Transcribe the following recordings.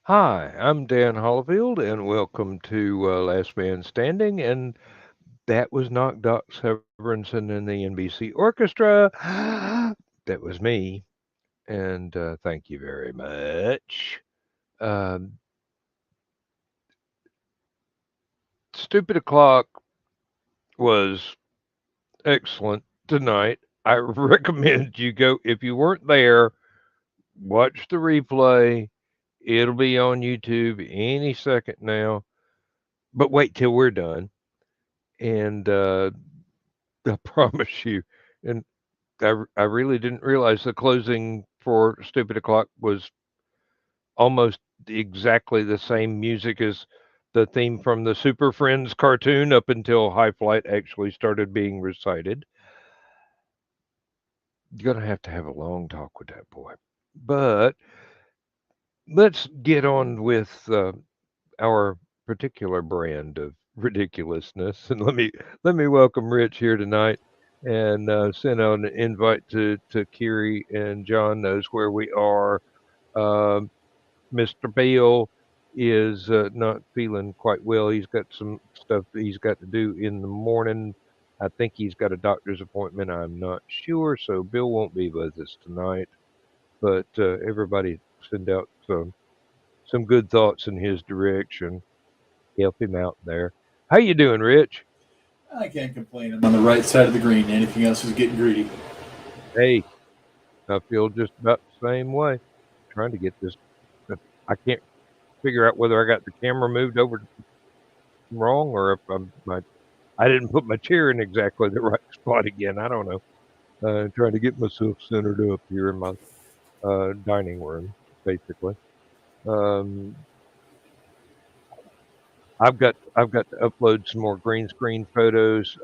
Hi, I'm Dan Hollifield, and welcome to Last Man Standing. And that was not Doc Severinsen and the NBC Orchestra. That was me, and thank you very much. Um, Stupid O'Clock was excellent tonight. I recommend you go, if you weren't there, watch the replay. It'll be on YouTube any second now, but wait till we're done. And I promise you, and I really didn't realize the closing for Stupid O'Clock was almost exactly the same music as the theme from the Super Friends cartoon up until High Flight actually started being recited. You're going to have a long talk with that boy. But let's get on with our particular brand of ridiculousness. And let me welcome Rich here tonight, and send out an invite to Kiri, and John knows where we are. Um, Mr. Bale is not feeling quite well. He's got some stuff that he's got to do in the morning. I think he's got a doctor's appointment. I'm not sure, so Bill won't be with us tonight. But everybody send out some good thoughts in his direction. Help him out there. How you doing, Rich? I can't complain. I'm on the right side of the green. Anything else is getting greedy. Hey, I feel just about the same way. Trying to get this. I can't figure out whether I got the camera moved over wrong or if I didn't put my chair in exactly the right spot again. I don't know. Trying to get myself centered up here in my dining room, basically. Um, I've got to upload some more green screen photos.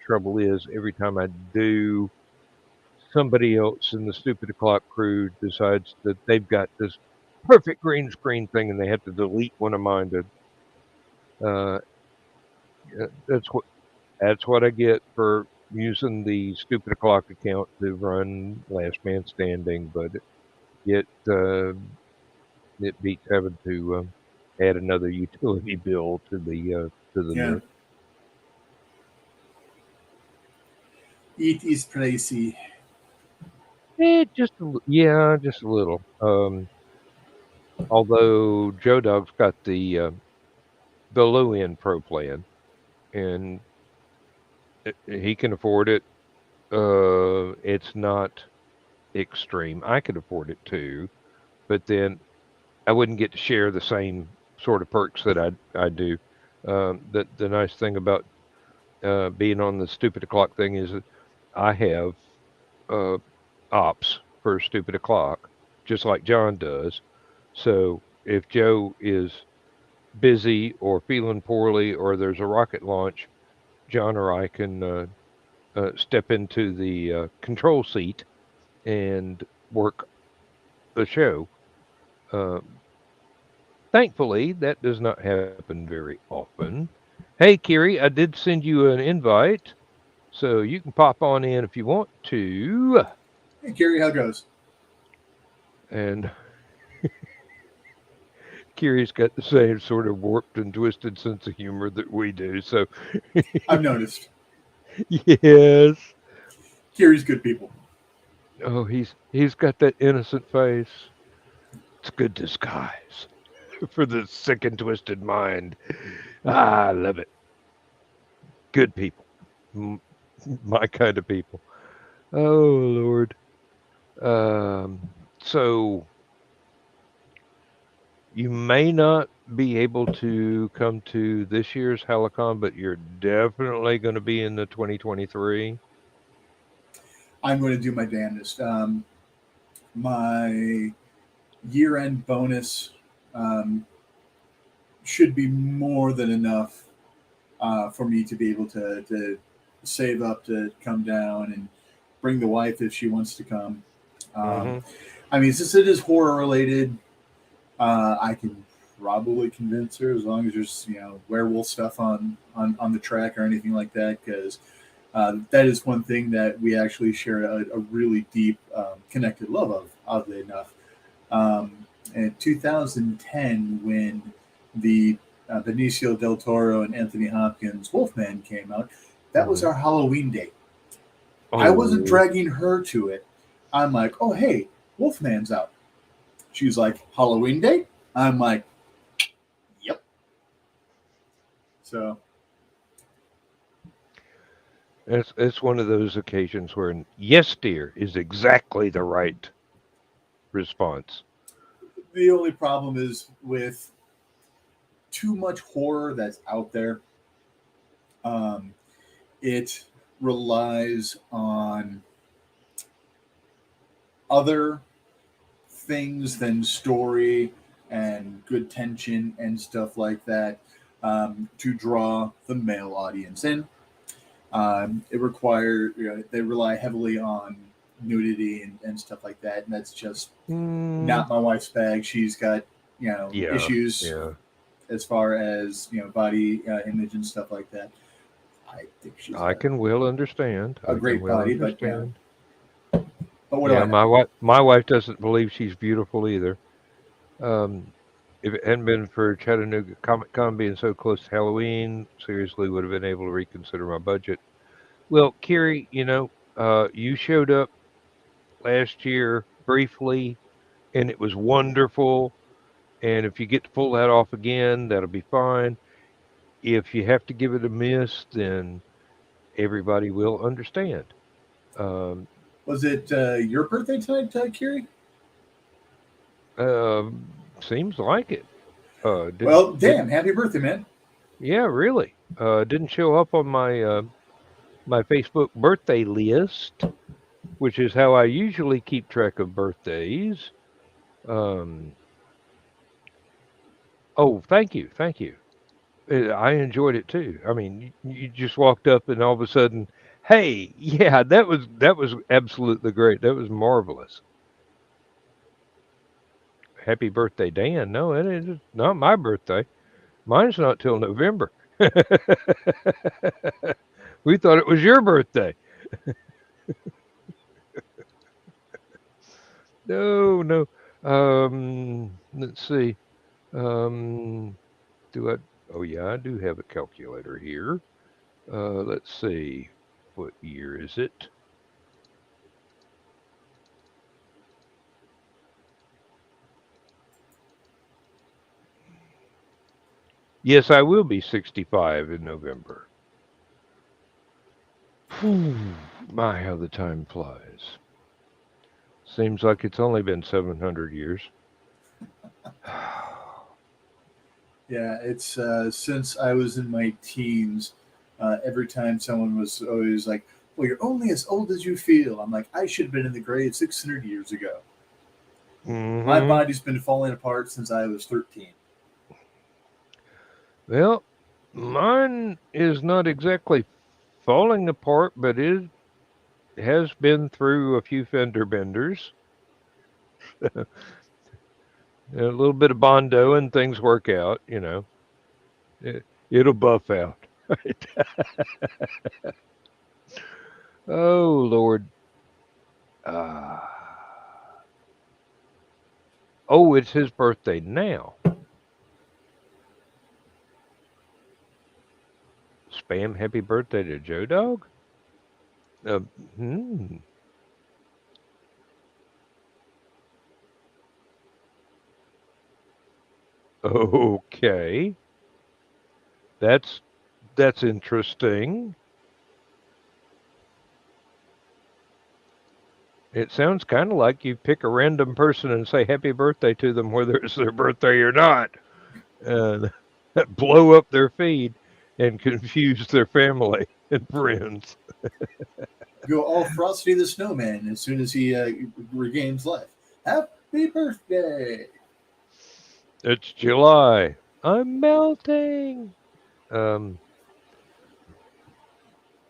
Trouble is, every time I do, somebody else in the Stupid O'Clock crew decides that they've got this perfect green screen thing, and they have to delete one of mine. Uh, that's what I get for using the Stupid O'Clock account to run Last Man Standing. But it beats having to add another utility bill to the Yeah. It is pricey. just a little. Although Joe Dog's got the low end pro plan, and he can afford it. It's not extreme. I could afford it too, but then I wouldn't get to share the same sort of perks that I do. The nice thing about being on the Stupid O'Clock thing is that I have ops for Stupid O'Clock, just like John does. So if Joe is busy or feeling poorly or there's a rocket launch, John or I can step into the control seat and work the show. Uh, Thankfully, that does not happen very often. Hey, Kiri, I did send you an invite, so you can pop on in if you want to. Hey, Gary, how goes? And Kiri's got the same sort of warped and twisted sense of humor that we do. So, I've noticed. yes. Gary's good people. Oh, he's got that innocent face. It's a good disguise for the sick and twisted mind. I love it. Good people. M- My kind of people. Oh, Lord. So you may not be able to come to this year's Hallowcon, but you're definitely going to be in the 2023. I'm going to do my damnedest. My year-end bonus um, should be more than enough for me to be able to save up to come down and bring the wife if she wants to come. Um, Mm-hmm. I mean, since it is horror related, I can probably convince her as long as there's werewolf stuff on the track or anything like that, because that is one thing that we actually share a really deep connected love of, oddly enough. Um, in 2010, when the Benicio del Toro and Anthony Hopkins Wolfman came out, that was Mm-hmm. our Halloween date. I wasn't Oh, dragging her to it. I'm like, oh, hey, Wolfman's out. She's like, Halloween date? I'm like, yep. So it's one of those occasions where yes, dear, is exactly the right response. the only problem is with too much horror that's out there. Um, it relies on other things than story and good tension and stuff like that to draw the male audience in. They rely heavily on nudity and stuff like that, and that's just Mm, not my wife's bag. She's got yeah, issues yeah. as far as body image and stuff like that. I think she's I can well understand. a I can great well body, understand. but what do Yeah, I know? my wife doesn't believe she's beautiful either. Um, if it hadn't been for Chattanooga Comic Con being so close to Halloween, seriously would have been able to reconsider my budget. Well, Kiri, you showed up last year briefly, and it was wonderful. And if you get to pull that off again, that'll be fine. If you have to give it a miss, then everybody will understand. Um, Was it your birthday tonight, Kiri? Seems like it. Didn't Well, damn! didn't Happy birthday, man. Yeah, really. Didn't show up on my Facebook birthday list, which is how I usually keep track of birthdays. Um, oh, thank you, thank you. I enjoyed it too. I mean, you just walked up and all of a sudden, hey, yeah, that was absolutely great. That was marvelous. Happy birthday, Dan. No, it is not my birthday. Mine's not till November. We thought it was your birthday. No, no. Let's see. Um, do I? Oh yeah, I do have a calculator here. Let's see. What year is it? Yes, I will be 65 in November. Whew, my, how the time flies. Seems like it's only been 700 years. Yeah, it's since I was in my teens. Every time someone was always like, "Well, you're only as old as you feel," I'm like, "I should have been in the grave 600 years ago. My Hmm. body's been falling apart since I was 13." Well, mine is not exactly falling apart, but it has been through a few fender benders, a little bit of Bondo, and things work out. It'll buff out. Right? Oh Lord. Uh, oh, it's his birthday now. Spam happy birthday to Joe Dog. Uh, hmm. Okay, that's that's interesting. It sounds kind of like you pick a random person and say happy birthday to them, whether it's their birthday or not, and blow up their feed and confuse their family and friends. Go all Frosty the Snowman as soon as he regains life. Happy birthday! It's July. I'm melting. Um,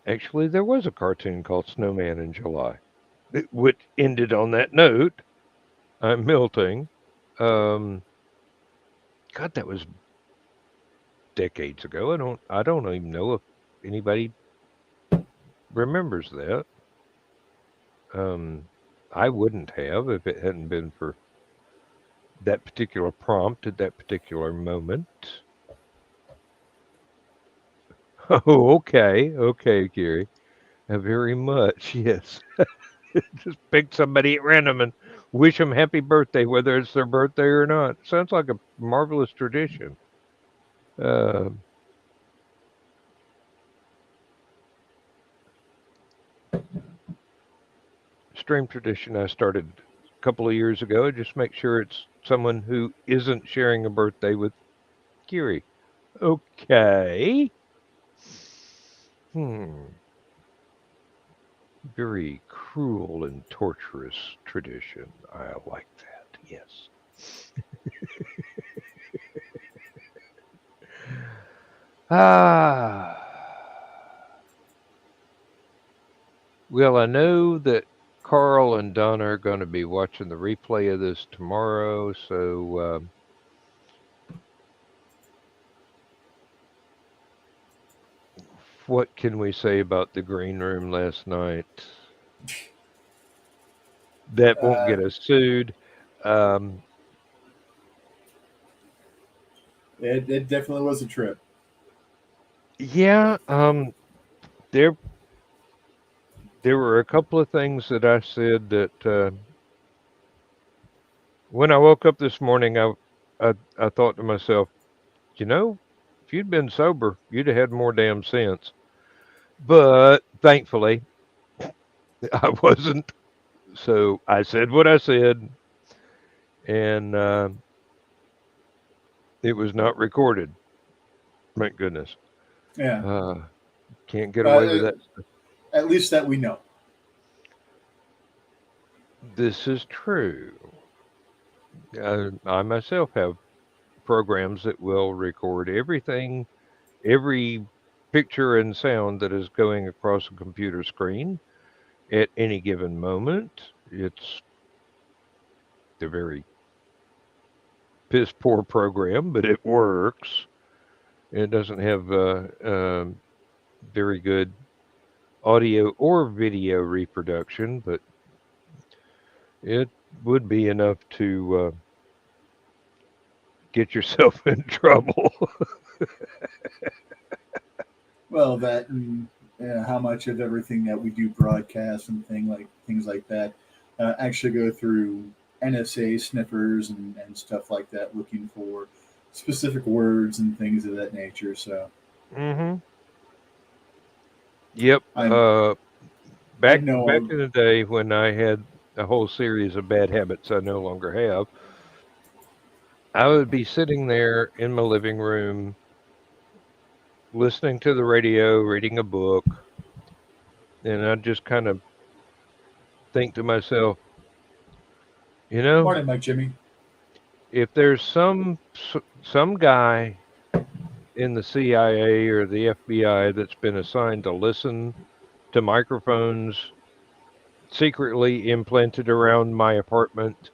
Actually, there was a cartoon called Snowman in July, which ended on that note. I'm melting. Um, God, that was decades ago. I don't even know if anybody remembers that. Um, I wouldn't have if it hadn't been for that particular prompt at that particular moment. Oh, okay, okay, Gary. Very much, yes. Just pick somebody at random and wish them happy birthday, whether it's their birthday or not. Sounds like a marvelous tradition. Uh, Stream tradition I started a couple of years ago. Just make sure it's someone who isn't sharing a birthday with Gary. Okay. Hmm. Very cruel and torturous tradition. I like that. Yes. Ah. Well, I know that Carl and Donna are going to be watching the replay of this tomorrow. So, what can we say about the green room last night? That won't Uh, get us sued. Um, it definitely was a trip. yeah, there there were a couple of things that I said that when I woke up this morning, I thought to myself, you know, if you'd been sober, you'd have had more damn sense. But thankfully, I wasn't. So I said what I said, and it was not recorded. Thank goodness. Yeah. Uh, can't get away with Uh, that. at least that we know. This is true. I myself have programs that will record everything, every picture and sound that is going across a computer screen at any given moment. It's a very piss poor program, but it works. It doesn't have very good audio or video reproduction, but it would be enough to get yourself in trouble. Well, that and how much of everything that we do broadcast and things like that actually go through NSA sniffers and stuff like that, looking for specific words and things of that nature. So Hmm. Yep. I'm I Back know in the day when I had a whole series of bad habits I no longer have, I would be sitting there in my living room, listening to the radio, reading a book, and I'd just kind of think to myself, you know, morning, Mike Jimmy. if there's some guy in the CIA or the FBI that's been assigned to listen to microphones secretly implanted around my apartment.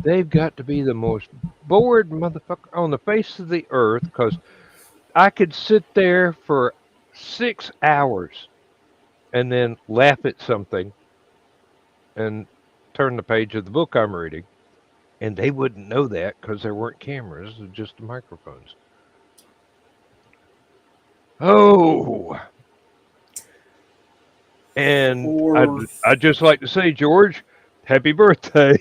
They've got to be the most bored motherfucker on the face of the earth because I could sit there for 6 hours and then laugh at something and turn the page of the book I'm reading. And they wouldn't know that because there weren't cameras, just the microphones. Oh, and For I'd just like to say, George, happy birthday.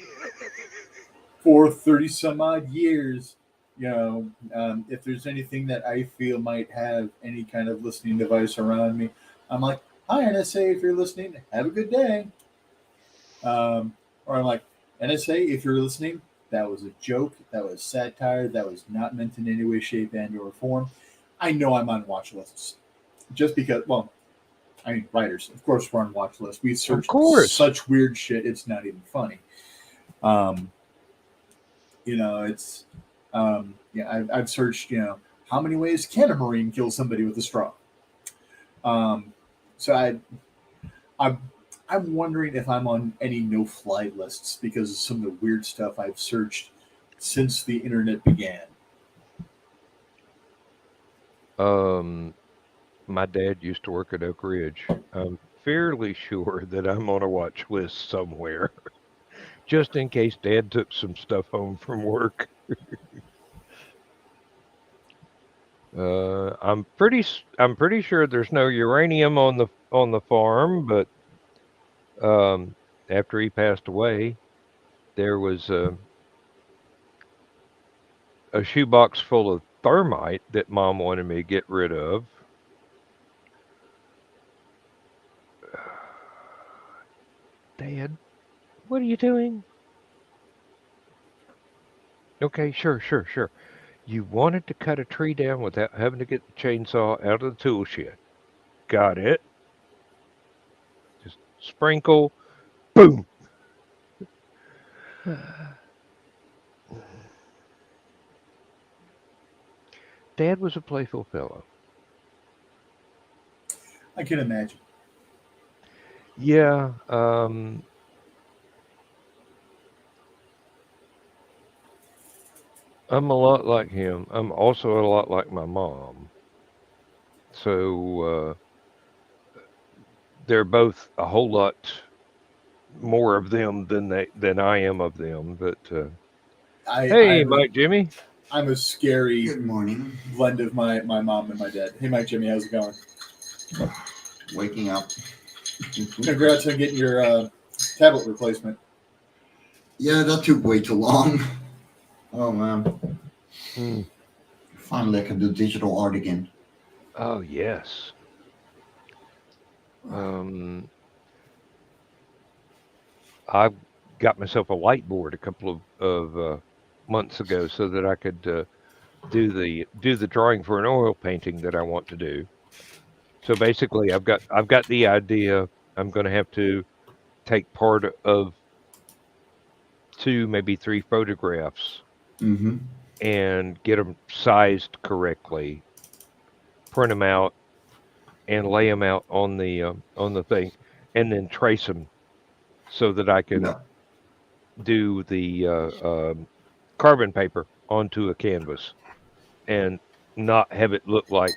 for 30 some odd years, if there's anything that I feel might have any kind of listening device around me, I'm like, hi, NSA, if you're listening, have a good day. Or I'm like, NSA, if you're listening, that was a joke, that was satire, that was not meant in any way, shape, and or form. I know I'm on watch lists. Just because, well, I mean, writers, of course, we're on watch lists. We Of search course. such weird shit, it's not even funny. Um, it's yeah. I've searched. How many ways can a marine kill somebody with a straw? Um, so I'm I'm wondering if I'm on any no-fly lists because of some of the weird stuff I've searched since the internet began. Um, my dad used to work at Oak Ridge. I'm fairly sure that I'm on a watch list somewhere, just in case Dad took some stuff home from work. I'm pretty sure there's no uranium on the farm, but um, after he passed away, there was a shoebox full of thermite that Mom wanted me to get rid of. Dad, what are you doing? Okay, sure, sure, sure. You wanted to cut a tree down without having to get the chainsaw out of the tool shed. Got it. Just sprinkle, boom. Dad was a playful fellow. I can imagine. Yeah, I'm a lot like him. I'm also a lot like my mom. So they're both a whole lot more of them than I am of them. But I hey, I'm a Mike, Jimmy, I'm a scary Good morning. blend of my mom and my dad. Hey, Mike, Jimmy, how's it going? Waking up. Congrats on getting your tablet replacement. Yeah, that took way too long. Oh man. hmm. Finally I can do digital art again. Oh yes. Um, I got myself a light board a couple of months ago so that I could do the drawing for an oil painting that I want to do. So basically, I've got the idea. I'm going to have to take part of two, maybe three photographs Mm-hmm. and get them sized correctly, print them out, and lay them out on the thing, and then trace them so that I can Yeah. do the carbon paper onto a canvas and not have it look like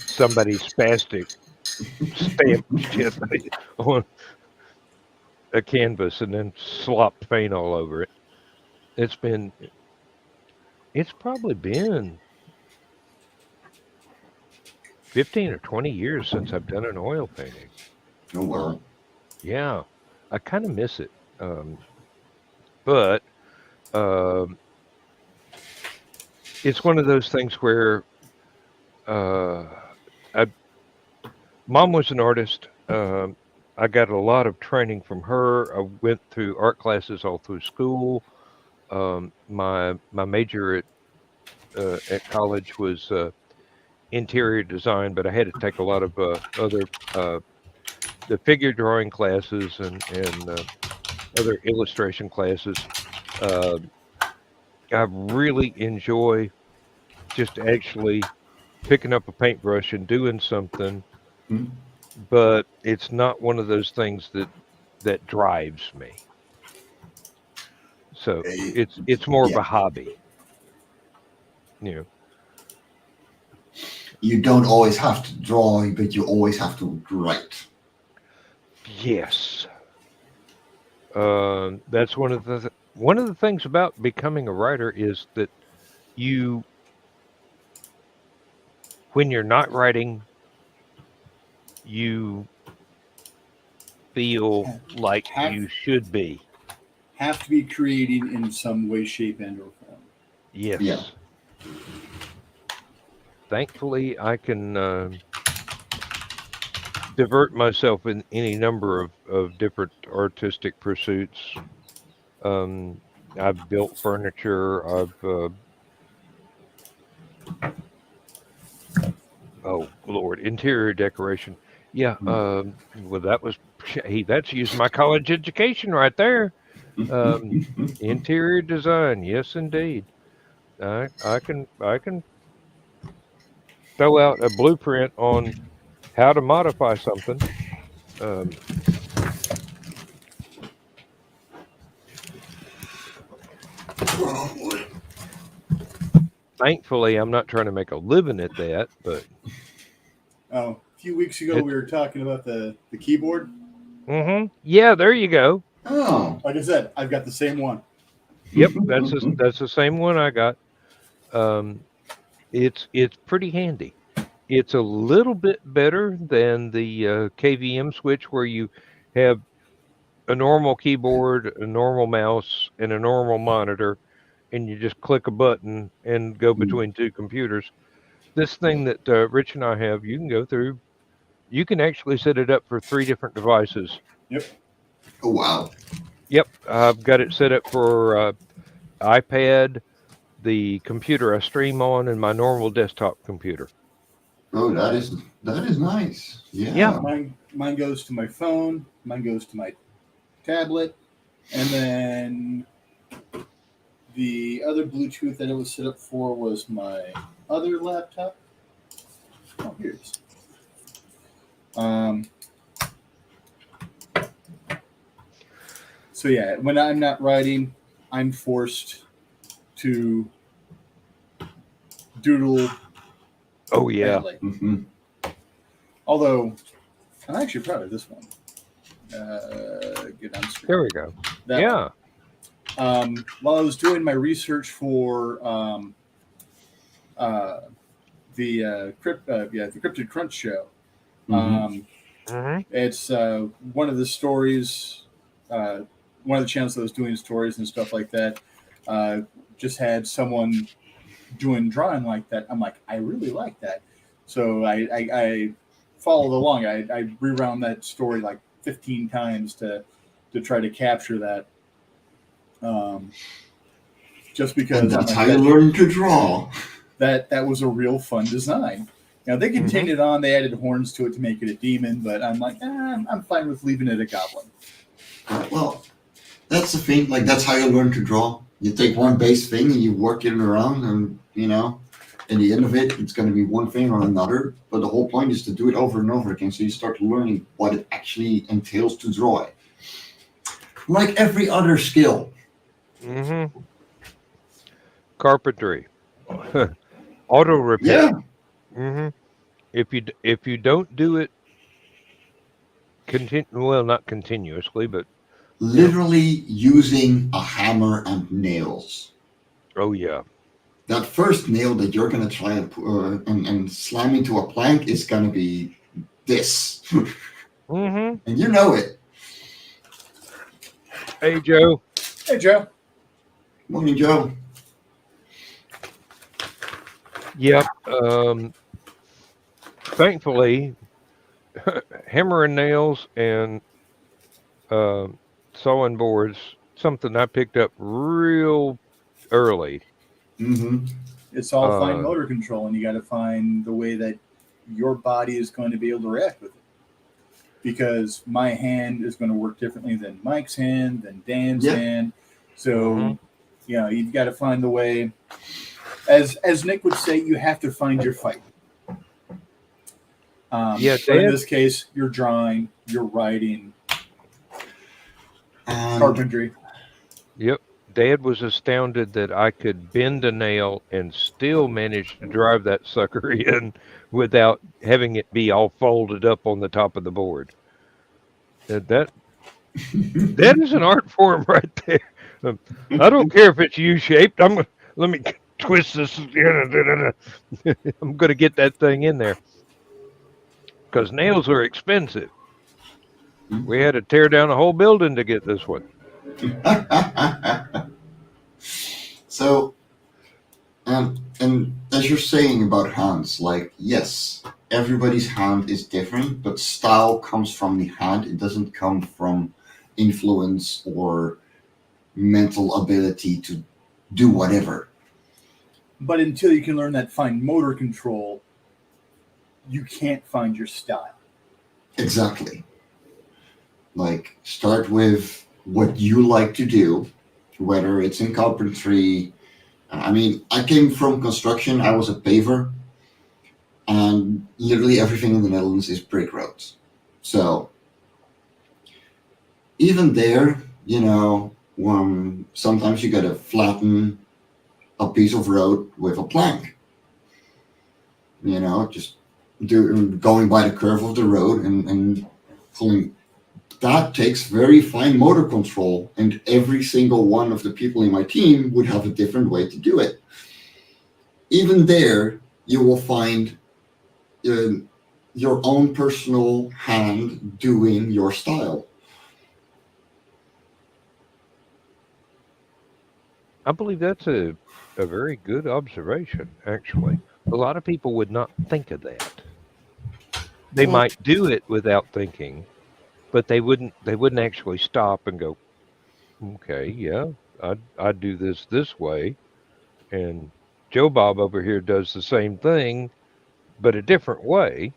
somebody spastic stamped shit on a canvas and then slopped paint all over it. It's been it's probably been 15 or 20 years since I've done an oil painting. Oh well. Yeah, I kind of miss it. Um, but um, it's one of those things where uh, I, mom was an artist. I got a lot of training from her. I went through art classes all through school. My major at college was interior design, but I had to take a lot of other the figure drawing classes and other illustration classes. Uh, I really enjoy just actually picking up a paintbrush and doing something, Hmm? but it's not one of those things that drives me. So Eh, it's more of yeah, a hobby, you know. you don't always have to draw, but you always have to write. Yes, that's one of the things about becoming a writer is that you, when you're not writing, you feel like have you should be. have to be creating in some way, shape, and or form. Yeah. Yes. Thankfully, I can divert myself in any number of different artistic pursuits. Um, I've built furniture. Oh Lord, interior decoration. Yeah. Well, that was hey, that's used my college education right there. Um, Interior design. Yes, indeed. I can throw out a blueprint on how to modify something. Um, Thankfully, I'm not trying to make a living at that, but Oh, a few weeks ago it. we were talking about the keyboard. Yeah, there you go. Oh. Like I said, I've got the same one. Yep, that's the same one I got. Um, it's pretty handy. It's a little bit better than the KVM switch where you have a normal keyboard, a normal mouse, and a normal monitor, and you just click a button and go between two computers. This thing that Rich and I have, you can go through. You can actually set it up for three different devices. Yep. Oh, wow. Yep, I've got it set up for iPad, the computer I stream on, and my normal desktop computer. Oh, that is nice. Yeah. Yeah. Mine goes to my phone. Mine goes to my tablet, and then the other Bluetooth that it was set up for was my other laptop. Oh, here it is. Um, so yeah, when I'm not writing, I'm forced to doodle Oh yeah. badly. Hmm. Although I'm actually proud of this one. Get on screen. There we go. That one. Yeah. While I was doing my research for uh, the Cryptid Crunch show, Hmm. um, Hmm. it's one of the stories, uh, one of the channels that was doing stories and stuff like that. Uh, just had someone doing drawing like that. I'm like, I really like that. So I followed along. I rewound that story like 15 times to try to capture that. Um, just And because I'm that's like how you learn to draw. that was a real fun design. Now they Hmm. contained it on. They added horns to it to make it a demon, but I'm like, I'm fine with leaving it a goblin. Well, that's the thing. Like, that's how you learn to draw. You take one base thing and you work it around, and in the end of it, it's going to be one thing or another. But the whole point is to do it over and over again, so you start learning what it actually entails to draw it. Like every other skill. Hmm. Carpentry, auto Yeah, repair. Hmm. If you don't do it well, not continuously, but you know. literally using a hammer and nails. Oh yeah. That first nail that you're going to try and slam into a plank is going to be this. Hmm. And you know it. Hey Joe. Hey Joe. Morning, Joe. Yep. Thankfully, hammer and nails and um sawing boards, something I picked up real early. Mm-hmm. It's all fine Uh, motor control, and you got to find the way that your body is going to be able to react with it. Because my hand is going to work differently than Mike's hand, than Dan's Yeah. hand. mhm. So You've got to find the way. As Nick would say, you have to find your fight. Yeah, But in Dad. this case, you're drawing, you're writing, And carpentry. Yep. Dad was astounded that I could bend a nail and still manage to drive that sucker in without having it be all folded up on the top of the board. That is an art form right there. Um, I don't care if it's U-shaped. Let me twist this. I'm gonna get that thing in there because nails are expensive. We had to tear down a whole building to get this one. so, and as you're saying about hands, like, yes, everybody's hand is different, but style comes from the hand. It doesn't come from influence or mental ability to do whatever. But until you can learn that fine motor control, you can't find your style. Exactly. Like, start with what you like to do, whether it's in carpentry. I mean, I came from construction. I was a paver, and literally everything in the Netherlands is brick roads. So even there, sometimes you gotta flatten a piece of road with a plank. Just going by the curve of the road and pulling. That takes very fine motor control, and every single one of the people in my team would have a different way to do it. Even there, you will find your own personal hand doing your style. I believe that's a very good observation, actually. A lot of people would not think of that. They Well, might do it without thinking, but they wouldn't actually stop and go, okay, yeah, I'd do this way. And Joe Bob over here does the same thing, but a different way.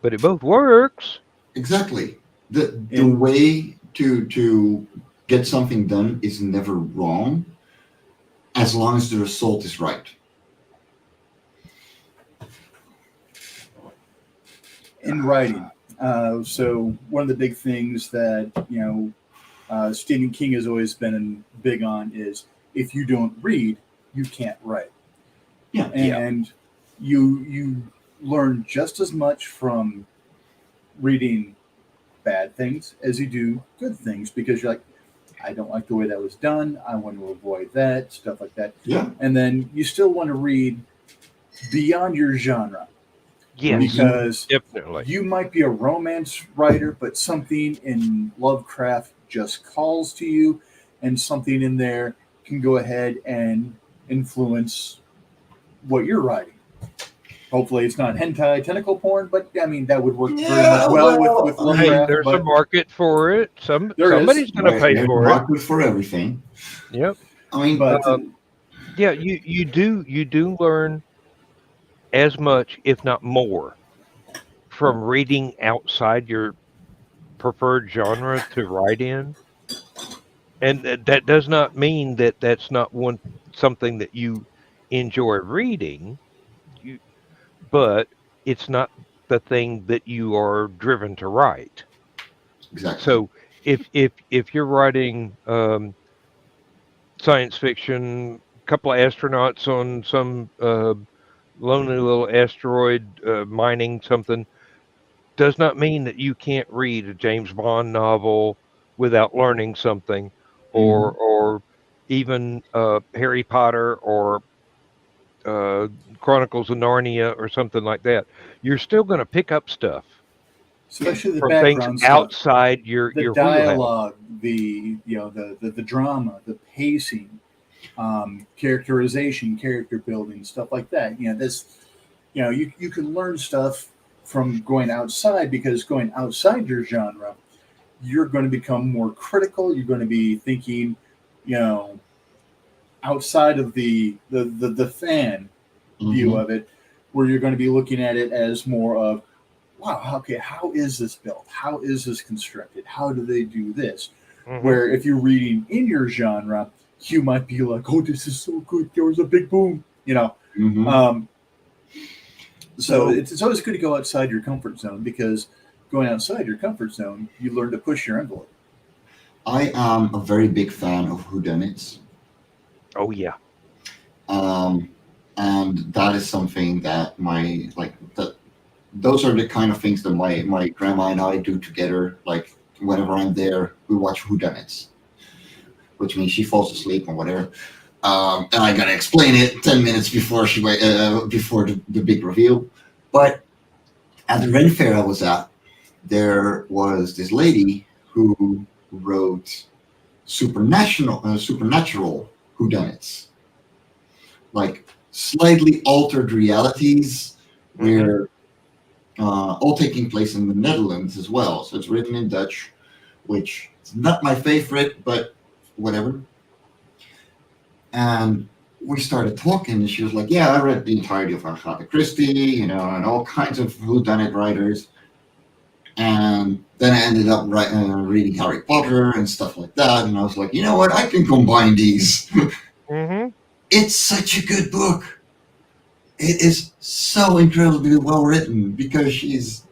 But it both works. exactly. The In way to get something done is never wrong as long as the result is right. in writing, so one of the big things that Stephen King has always been big on is if you don't read, you can't write, Yeah. Yeah. and you learn just as much from reading bad things as you do good things because you're like, I don't like the way that was done. I want to avoid that stuff like that, Yeah. and then you still want to read beyond your genre Yes, Mhm. because definitely. you might be a romance writer, but something in Lovecraft just calls to you, and something in there can go ahead and influence what you're writing. Hopefully, it's not hentai tentacle porn, but I mean that would work very much Yeah, well well, with I mean, Hey, Lovecraft. there's a But market for it. there is, Somebody's going to pay there's a for it. market for everything. Yep. I mean, but Yeah, you do learn as much, if not more, from reading outside your preferred genre to write in. And that does not mean that that's not something that you enjoy reading, you, but it's not the thing that you are driven to write. exactly. So if you're writing science fiction, a couple of astronauts on some lonely little asteroid mining something, does not mean that you can't read a James Bond novel without learning something, Hmm. or even Harry Potter or uh, Chronicles of Narnia or something like that. You're still going to pick up stuff Yeah. especially the from things background stuff, outside your the wheelhouse. dialogue, the drama, the pacing, characterization, character building, stuff like that. You can learn stuff from going outside because going outside your genre, you're going to become more critical. You're going to be thinking, you know, outside of the fan view Hmm. of it, where you're going to be looking at it as more of, wow, okay, how is this built? How is this constructed? How do they do this? Hmm. Where if you're reading in your genre, you might be like, "Oh, this is so good. There was a big boom," Hmm. Um, so So it's always good to go outside your comfort zone because going outside your comfort zone, you learn to push your envelope. I am a very big fan of whodunits. Oh yeah. Um, and that is something that my like that those are the kind of things that my grandma and I do together. Like whenever I'm there, we watch whodunits, which means she falls asleep or whatever. And I gotta explain it 10 minutes before before the big reveal. But at the Ren Fair I was at, there was this lady who wrote supernatural whodunits, like slightly altered realities, Mm-hmm. where all taking place in the Netherlands as well. So it's written in Dutch, which is not my favorite, but whatever. And we started talking, and she was like, "Yeah, I read the entirety of Agatha Christie, and all kinds of whodunit writers." And then I ended up reading Harry Potter and stuff like that. And I was like, you know what? I can combine these. Mm-hmm. It's such a good book. It is so incredibly well written because she's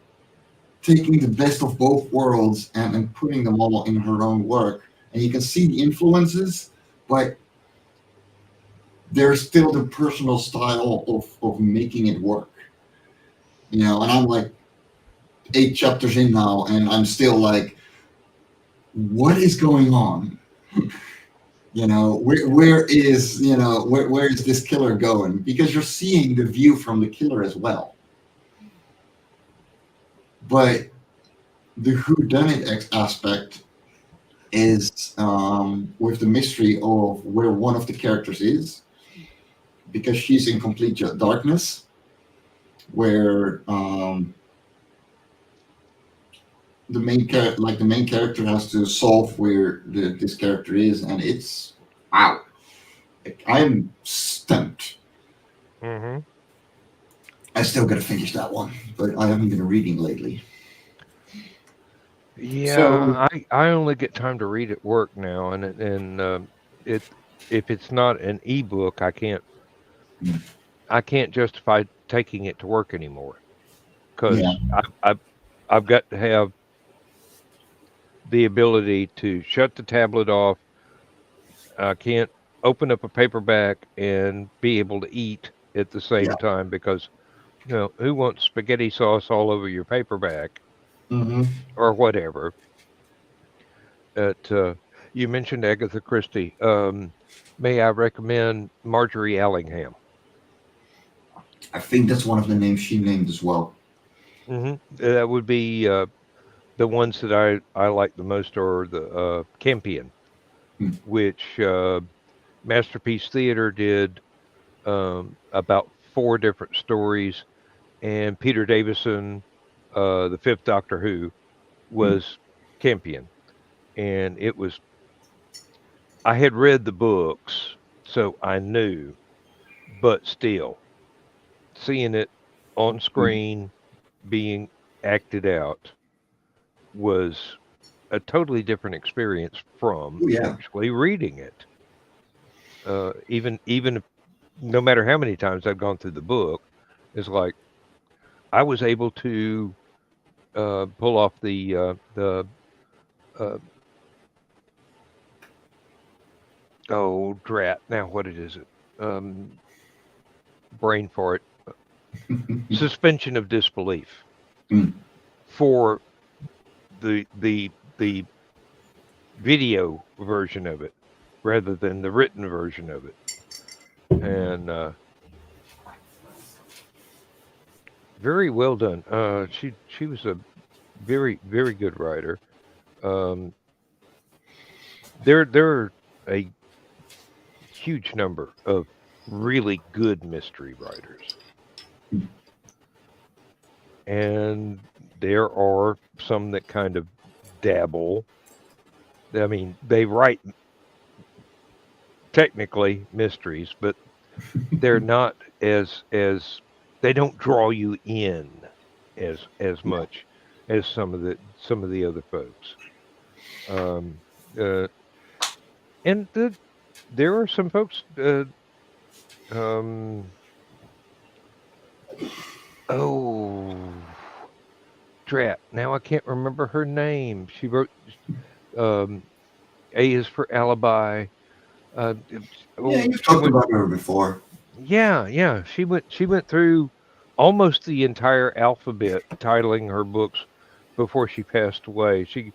taking the best of both worlds and putting them all in her own work. And you can see the influences, but there's still the personal style of making it work. And I'm like 8 chapters in now, and I'm still like, what is going on? Where is this killer going? Because you're seeing the view from the killer as well. But the whodunit aspect is with the mystery of where one of the characters is, because she's in complete darkness, where the main character has to solve where this character is, and it's wow. I'm stumped. Mm-hmm. I still got to finish that one, but I haven't been reading lately. So Yeah, I only get time to read at work now, it if it's not an ebook, I can't justify taking it to work anymore yeah, because I've got to have the ability to shut the tablet off. I can't open up a paperback and be able to eat at the yeah. same time because who wants spaghetti sauce all over your paperback Hmm. or whatever. At You mentioned Agatha Christie. May I recommend Marjorie Allingham? I think that's one of the names she named as well. That would be the ones that I like the most are the Campion, Hmm. which Masterpiece Theater did about four different stories, and Peter Davison, the fifth Doctor Who, Hmm. was Campion, and it was I had read the books, so I knew, but still seeing it on Hmm. screen being acted out was a totally different experience from Oh yeah. actually reading it. Even if, no matter how many times I've gone through the book, it's like I was able to pull off the uh, oh drat now what it is it brain for it suspension of disbelief Hmm. for the video version of it rather than the written version of it. And very well done. She was a very good writer. Um, there are a huge number of really good mystery writers, and there are some that kind of dabble. I mean, they write technically mysteries, but they're not as they don't draw you in as Yeah. much as some of the other folks. Um, uh, and there are some folks. Um, oh, drat! Now I can't remember her name. She wrote. Um, A is for alibi. Yeah, Oh, you've she talked went. about her before. Yeah, yeah. She went through almost the entire alphabet titling her books before she passed away. She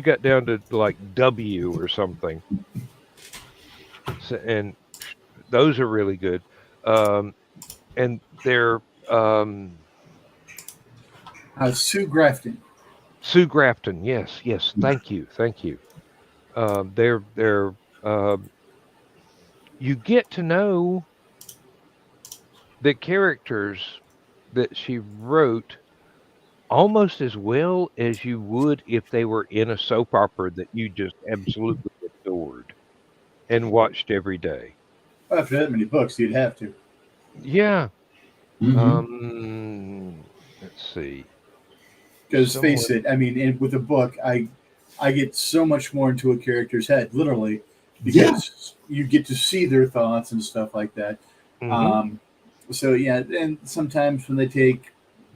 got down to like W or something. So, and those are really good. Um, and they're Sue Grafton. Sue Grafton. Yes, yes. Thank you, thank you. They're you get to know the characters that she wrote almost as well as you would if they were in a soap opera that you just absolutely adored and watched every day. Well, after that many books, you'd have to. Yeah. Mm-hmm. Let's see. Because face Someone. it, I mean, with a book, I get so much more into a character's head, literally, Yeah. because you get to see their thoughts and stuff like that. Hmm. Um, so yeah, and sometimes when they take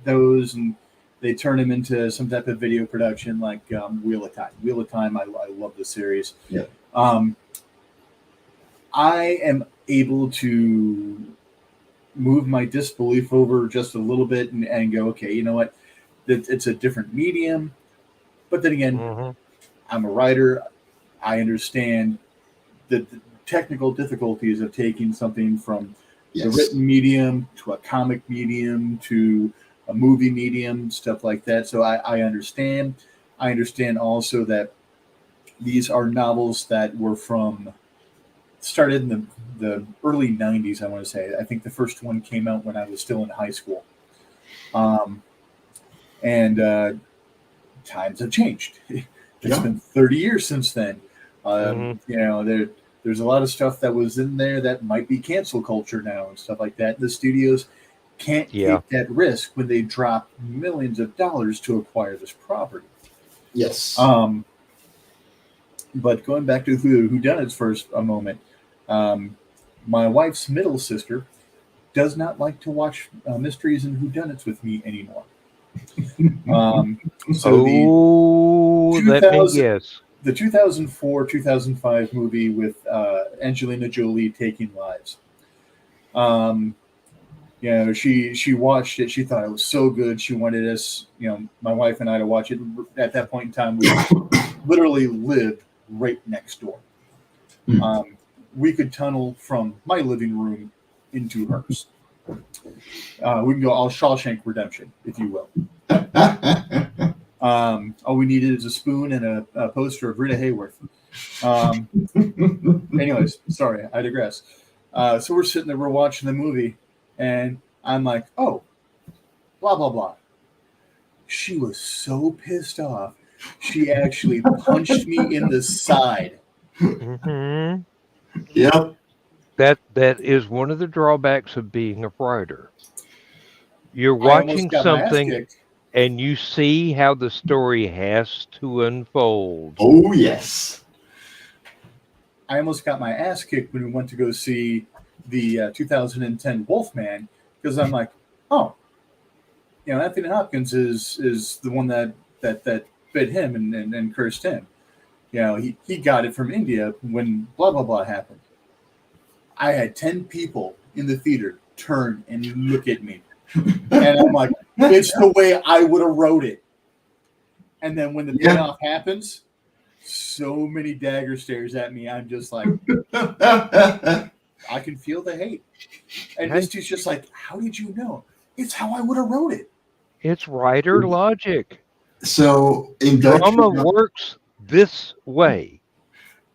those and they turn them into some type of video production, like Wheel of Time. Wheel of Time, I love the series. Yeah. Um, I am able to move my disbelief over just a little bit and go, okay, you know what? It's a different medium. But then again, Hmm. I'm a writer. I understand the technical difficulties of taking something from the Yes. written medium to a comic medium to a movie medium, stuff like that. So I understand. I understand also that these are novels that were from started in the early 90s, I want to say. I think the first one came out when I was still in high school. Um, and times have changed. It's Yeah. been 30 years since then. Hmm. There's a lot of stuff that was in there that might be cancel culture now and stuff like that. The studios can't Yeah. take that risk when they drop millions of dollars to acquire this property. Yes. Um, but going back to who done it for a moment, um, my wife's middle sister does not like to watch mysteries and whodunits with me anymore. Um, so Oh, let me 2000, guess. the 2004 2005 movie with Angelina Jolie taking lives. Um, she watched it. She thought it was so good. She wanted us, my wife and I, to watch it. At that point in time, we literally lived right next door. Mm. Um, we could tunnel from my living room into hers. We can go all Shawshank Redemption, if you will. All we needed is a spoon and a poster of Rita Hayworth. Um, anyways, sorry, I digress. So we're sitting there, we're watching the movie, and I'm like, oh, blah, blah, blah. She was so pissed off. She actually punched me in the side. Hmm. Yep. That is one of the drawbacks of being a writer. You're I almost watching got my ass something kicked. and you see how the story has to unfold. Oh yes. I almost got my ass kicked when we went to go see the 2010 Wolfman because I'm like, oh, Anthony Hopkins is the one that bit him and cursed him. He got it from India when blah blah blah happened. I had 10 people in the theater turn and look at me, and I'm like, it's the way I would have wrote it. And then when the Yeah. payoff happens, so many dagger stares at me. I'm just like, I can feel the hate. And Hey, Misty's just like, how did you know? It's how I would have wrote it. it's writer logic. So in Dutch, Drama works this way.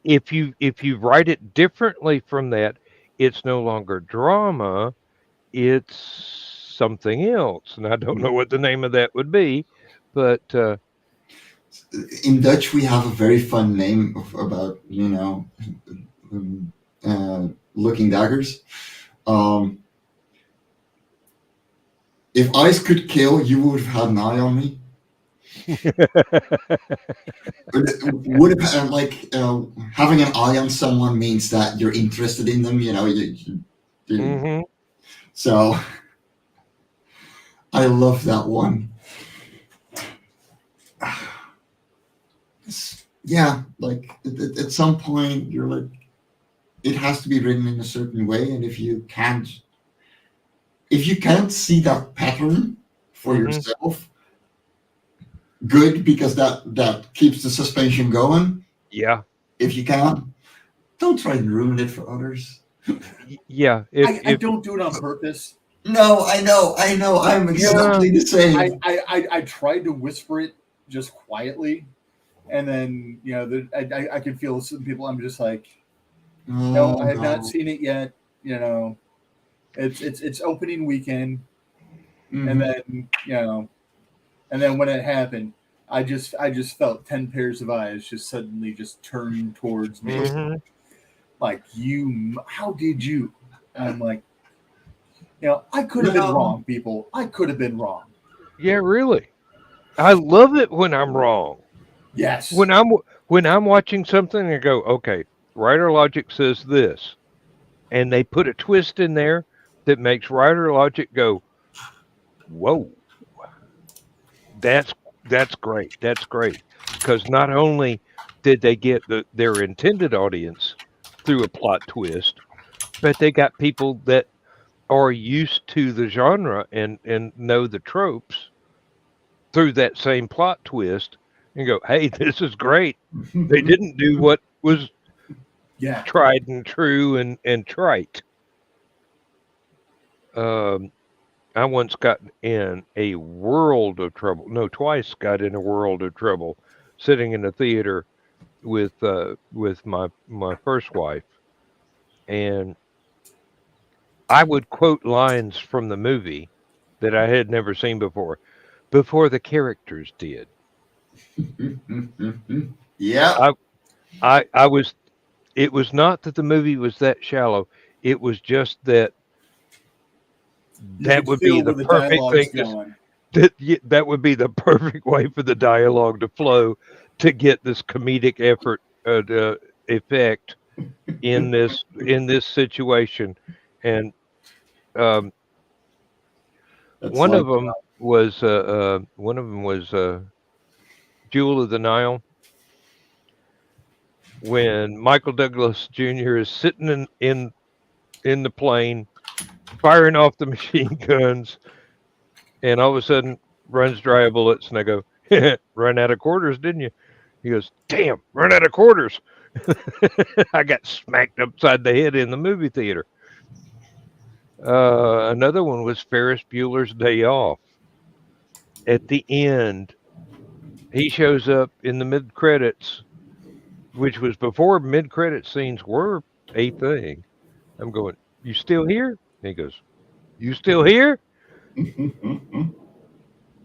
If you write it differently from that, it's no longer drama, it's something else. And I don't know what the name of that would be, but we have a very fun name about um, looking daggers. Um, if ice could kill, you would have had an eye on me. Would it like having an eye on someone means that you're interested in them? Hmm. So I love that one. Yeah, like at some point you're like, it has to be written in a certain way, and if you can't see that pattern for Hmm. yourself, good, because that keeps the suspension going. Yeah. If you can't, don't try and ruin it for others. Yeah. I If don't do it on purpose. No, I know. I'm yeah. exactly the I, same. I tried to whisper it just quietly, and then I can feel some people. I'm just like, no, Oh I have not no. seen it yet. It's opening weekend, and Hmm. then when it happened, I just felt 10 pairs of eyes just suddenly just turn towards me, Hmm. like, how did you? And I'm like, I could have been No. wrong, people. I could have been wrong. Yeah, really. I love it when I'm wrong. Yes. When I'm watching something and go, okay, writer logic says this, and they put a twist in there that makes writer logic go, whoa, that's that's great. That's great. Because not only did they get their intended audience through a plot twist, but they got people that are used to the genre and know the tropes through that same plot twist and go, hey, this is great. They didn't do what was Yeah. tried and true and trite. Um, I once got in a world of trouble. No, twice got in a world of trouble sitting in a theater with my first wife, and I would quote lines from the movie that I had never seen before the characters did. Yep. I I was it was not that the movie was that shallow. It was just that You that could would be feel the where the perfect dialogue's thing going. that would be the perfect way for the dialogue to flow to get this comedic effort effect in this situation. And um, That's one like of them was Jewel of the Nile, when Michael Douglas Jr. is sitting in the plane firing off the machine guns, and all of a sudden runs dry of bullets, and I go, "Run out of quarters, didn't you?" He goes, "Damn, run out of quarters." I got smacked upside the head in the movie theater. Another one was Ferris Bueller's Day Off. At the end, he shows up in the mid credits, which was before mid credit scenes were a thing. I'm going, "You still here?" And he goes, "You still here?"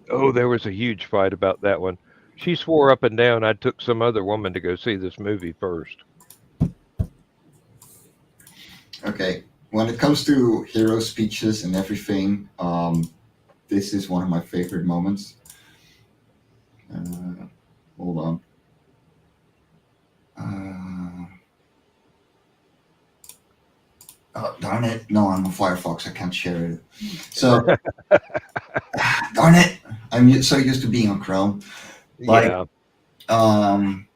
Oh, there was a huge fight about that one. She swore up and down I took some other woman to go see this movie first. okay. When it comes to hero speeches and everything, this is one of my favorite moments. Uh, hold on. Uh, oh, darn it! No, I'm on Firefox. I can't share it. So, darn it! I'm so used to being on Chrome. Like, Yeah. um,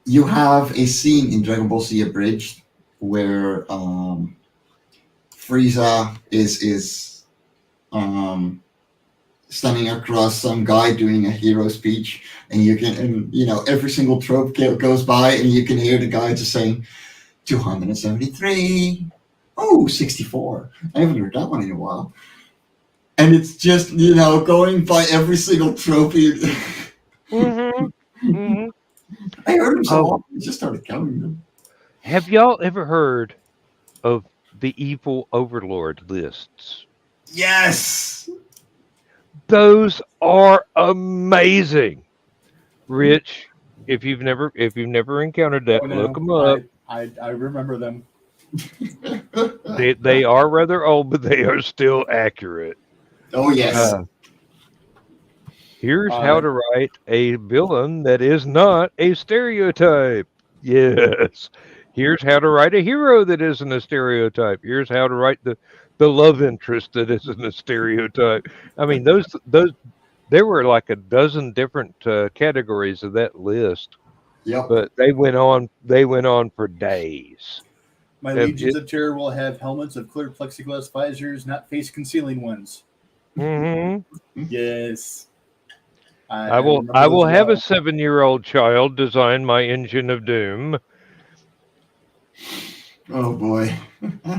you have a scene in Dragon Ball Z Abridged where Frieza is um, standing across some guy doing a hero speech, and every single trope goes by, and you can hear the guy just saying 273. Oh, 64. I haven't heard that one in a while. And it's just, going by every single trope. Mhm. Mhm. I heard him so Oh, often, I just started counting them. have y'all ever heard of the evil overlord lists? Yes. Those are amazing. Rich, if you've never encountered Oh that, look no, them up. I remember them. They are rather old, but they are still accurate. Oh, yes. Uh, Here's how Uh, to write a villain that is not a stereotype. Yes. Here's how to write a hero that isn't a stereotype. Here's how to write the love interest that isn't a stereotype. I mean, those there were like a dozen different categories of that list, Yep. but they went on for days. my Um, Legions It, of Terror will have helmets of clear plexiglass visors, not face concealing ones. mhm. Yes, I I will remember I those will have a well. 7-year-old child design my engine of doom. Oh boy.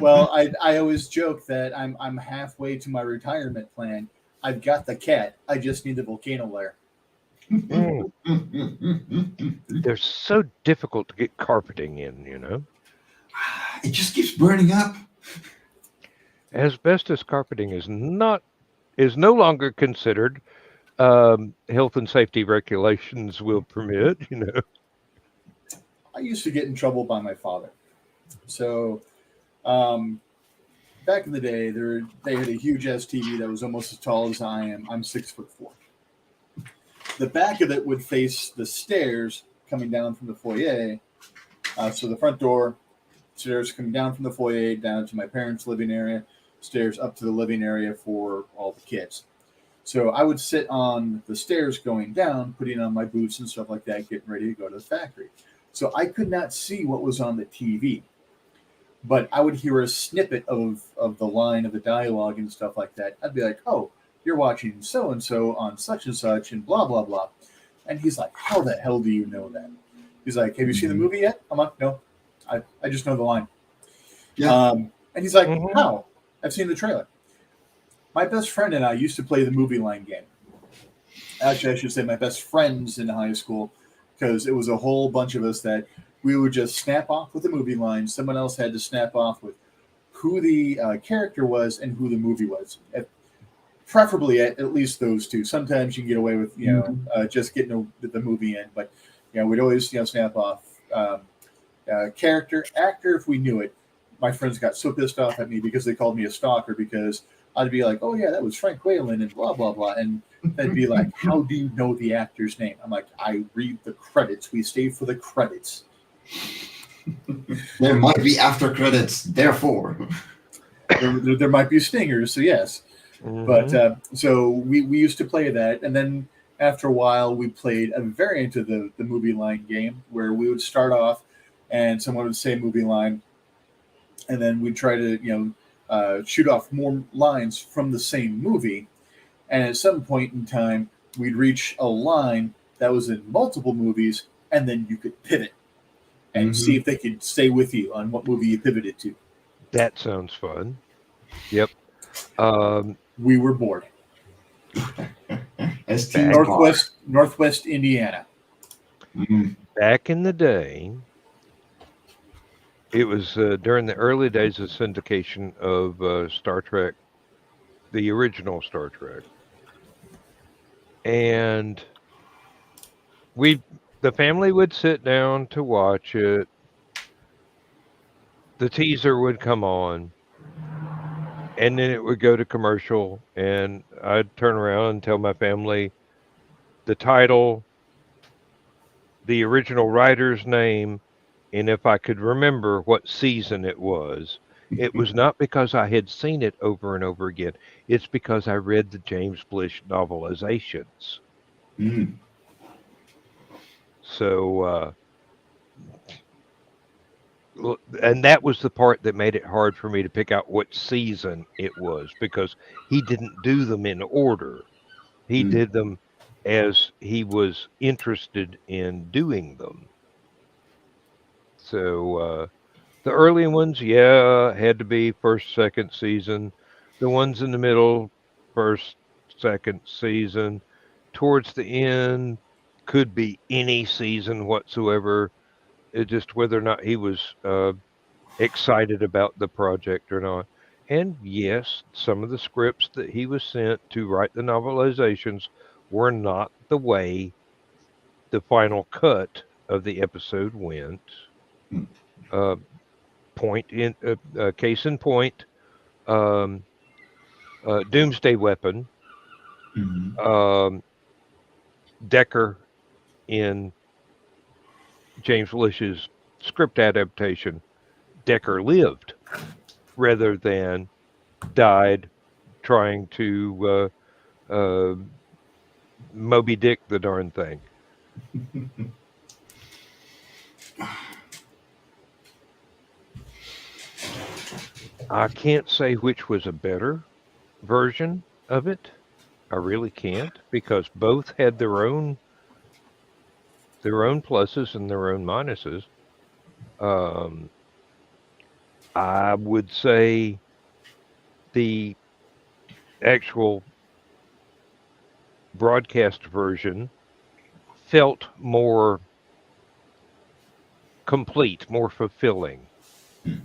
Well, I always joke that I'm halfway to my retirement plan. I've got the cat. I just need the volcano lair. Mm. They're so difficult to get carpeting in. It just keeps burning up. Asbestos carpeting is no longer considered. Health and safety regulations will permit. I used to get in trouble by my father. So um, back in the day, they had a huge ass TV that was almost as tall as I am. I'm 6'4". The back of it would face the stairs coming down from the foyer. So the front door, stairs coming down from the foyer down to my parents' living area, stairs up to the living area for all the kids. So I would sit on the stairs going down, putting on my boots and stuff like that, getting ready to go to the factory. So I could not see what was on the TV, but I would hear a snippet of the line of the dialogue and stuff like that. I'd be like, oh, you're watching so and so on such and blah, blah, blah. And he's like, how the hell do you know that? He's like, have you seen the Mhm. movie yet? I'm like, no, I just know the line. Yeah. And he's like, Hmm. how? I've seen the trailer. My best friend and I used to play the movie line game. Actually, I should say my best friends in high school, because it was a whole bunch of us that we would just snap off with the movie line. Someone else had to snap off with who the character was and who the movie was. Preferably at least those two. Sometimes you can get away with just getting the movie in, but we'd always snap off character, actor if we knew it. My friends got so pissed off at me because they called me a stalker because I'd be like, oh yeah, that was Frank Whalen and blah blah blah, and they'd be like, how do you know the actor's name? I'm like, I read the credits. We stay for the credits. There might be after credits, therefore. There might be stingers, so yes. But Hmm. so we used to play that, and then after a while, we played a variant of the movie line game where we would start off, and someone would say movie line, and then we'd try to shoot off more lines from the same movie, and at some point in time, we'd reach a line that was in multiple movies, and then you could pivot and see Hmm. if they could stay with you on what movie you pivoted to. That sounds fun. Yep. Um, We were bored. back STR. Northwest Indiana. Mm. back in the day, it was during the early days of syndication of Star Trek, the original Star Trek, and we the family would sit down to watch it. The teaser would come on, and then it would go to commercial, and I'd turn around and tell my family the title, the original writer's name, and if I could remember what season it was. It was not because I had seen it over and over again. It's because I read the James Blish novelizations. Mm. So, and that was the part that made it hard for me to pick out what season it was because he didn't do them in order. He Mm. did them as he was interested in doing them. So, the early ones, yeah, had to be first, second season. The ones in the middle, first, second season. Towards the end, could be any season whatsoever. It just whether or not he was excited about the project or not. And yes, some of the scripts that he was sent to write the novelizations were not the way the final cut of the episode went. Mm. Uh, case in point, um, Doomsday Weapon. Mhm. Um, Decker in James Lish's script adaptation, Decker lived rather than died trying to Moby Dick the darn thing. I can't say which was a better version of it. I really can't because both had their own pluses and their own minuses. Um, I would say the actual broadcast version felt more complete, more fulfilling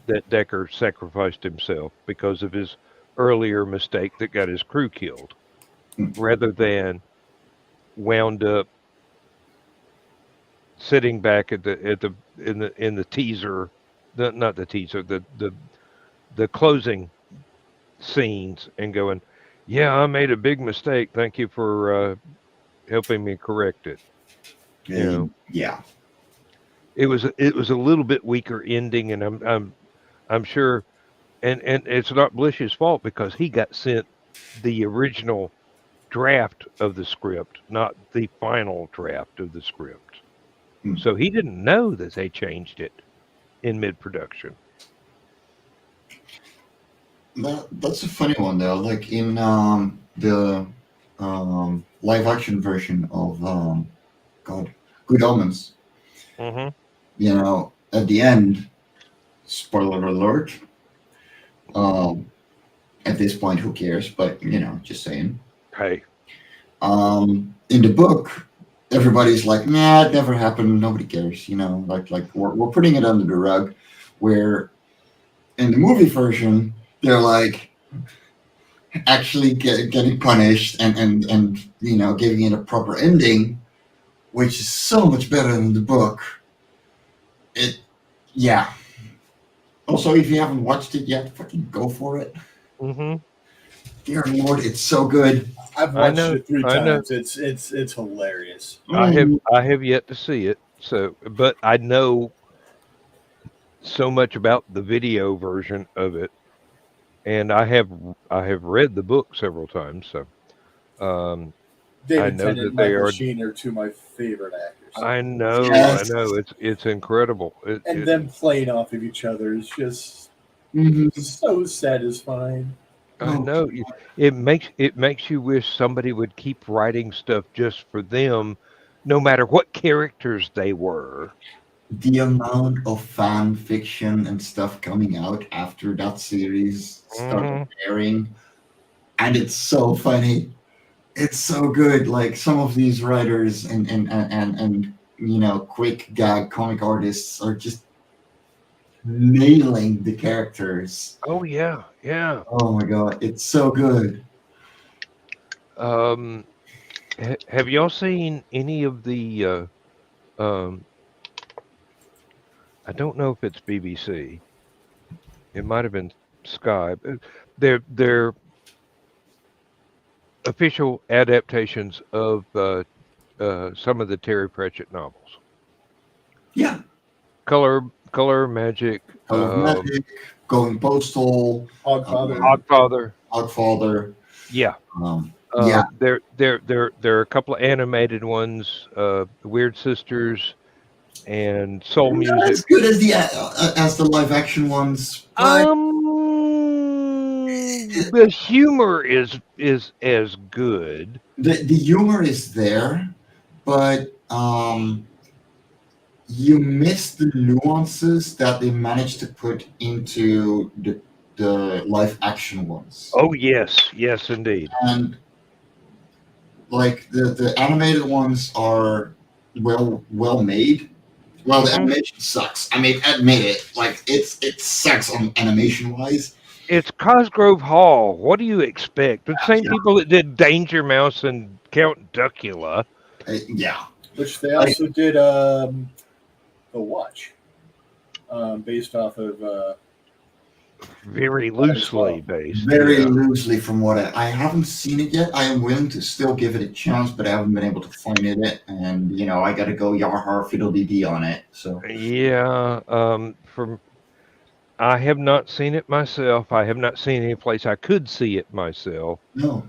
that Decker sacrificed himself because of his earlier mistake that got his crew killed, rather than wound up sitting back in the teaser, not the teaser, the closing scenes and going, "Yeah, I made a big mistake. Thank you for helping me correct it." You know, Yeah. it was a little bit weaker ending, and I'm sure, and it's not Blish's fault because he got sent the original draft of the script, not the final draft of the script. Hmm. So he didn't know that they changed it in mid-production. That's a funny one though. Like in the live action version of God, Good Omens. Hmm. At the end, spoiler alert. Um, at this point, who cares? But just saying. Hey, In the book, everybody's like, "Nah, it never happened. Nobody cares." Like we're putting it under the rug. Where in the movie version, they're like actually getting punished and giving it a proper ending, which is so much better than the book. It, yeah. Also, if you haven't watched it yet, fucking go for it. hmm Dear Lord, it's so good. I've I watched know, it three I know. times. It's hilarious. I have yet to see it. So, but I know so much about the video version of it, and I have read the book several times. So, um, I David know Tennant and that they Michael are. Sheen are two of my favorite actors, I Yes. know. It's incredible. and them playing off of each other is just Mhm. so satisfying. I Oh, know. It makes you wish somebody would keep writing stuff just for them, no matter what characters they were. the amount of fan fiction and stuff coming out after that series started Hmm. airing, and it's so funny. It's so good. Like some of these writers and quick gag comic artists are just nailing the characters. Oh yeah, yeah. Oh my god, it's so good. Um, have y'all seen any of the? Um, I don't know if it's BBC. It might have been Sky. They're official adaptations of some of the Terry Pratchett novels. Yeah, Color, Color Magic, Color of Magic, Going Postal, Hogfather. Hogfather. Godfather. Yeah. Yeah, There are a couple of animated ones, Weird Sisters and Soul not Music. as good as the live action ones, but The humor is as good. the humor is there, but you miss the nuances that they managed to put into the live action ones. Oh yes, yes indeed. And like the animated ones are well made. Well, the Hmm. animation sucks. I mean, admit it. Like it sucks on animation wise. It's Cosgrove Hall. What do you expect? The same Yeah, people that did Danger Mouse and Count Duckula. yeah. Which they Like also did The Watch, based off of very as well. loosely based. Very Yeah. loosely from what I haven't seen it yet. I am willing to still give it a chance, but I haven't been able to find it. And I got to go Yarhar Fiddle Dee on it. So Yeah. From I have not seen it myself. I have not seen any place I could see it myself. no,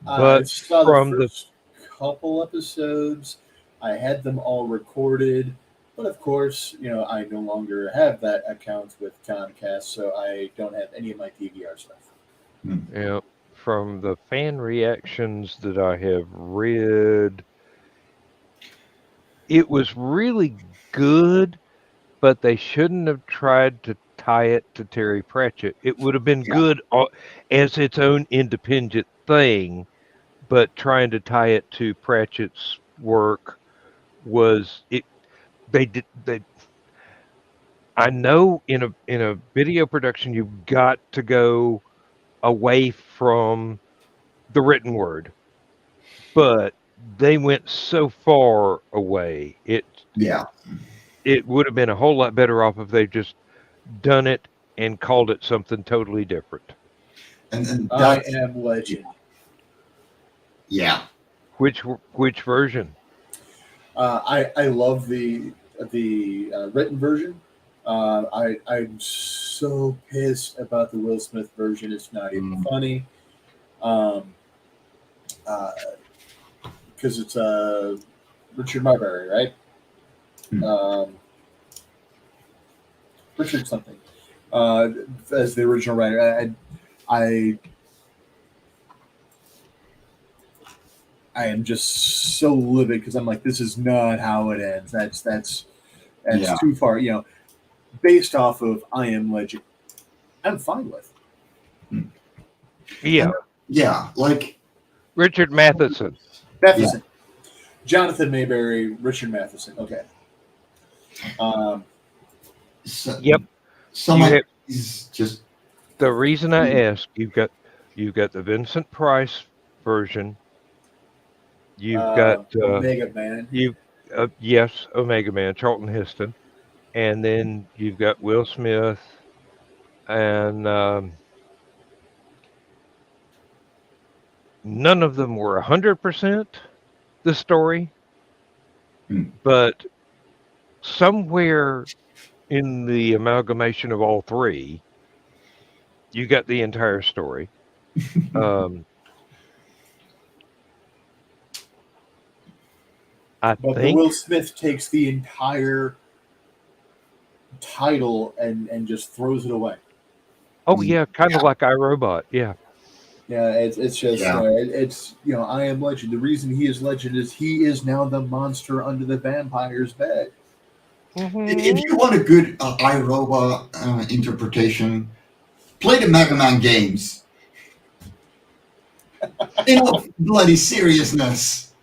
I But saw the from the first couple episodes. I had them all recorded, but of course, I no longer have that account with Comcast, so I don't have any of my DVR stuff. yeah, from the fan reactions that I have read, it was really good, but they shouldn't have tried to tie it to Terry Pratchett. It would have been yeah, good as its own independent thing, but trying to tie it to Pratchett's work was it. They did. I know in a video production you've got to go away from the written word, but they went so far away. yeah, It would have been a whole lot better off if they just done it and called it something totally different. and I that's am Legend. yeah, Which version? I love the written version. I'm so pissed about the Will Smith version. It's not even mm, funny. Because it's Richard Marbury, right? mm, Um, Richard something as the original writer. I I am just so livid because I'm like, this is not how it ends. That's yeah. too far. Based off of I Am Legend, I'm fine with. Mm. And Yeah, yeah, like Richard Matheson. yeah, Matheson, Jonathan Mayberry, Richard Matheson. Okay. Um, so, Yep. some You of have these just the reason I ask. You've got the Vincent Price version. You've got Omega Man. you yes, Omega Man, Charlton Heston, and then you've got Will Smith, and none of them were 100% the story, mm, but somewhere in the amalgamation of all three, you got the entire story. Um, I But the think. Will Smith takes the entire title and just throws it away. Oh yeah, kind of like iRobot. Yeah. Yeah, it's just yeah. it's I Am Legend. The reason he is Legend is he is now the monster under the vampire's bed. If Hmm. you want a good iRobot interpretation, play the Mega Man games. In all bloody seriousness.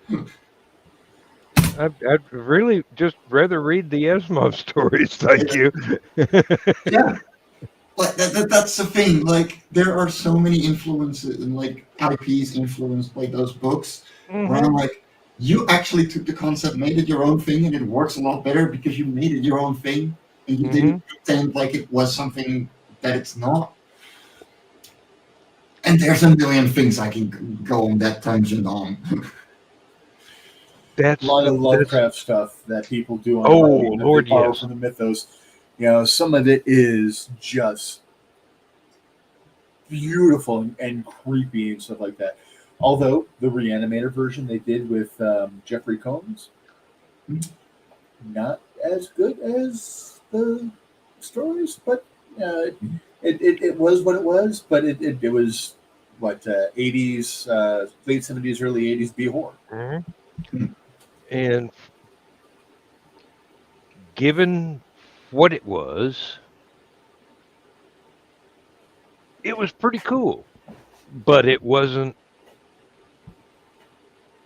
I'd really just rather read the SMOF stories. Thank you. Yeah, like that's the thing. Like there are so many influences and like IPs influenced by those books. Where I'm Hmm. like, you actually took the concept, made it your own thing, and it works a lot better because you made it your own thing, and you didn't Hmm. pretend like it was something that it's not. And there's a million things I can go on that tangent on. A lot of That's Lovecraft stuff that people do on oh writing that they Lord, borrow yes. from the mythos. Some of it is just beautiful and creepy and stuff like that. Although the Reanimator version they did with Jeffrey Combs, not as good as the stories, but it was what it was. But it was what 80s, late 70s, early 80s B horror. Hmm. And given what it was pretty cool, but it wasn't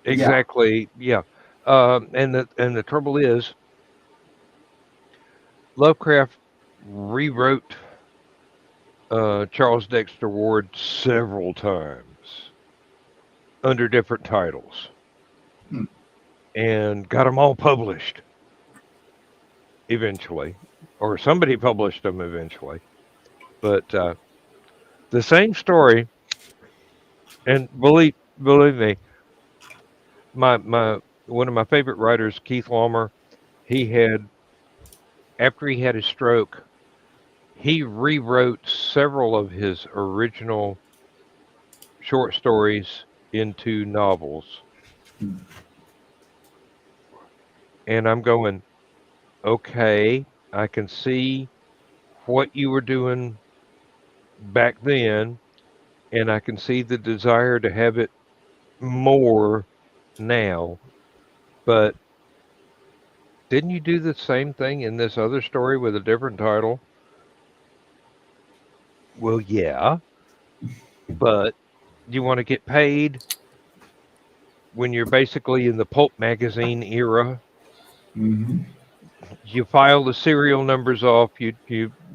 Yeah. exactly. Yeah. And the trouble is, Lovecraft rewrote Charles Dexter Ward several times under different titles Hmm. and got them all published eventually, or somebody published them eventually. But The same story, and believe me, my one of my favorite writers, Keith Laumer, he had after he had his stroke, he rewrote several of his original short stories into novels. And I'm going, okay, I can see what you were doing back then, and I can see the desire to have it more now. But didn't you do the same thing in this other story with a different title? Well, yeah, but you want to get paid when you're basically in the pulp magazine era. Mm-hmm. You file the serial numbers off, you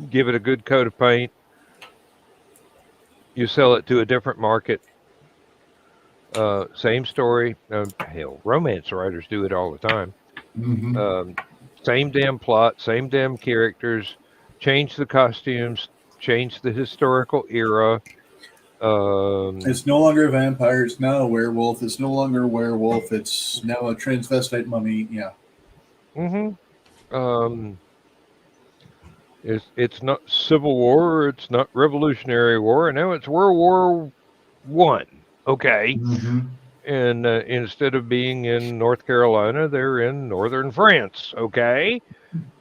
give it a good coat of paint, you sell it to a different market. Same story. Hell, romance writers do it all the time. Mm-hmm. Um, Same damn plot, same damn characters. Change the costumes, change the historical era. Um, It's no longer a vampire. It's now a werewolf. It's no longer a werewolf. It's now a transvestite mummy. Yeah. hmm um, it's not Civil War, it's not Revolutionary War, and now it's World War I. Okay, Mm-hmm. and instead of being in North Carolina, they're in northern France. Okay,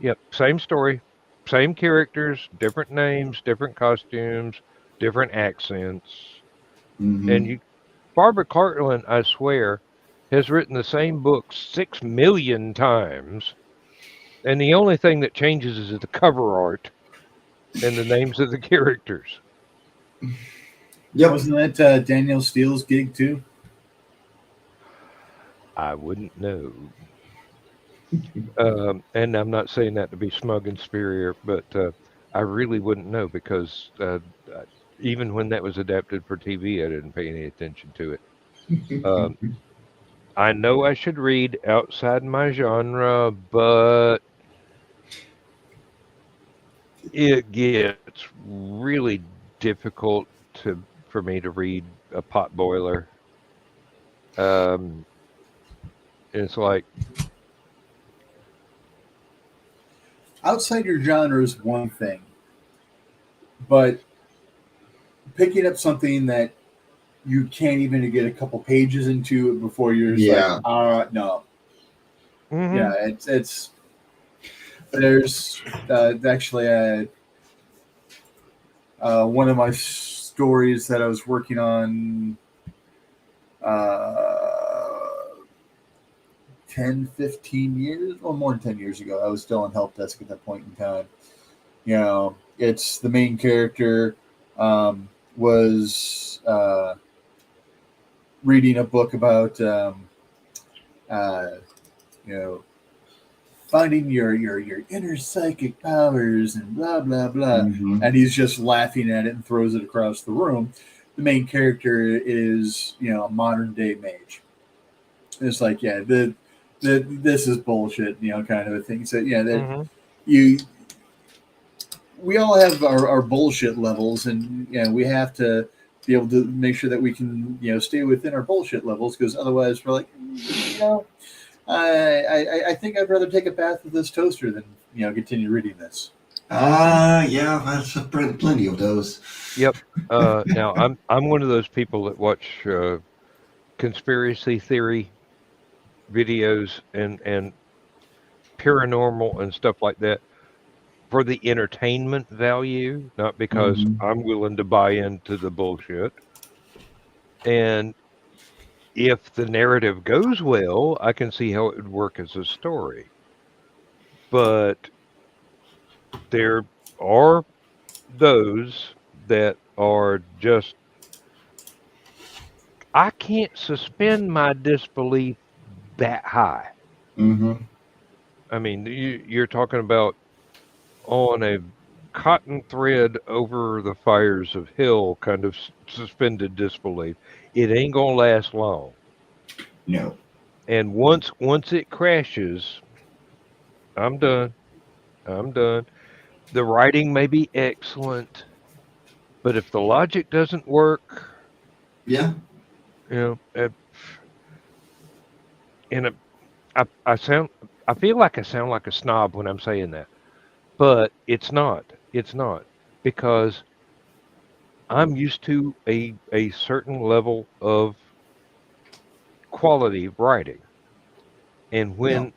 yep, same story, same characters, different names, different costumes, different accents, and Mm-hmm. you. Barbara Cartland, I swear, has written the same book 6 million times, and the only thing that changes is the cover art and the names of the characters. Yep. Wasn't that Daniel Steele's gig too? I wouldn't know. And I'm not saying that to be smug and superior, but I really wouldn't know because even when that was adapted for TV, I didn't pay any attention to it. Um, I know I should read outside my genre, but it gets really difficult for me to read a pot boiler. Um, it's like, Outside your genre is one thing, but picking up something that you can't even get a couple pages into it before you're just like, Yeah. no. hmm Yeah, it's there's actually one of my stories that I was working on uh, 10, 15 years, or more than 10 years ago. I was still on help desk at that point in time. It's the main character was reading a book about, uh, you know, finding your inner psychic powers and blah blah blah, Mm-hmm. and he's just laughing at it and throws it across the room. The main character is a modern day mage. It's like, yeah, the this is bullshit, kind of a thing. So yeah, that hmm you we all have our bullshit levels, and we have to be able to make sure that we can stay within our bullshit levels, because otherwise we're like, I think I'd rather take a bath with this toaster than continue reading this. Yeah, that's plenty of those. Yep. Now I'm one of those people that watch conspiracy theory videos and paranormal and stuff like that for the entertainment value, not because Mm-hmm. I'm willing to buy into the bullshit. And if the narrative goes well, I can see how it would work as a story. But there are those that are just, I can't suspend my disbelief that high. Mm-hmm. I mean, you're talking about on a cotton thread over the fires of hell kind of suspended disbelief. It ain't gonna last long. No. And once it crashes, I'm done. I'm done. The writing may be excellent, But if the logic doesn't work, Yeah. you know, and I feel like I sound like a snob when I'm saying that, but it's not. It's not because I'm used to a certain level of quality writing, and Yeah.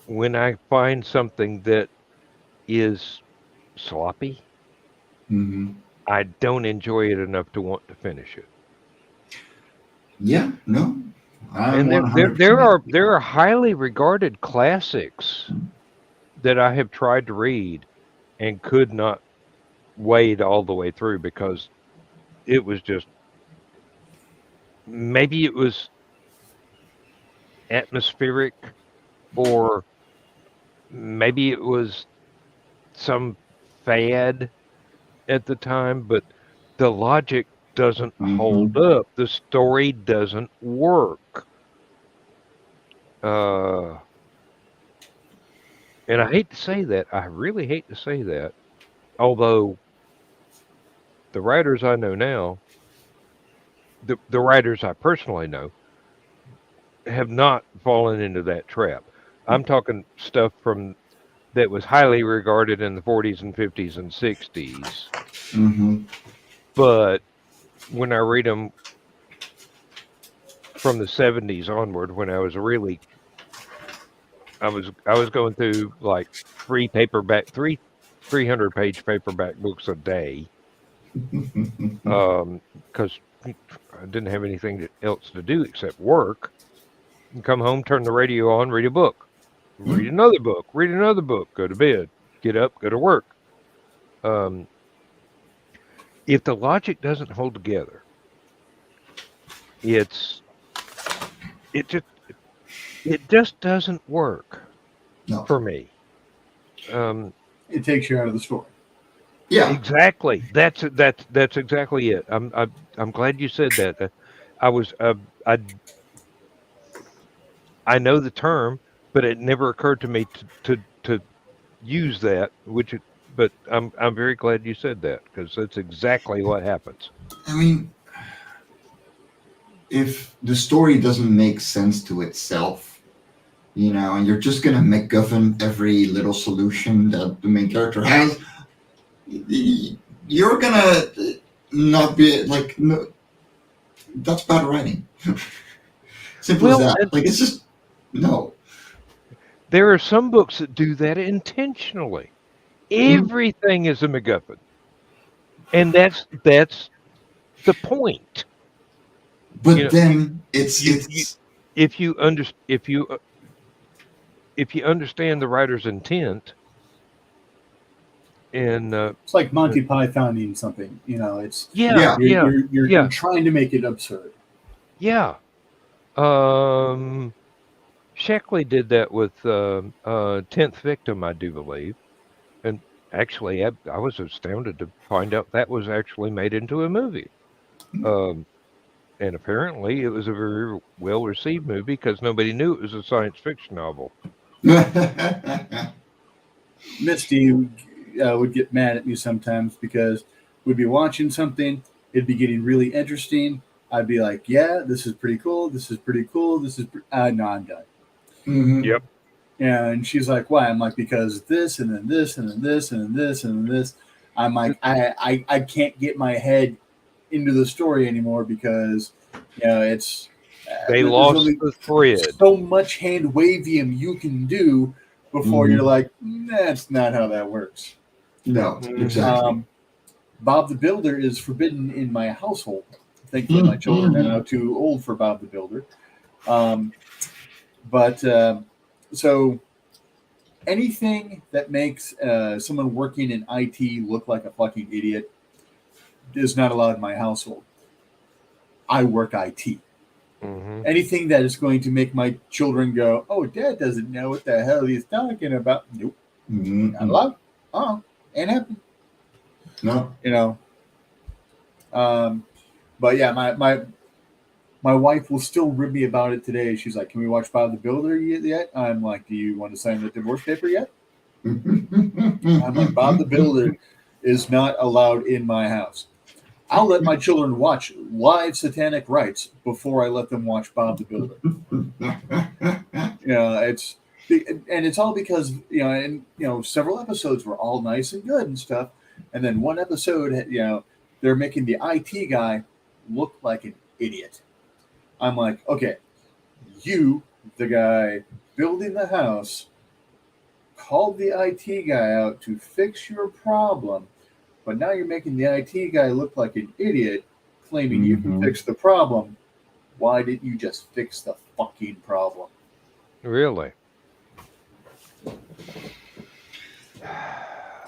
when I find something that is sloppy, Hmm. I don't enjoy it enough to want to finish it. Yeah. No, I'm And 100%. there are highly regarded classics that I have tried to read and could not wade all the way through because it was just maybe it was atmospheric or maybe it was some fad at the time, but the logic doesn't hold Hmm. up. The story doesn't work. Uh, and I hate to say that. I really hate to say that. Although the writers I know now, the writers I personally know, have not fallen into that trap. I'm talking stuff from that was highly regarded in the 40s and 50s and 60s. Hmm. But when I read them from the 70s onward, when I was really, I was going through like three 300-page paperback books a day, because I didn't have anything else to do except work. And come home, turn the radio on, read a book, read another book, go to bed, get up, go to work. Um, if the logic doesn't hold together, it's it just it just doesn't work No. for me. Um, It takes you out of the story. Yeah. exactly. That's exactly it. I'm glad you said that. I was I I know the term, but it never occurred to me to use that. But I'm very glad you said that because that's exactly what happens. I mean, if the story doesn't make sense to itself, and you're just gonna MacGuffin every little solution that the main character has, you're gonna not be like, no, that's bad writing. Simple as Well, that. Like, it's just no. there are some books that do that intentionally. Mhm. Everything is a MacGuffin, and that's the point. You But know, then you it's if you under if you understand the writer's intent, and It's like Monty Pythoning something. It's yeah, yeah. yeah, you're yeah, trying to make it absurd. yeah. Um, Sheckley did that with 10th Victim, I do believe, and actually, I was astounded to find out that was actually made into a movie. Um, and apparently, it was a very well received movie because nobody knew it was a science fiction novel. Misty would get mad at me sometimes because we'd be watching something, it'd be getting really interesting. I'd be like, "Yeah, this is pretty cool. This is pretty cool. No, I'm done." Hmm. Yep. And she's like, "Why?" I'm like, "Because this, and then this, and then this, and then this, and then this." I'm like, I can't get my head into the story anymore because it's They there's lost only the thread. so much hand wavium you can do before you're Hmm. like, that's not how that works. No, Hmm. exactly. Um, Bob the Builder is forbidden in my household. Thankfully, my children are Hmm. now too old for Bob the Builder. Um, but so anything that makes someone working in IT look like a fucking idiot is not allowed in my household. I work IT. Hmm. Anything that is going to make my children go, "Oh, Dad doesn't know what the hell he's talking about." Nope, not Hmm. allowed. Oh, ain't happening. No. You know. Um, but yeah, my wife will still rib me about it today. She's like, "Can we watch Bob the Builder yet?" I'm like, "Do you want to sign the divorce paper yet?" I'm like, "Bob the Builder is not allowed in my house." I'll let my children watch live satanic rites before I let them watch Bob the Builder. It's and it's all because several episodes were all nice and good and stuff, and then one episode, they're making the IT guy look like an idiot. I'm like, okay, you, the guy building the house, called the IT guy out to fix your problem, but now you're making the IT guy look like an idiot, claiming you can fix the problem. Why didn't you just fix the fucking problem? Really?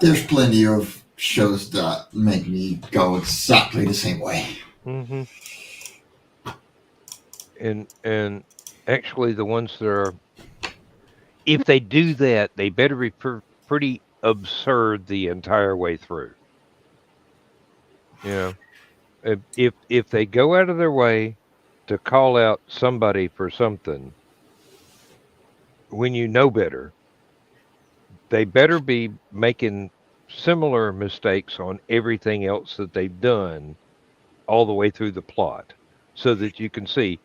There's plenty of shows that make me go exactly the same way. Mm-hmm. And actually, the ones that are, if they do that, they better be pretty absurd the entire way through. If they go out of their way to call out somebody for something when you know better, they better be making similar mistakes on everything else that they've done all the way through the plot, so that you can see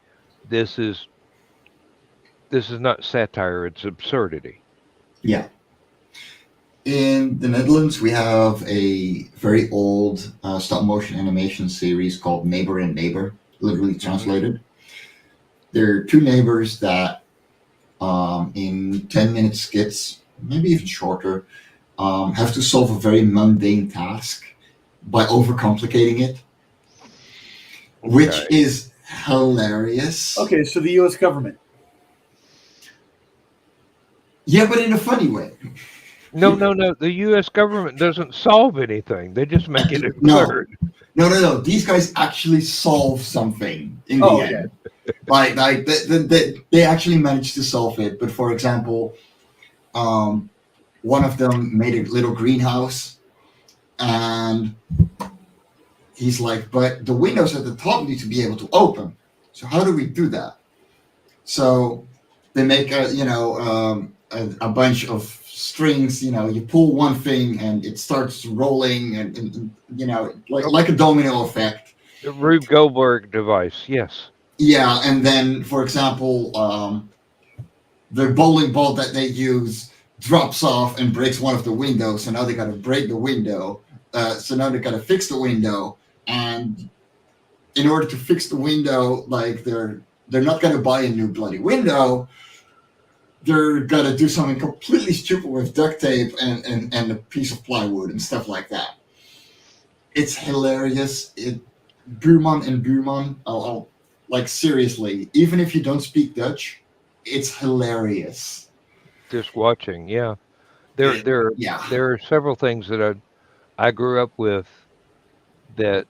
this is not satire, it's absurdity. Yeah. In the Netherlands, we have a very old stop motion animation series called Neighbor and Neighbor, literally translated. There are two neighbors that, in 10-minute skits, maybe even shorter, have to solve a very mundane task by overcomplicating it, which is hilarious. Okay, so the U.S. government. Yeah, but in a funny way. No. The U.S. government doesn't solve anything. They just make it absurd. No. These guys actually solve something in the end. Like they actually managed to solve it. But for example, one of them made a little greenhouse, and he's like, but the windows at the top need to be able to open. So how do we do that? So they make a bunch of strings. You pull one thing and it starts rolling, and like a domino effect. The Rube Goldberg device, yes. Yeah, and then, for example, the bowling ball that they use drops off and breaks one of the windows, so now they got to break the window. So now they got to fix the window, and in order to fix the window, like they're not going to buy a new bloody window. They're going to do something completely stupid with duct tape and a piece of plywood and stuff like that. It's hilarious. Buurman and Buurman, I'll like, seriously, even if you don't speak Dutch, it's hilarious. Just watching, yeah. There are several things that I grew up with that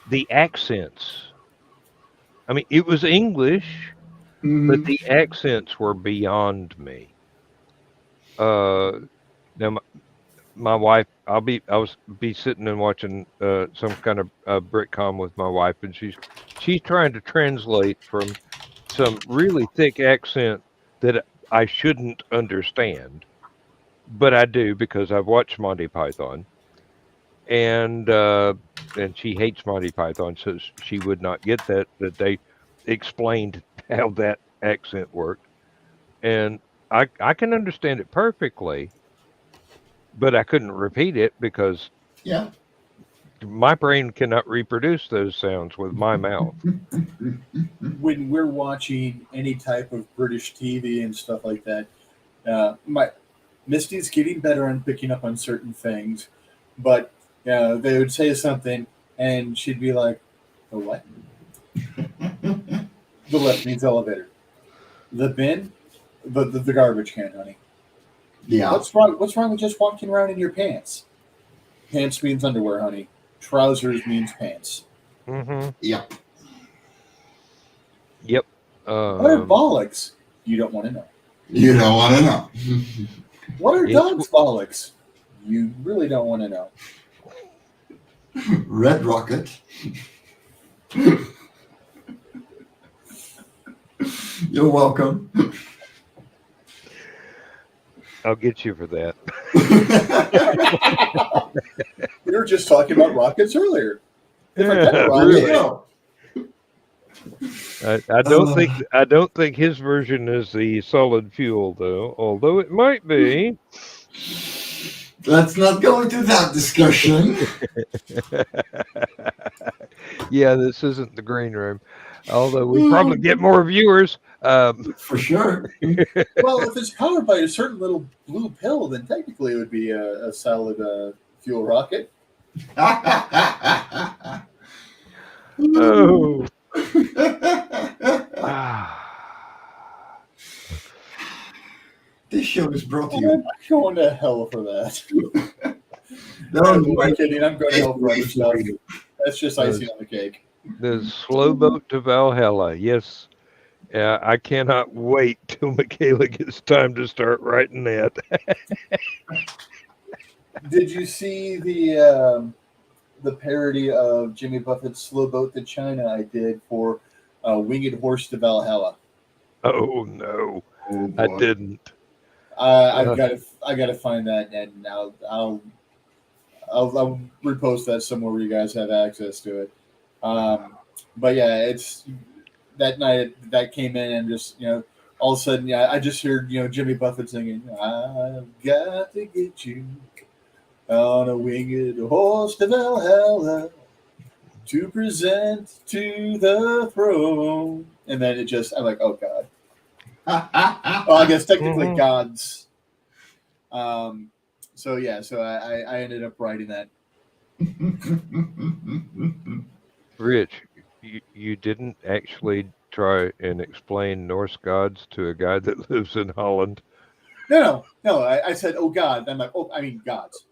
the accents. I mean, it was English, but the accents were beyond me. Now my wife, I was sitting and watching some kind of Britcom with my wife, and she's trying to translate from some really thick accent that I shouldn't understand, but I do because I've watched Monty Python, and she hates Monty Python, so she would not get that they explained how that accent worked, and I can understand it perfectly, but I couldn't repeat it because my brain cannot reproduce those sounds with my mouth. When we're watching any type of British TV and stuff like that, Misty's getting better on picking up on certain things, but they would say something, and she'd be like, "The what?" The left means elevator. The bin, the garbage can, honey. Yeah. What's wrong with just walking around in your pants? Pants means underwear, honey. Trousers means pants. Mm-hmm. Yep. Yep. What are bollocks? You don't want to know. You don't want to know. What are dogs' bollocks? You really don't want to know. Red Rocket. You're welcome. I'll get you for that. We were just talking about rockets earlier. If I get a Yeah, rocket, There you really. go. I don't think his version is the solid fuel though, although it might be. Let's not go into that discussion. Yeah, this isn't the green room, although we probably get more viewers. For sure. well, if it's powered by a certain little blue pill, then technically it would be a solid fuel rocket. Oh. Ah. This show is brought to I'm you. going to hell for that. No, Who am I kidding? I'm going to hell for other stuff. you. That's just icing on the cake. The slow boat to Valhalla. Yes. I cannot wait till Michaela gets time to start writing that. Did you see the parody of Jimmy Buffett's Slow Boat to China I did for Winged Horse to Valhalla? Oh no, Oh I boy. didn't. I've Uh, got to find that, and I'll repost that somewhere where you guys have access to it. But yeah, it's that night that came in, and just all of a sudden, yeah, I just heard Jimmy Buffett singing, "I've got to get you on a winged horse to Valhalla to present to the throne," and then I'm like, oh god. Well, I guess technically mhm. gods. So yeah, so I ended up writing that. Rich, you didn't actually try and explain Norse gods to a guy that lives in Holland. No. I said, oh God. I'm like, oh, I mean gods.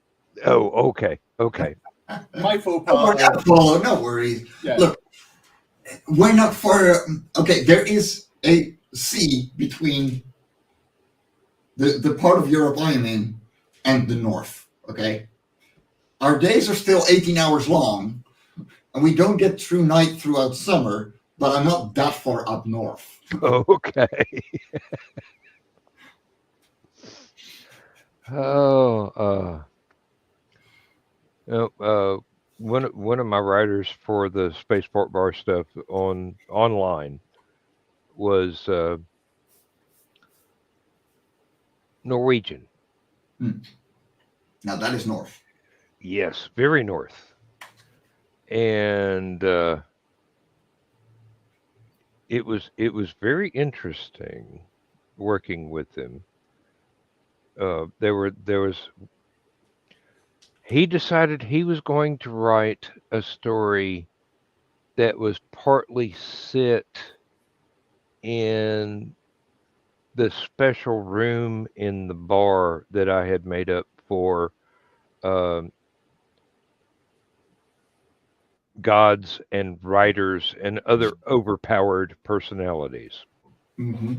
Oh, okay, okay. My faux Oh, we're pas. not follow. No worries. Yeah. Look, we're not far. Okay, there is a sea between the part of Europe I am in and the north. Okay, our days are still 18 hours long, and we don't get through night throughout summer. But I'm not that far up north. Okay. Oh, no, one of my writers for the Spaceport Bar stuff online was Norwegian. Hmm. Now that is north. Yes, very north, and it was very interesting working with them. There was he decided he was going to write a story that was partly set in the special room in the bar that I had made up for um, gods and writers and other overpowered personalities. Mm-hmm.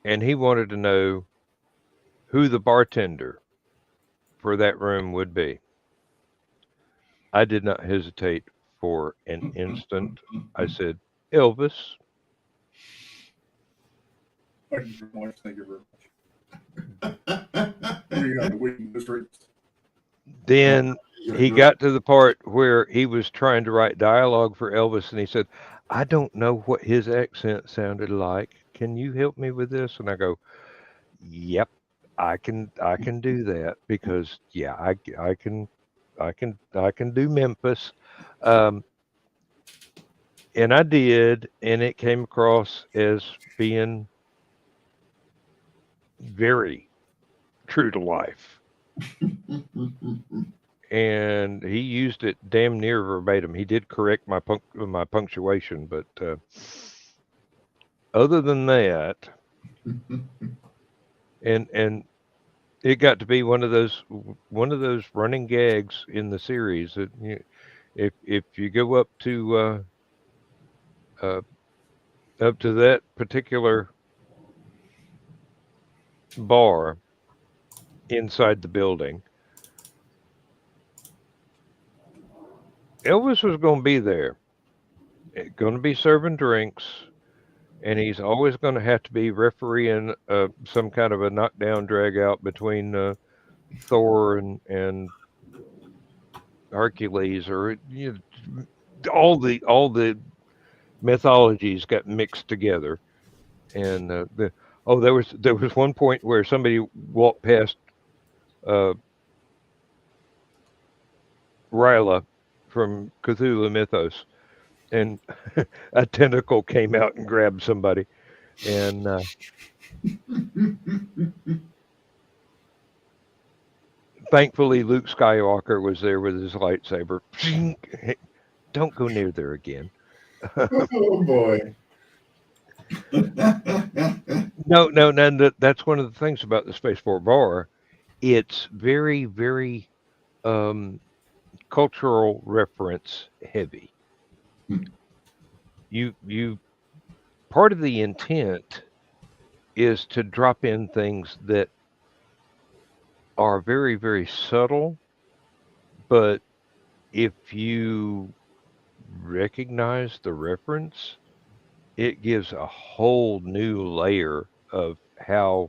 And he wanted to know who the bartender for that room would be. I did not hesitate for an instant. I said, Elvis. Thank you very much. Thank you very much. We got the waiting list right. Then he got to the part where he was trying to write dialogue for Elvis and he said, I don't know what his accent sounded like. Can you help me with this? And I go, Yep, I can do that because yeah, I can do Memphis. Um, and I did, and it came across as being very true to life. And he used it damn near verbatim. He did correct my punctuation, but other than that, and it got to be one of those running gags in the series that if you go uh, up to that particular bar inside the building, Elvis was going to be there, going to be serving drinks, and he's always going to have to be refereeing some kind of a knockdown drag out between Thor and Hercules, or all the mythologies got mixed together. And there was one point where somebody walked past uh, Ryla from Cthulhu Mythos, and a tentacle came out and grabbed somebody. And thankfully, Luke Skywalker was there with his lightsaber. Hey, don't go near there again. Oh boy. No, no, no. That's one of the things about the Spaceport Bar. It's very, very um, cultural reference heavy. You part of the intent is to drop in things that are very, very subtle, but if you recognize the reference, it gives a whole new layer of how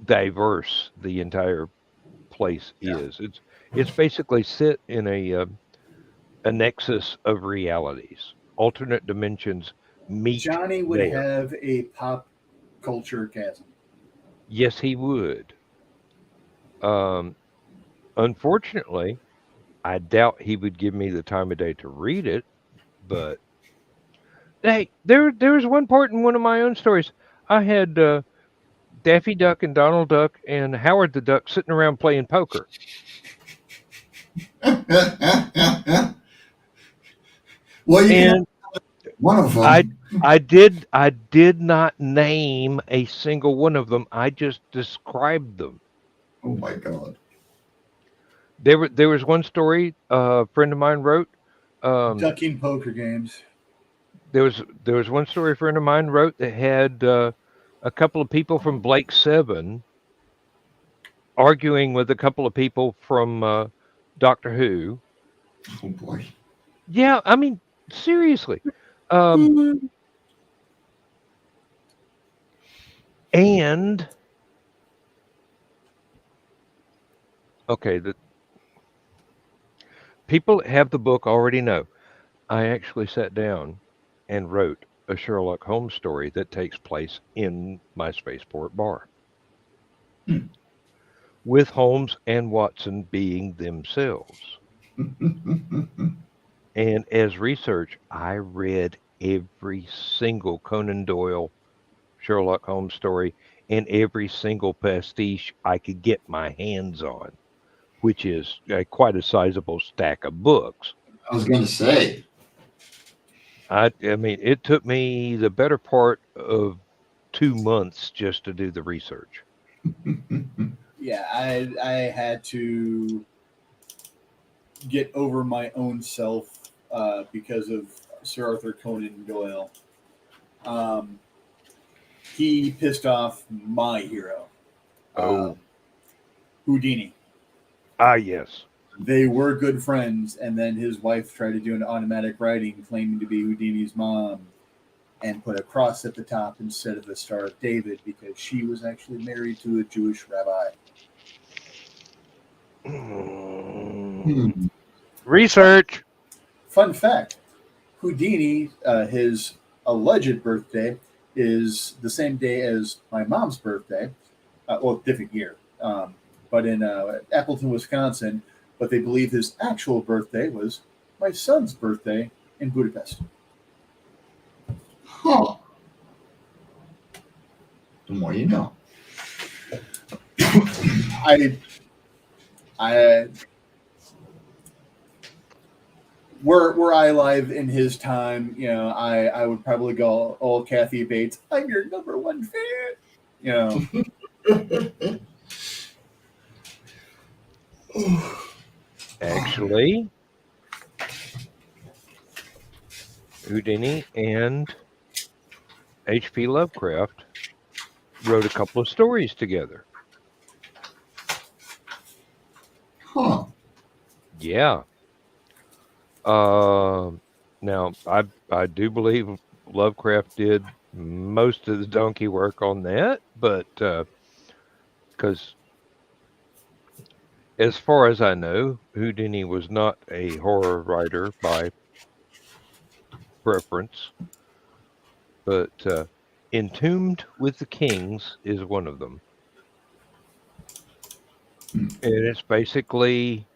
diverse the entire place is. It's basically sit in a nexus of realities. Alternate dimensions meet Johnny would there. have a pop culture chasm. Yes, he would. Um, Unfortunately, I doubt he would give me the time of day to read it. But hey, there was one part in one of my own stories. I had Daffy Duck and Donald Duck and Howard the Duck sitting around playing poker, Well, you can and one of I them. I did not name a single one of them. I just described them. Oh my god. There was one story a friend of mine wrote. Um, Ducking poker games. there was one story a friend of mine wrote that had a couple of people from Blake Seven arguing with a couple of people from Doctor Who. Oh boy. Yeah, I mean seriously. Um, and okay, the people that have the book already know. I actually sat down and wrote a Sherlock Holmes story that takes place in my spaceport bar, Hmm. with Holmes and Watson being themselves. And as research, I read every single Conan Doyle Sherlock Holmes story and every single pastiche I could get my hands on, which is quite a sizable stack of books. I was gonna say. I mean, it took me the better part of 2 months just to do the research. Yeah, I had to get over my own self because of Sir Arthur Conan Doyle. Um, he pissed off my hero, Oh, um, Houdini. yes. They were good friends, and then his wife tried to do an automatic writing claiming to be Houdini's mom and put a cross at the top instead of the Star of David because she was actually married to a Jewish rabbi. Hmm. Research. Fun fact: Houdini, his alleged birthday is the same day as my mom's birthday. Well, different year, but in Appleton, Wisconsin. But they believe his actual birthday was my son's birthday in Budapest. Huh. The more you know. I, I, were I alive in his time, I would probably go, "Oh, Kathy Bates, I'm your number one fan." You know, Actually, Houdini and H.P. Lovecraft wrote a couple of stories together. Huh. Yeah. Um, Now, I do believe Lovecraft did most of the donkey work on that, but because As far as I know, Houdini was not a horror writer by preference, but Entombed with the Kings is one of them. And it's basically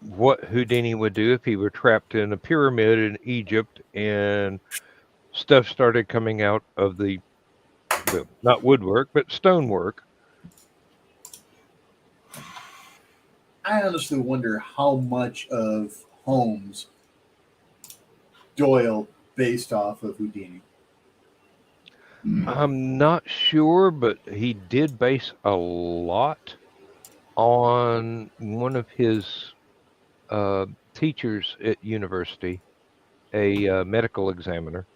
what Houdini would do if he were trapped in a pyramid in Egypt and stuff started coming out of the, well, not woodwork, but stonework. I honestly wonder how much of Holmes Doyle based off of Houdini. I'm not sure, but he did base a lot on one of his uh, teachers at university, a medical examiner.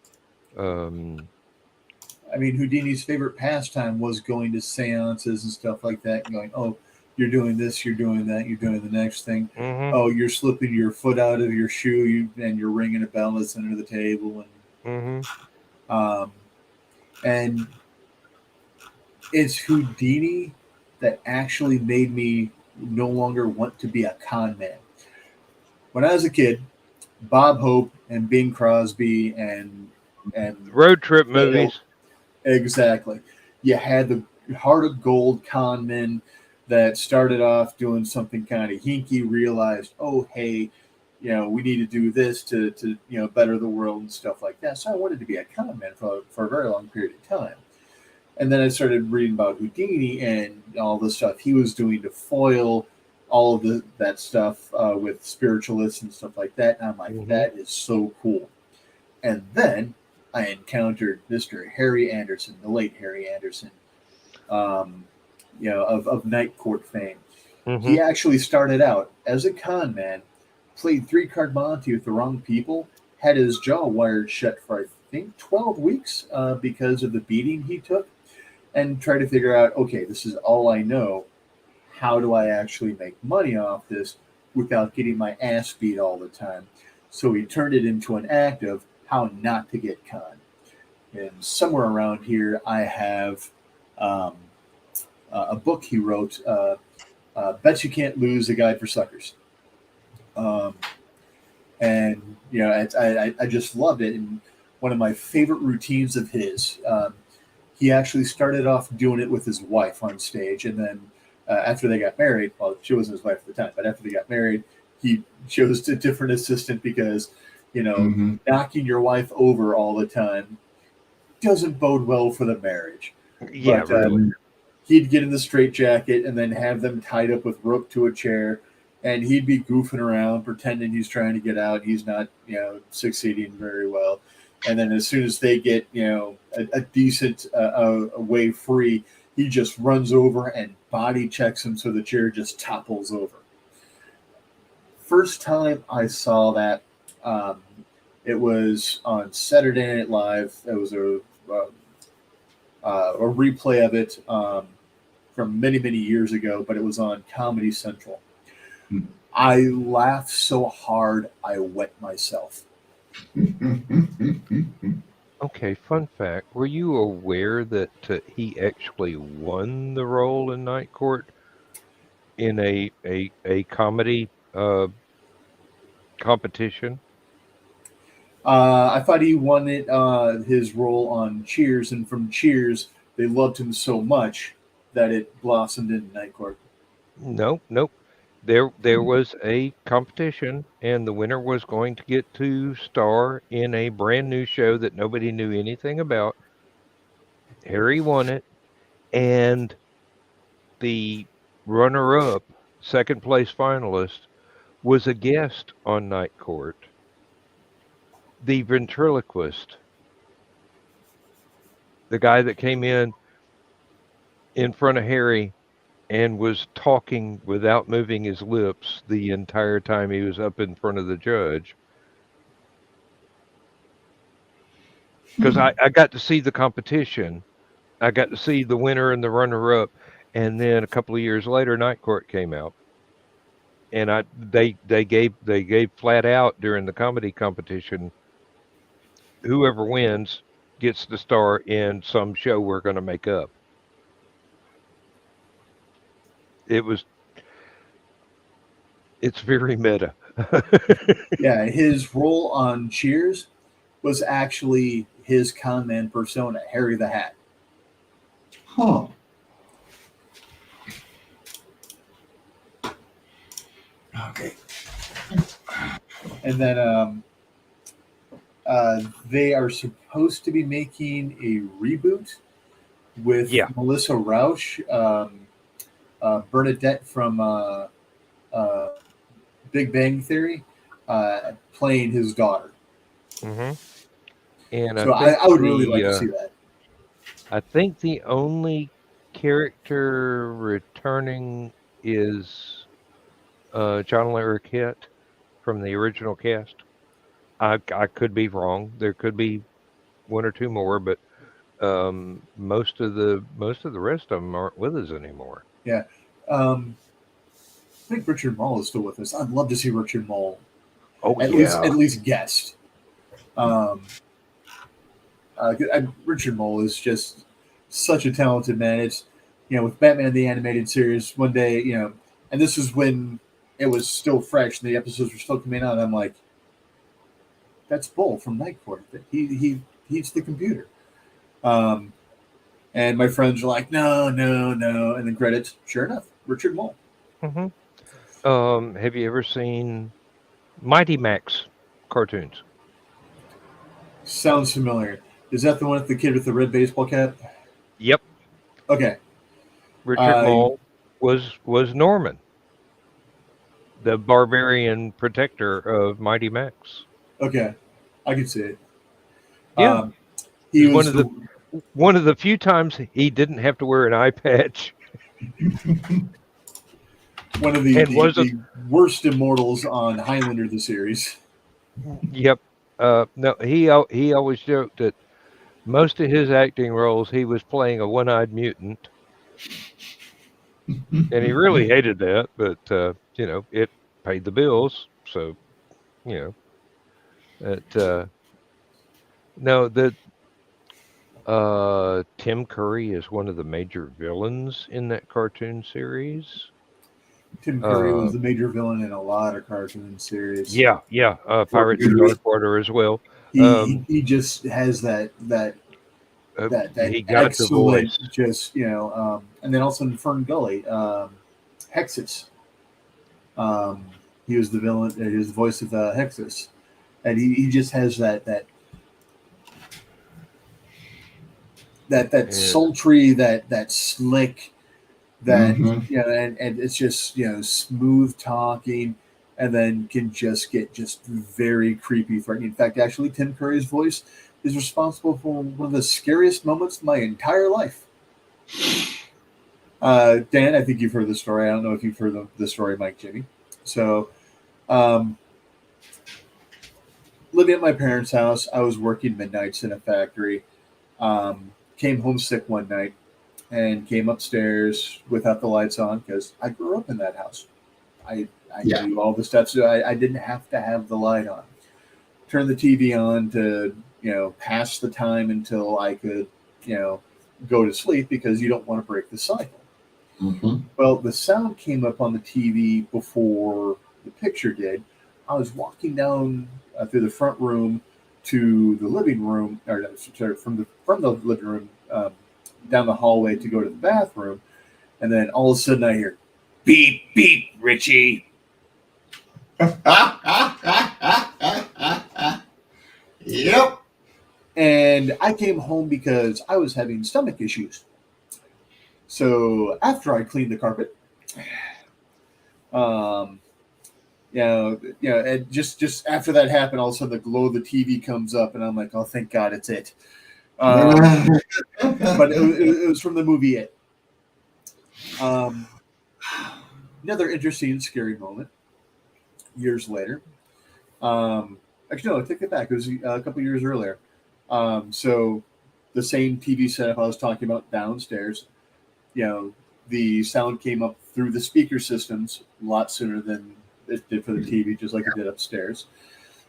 Um, I mean, Houdini's favorite pastime was going to seances and stuff like that, and going, "Oh, you're doing this, you're doing that, you're doing the next thing. hmm Oh, you're slipping your foot out of your shoe, and you're ringing a bell that's under the table." hmm Um, and it's Houdini that actually made me no longer want to be a con man. When I was a kid, Bob Hope and Bing Crosby and Road trip Dale. movies. Exactly. You had the heart of gold con men that started off doing something kind of hinky, realized, oh, hey, we need to do this to better the world and stuff like that. So I wanted to be a con man for a very long period of time. And then I started reading about Houdini and all the stuff he was doing to foil all of that stuff with spiritualists and stuff like that. And I'm like, hmm that is so cool. And then I encountered Mr. Harry Anderson, the late Harry Anderson, um, of Night Court fame. hmm He actually started out as a con man, played three card Monty with the wrong people, had his jaw wired shut for I think 12 weeks because of the beating he took, and tried to figure out, okay, this is all I know. How do I actually make money off this without getting my ass beat all the time? So he turned it into an act of how not to get conned. And somewhere around here, I have um, a book he wrote, "Bet You Can't Lose: A Guide for Suckers," um, and I just loved it. And one of my favorite routines of his. He actually started off doing it with his wife on stage, and then after they got married, well, she wasn't his wife at the time, but after they got married, he chose a different assistant because Mm-hmm. knocking your wife over all the time doesn't bode well for the marriage. Yeah, But really. he'd get in the straitjacket and then have them tied up with rope to a chair, and he'd be goofing around, pretending he's trying to get out. He's not, succeeding very well. And then as soon as they get, a decent way free, he just runs over and body checks him so the chair just topples over. First time I saw that, um, it was on Saturday Night Live. It was a replay of it from many, many years ago, but it was on Comedy Central. I laughed so hard I wet myself. Okay, fun fact. Were you aware that he actually won the role in Night Court in a comedy competition? I thought he won it his role on Cheers, and from Cheers they loved him so much that it blossomed into Night Court. Nope, nope. There was a competition, and the winner was going to get to star in a brand new show that nobody knew anything about. Harry won it, and the runner-up, second place finalist, was a guest on Night Court, the ventriloquist, the guy that came in front of Harry and was talking without moving his lips the entire time he was up in front of the judge. Because I got to see the competition, I got to see the winner and the runner up, and then a couple of years later, Night Court came out, and they gave flat out during the comedy competition, whoever wins gets to star in some show we're going to make up. It was It's very meta. Yeah, his role on Cheers was actually his con-man persona, Harry the Hat. Huh. Okay. And then they are supposed to be making a reboot with Yeah. Melissa Rauch, Bernadette from uh, Big Bang Theory, playing his daughter. Hmm. And So I would really like to see that. I think the only character returning is John Larroquette from the original cast. I could be wrong. There could be one or two more, but most of the rest of them aren't with us anymore. Yeah. I think Richard Mall is still with us. I'd love to see Richard Mall Oh at yeah. least guest. Um, Richard Mole is just such a talented man. It's with Batman the animated series. One day, and this is when it was still fresh and the episodes were still coming out. I'm like, that's Bull from Night Court. He's the computer. Um, and my friends are like, no, no, no, and then credits. Sure enough, Richard Mole. Hmm. Have you ever seen Mighty Max cartoons? Sounds familiar. Is that the one with the kid with the red baseball cap? Yep. Okay. Richard Uh, Mole was Norman, the barbarian protector of Mighty Max. okay. I can see it. Yeah, Um, he he's was the one of the few times he didn't have to wear an eye patch one of and wasn't. the worst immortals on Highlander the series. Yep. No, he always joked that most of his acting roles he was playing a one-eyed mutant, and he really hated that. But it paid the bills, so you know that. No, the Tim Curry is one of the major villains in that cartoon series. Tim Curry Uh, was the major villain in a lot of cartoon series. yeah, yeah. For Pirates good of reason. Darkwater as well. He just has that He got the excellent voice. just and then also in Fern Gully, Hexus. Um, he was the villain. He was the voice of Hexus, and he just has that And, sultry, that slick, that Mm-hmm. and it's just smooth talking, and then can just get just very creepy, threatening. In fact, actually, Tim Curry's voice is responsible for one of the scariest moments of my entire life. Dan, I think you've heard the story. I don't know if you've heard the story, Mike Jimmy. So, um, living at my parents' house, I was working midnights in a factory. Came home sick one night and came upstairs without the lights on because I grew up in that house. I Yeah. knew all the steps. I didn't have to have the light on. Turn the TV on to pass the time until I could go to sleep because you don't want to break the cycle. Mm-hmm. Well, the sound came up on the TV before the picture did. I was walking down through the front room to the living room, or sorry, from the living room down the hallway to go to the bathroom, and then all of a sudden I hear beep beep, Richie. Yep. And I came home because I was having stomach issues. So after I cleaned the carpet, um, and just after that happened, all of a sudden the glow of the TV comes up, and I'm like, oh, thank God, it's it. But it was from the movie It. Um, Another interesting, scary moment. Years later, actually, no, I take it back. It was a couple years earlier. So the same TV setup I was talking about downstairs, the sound came up through the speaker systems a lot sooner than it did for the TV, just like it did upstairs.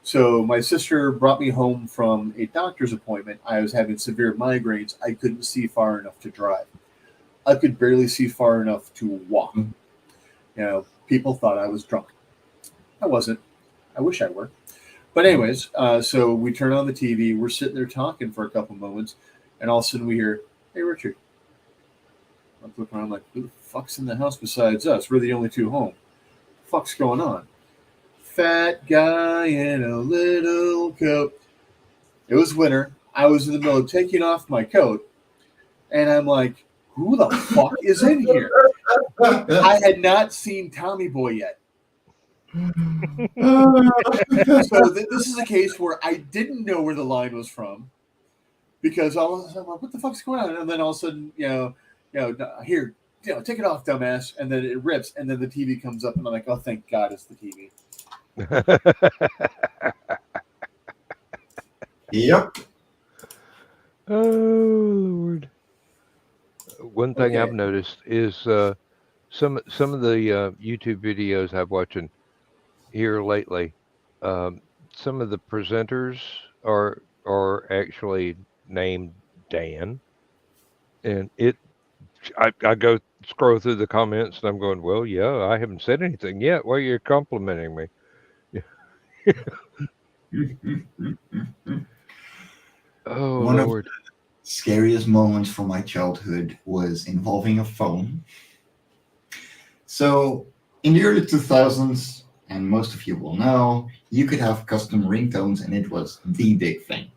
So my sister brought me home from a doctor's appointment. I was having severe migraines. I couldn't see far enough to drive. I could barely see far enough to walk. People thought I was drunk. I wasn't. I wish I were. But anyways, so we turn on the TV. We're sitting there talking for a couple moments, and all of a sudden we hear, "Hey, Richard." I'm looking around like, "Who the fuck's in the house besides us? We're the only two home. What the fuck's going on?" Fat guy in a little coat. It was winter. I was in the middle of taking off my coat, and I'm like, "Who the fuck is in here?" I had not seen Tommy Boy yet. So this is a case where I didn't know where the line was from, because all of a sudden I'm like, what the fuck's going on? And then all of a sudden, here, take it off, dumbass. And then it rips, and then the TV comes up, and I'm like, oh, thank God it's the TV. Yep. Oh Lord! One thing I've Okay. noticed is some of the YouTube videos I've watching here lately. Um, some of the presenters are actually named Dan, and I go scroll through the comments and I'm going, well, yeah, I haven't said anything yet. Why are you complimenting me? Oh One of Lord! scariest moments from my childhood was involving a phone. So, in the early 2000s, and most of you will know, you could have custom ringtones, and it was the big thing.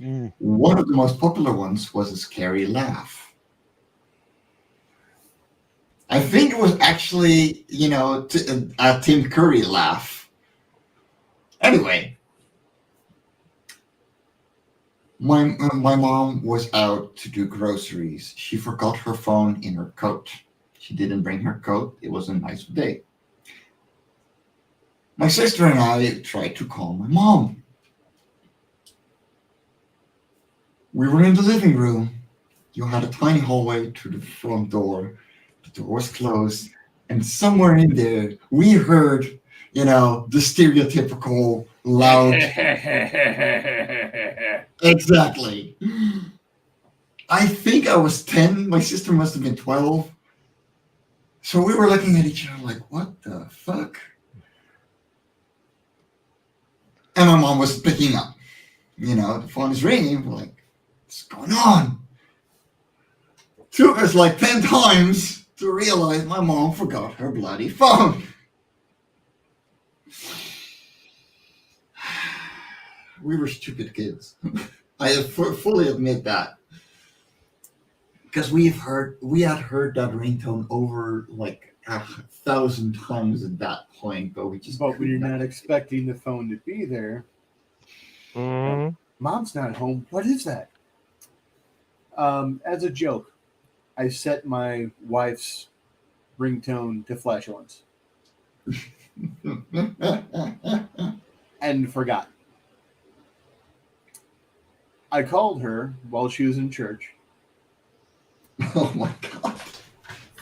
Mm. One of the most popular ones was a scary laugh. I think it was actually, a Tim Curry laugh. Anyway, my mom was out to do groceries. She forgot her phone in her coat. She didn't bring her coat. It was a nice day. My sister and I tried to call my mom. We were in the living room. You had a tiny hallway to the front door. The door was closed. And somewhere in there, we heard, the stereotypical loud. Exactly. I think I was 10. My sister must have been 12. So we were looking at each other like, what the fuck? And my mom was picking up. The phone is ringing. We're like, what's going on? Took us like 10 times to realize my mom forgot her bloody phone. We were stupid kids. I fully admit that. Because we had heard that ringtone over like 1,000 times at that point, but we just. But when you're not expecting the phone to be there, Mm. Mom's not home. What is that? As a joke, I set my wife's ringtone to flatulence and forgot. I called her while she was in church, Oh my god.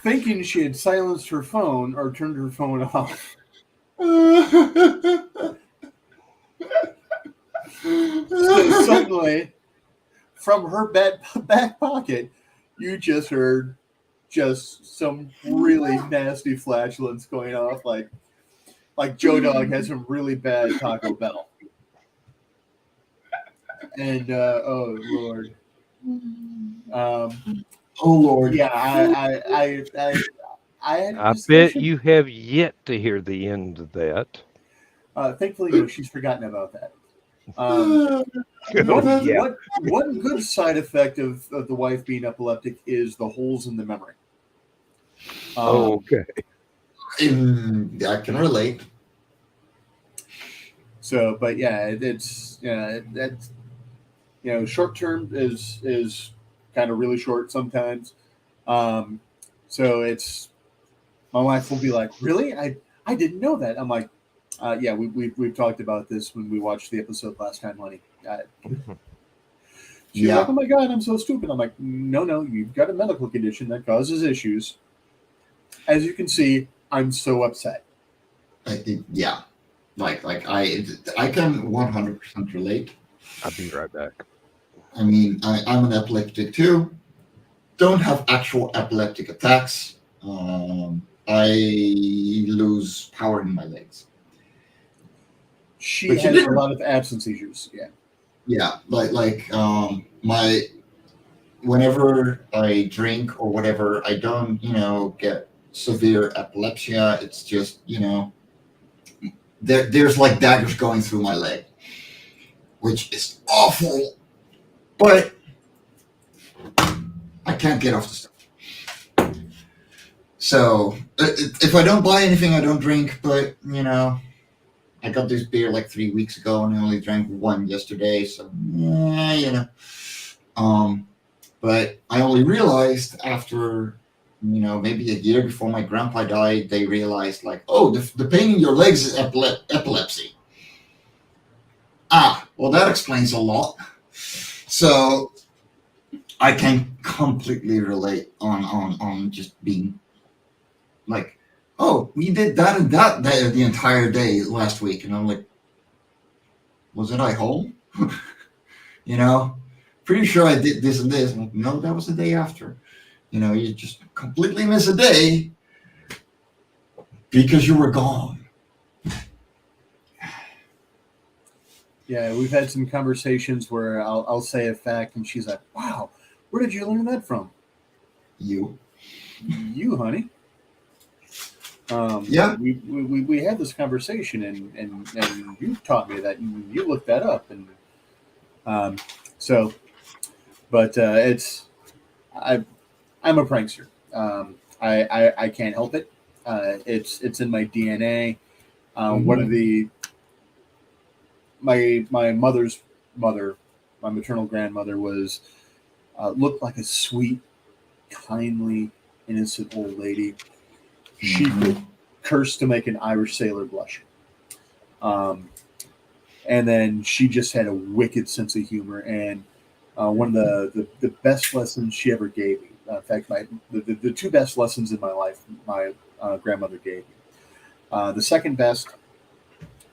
thinking she had silenced her phone or turned her phone off. So suddenly, from her back pocket, you just heard just some really nasty flatulence going off, like Joe Dog has some really bad Taco Bell. And oh Lord, Oh Lord. yeah, I had a I bet discussion. you have yet to hear the end of that. Thankfully, no, she's forgotten about that. Um, Oh one yeah. one good side effect of the wife being epileptic is the holes in the memory. Oh, okay. I can relate. So, but yeah, it's that's short term is kind of really short sometimes. Um, so it's my wife will be like, "Really? I didn't know that." I'm like, "Yeah, we've talked about this when we watched the episode last time, honey." She's like, "Oh Yeah. my god, I'm so stupid." I'm like, "No, you've got a medical condition that causes issues. As you can see, I'm so upset." Yeah. Like I can 100% relate. I'll be right back. I mean, I'm an epileptic too. Don't have actual epileptic attacks. I lose power in my legs. She But you has a didn't. lot of absence seizures. Yeah. Yeah, my whenever I drink or whatever, I don't, get severe epilepsy. It's just, there's like daggers going through my leg, which is awful, but I can't get off the stuff. So if I don't buy anything, I don't drink. But I got this beer like 3 weeks ago, and I only drank one yesterday. So Um, but I only realized after, maybe a year before my grandpa died, they realized like, oh, the pain in your legs is epilepsy. Ah, well, that explains a lot. So I can completely relate on just being like, oh, we did that and that the entire day last week, and I'm like, wasn't I home? you know, Pretty sure I did this and this. I'm like, no, that was the day after. You just completely miss a day because you were gone. Yeah, we've had some conversations where I'll say a fact, and she's like, "Wow, where did you learn that from?" You. You, honey. Yeah. We had this conversation, and you taught me that, and you looked that up, and so, but I'm a prankster. I can't help it. It's in my DNA. One of my mother's mother, my maternal grandmother, was looked like a sweet, kindly, innocent old lady. She could curse to make an Irish sailor blush. And then she just had a wicked sense of humor. And one of the best lessons she ever gave me, in fact, the two best lessons in my life, my grandmother gave me. The second best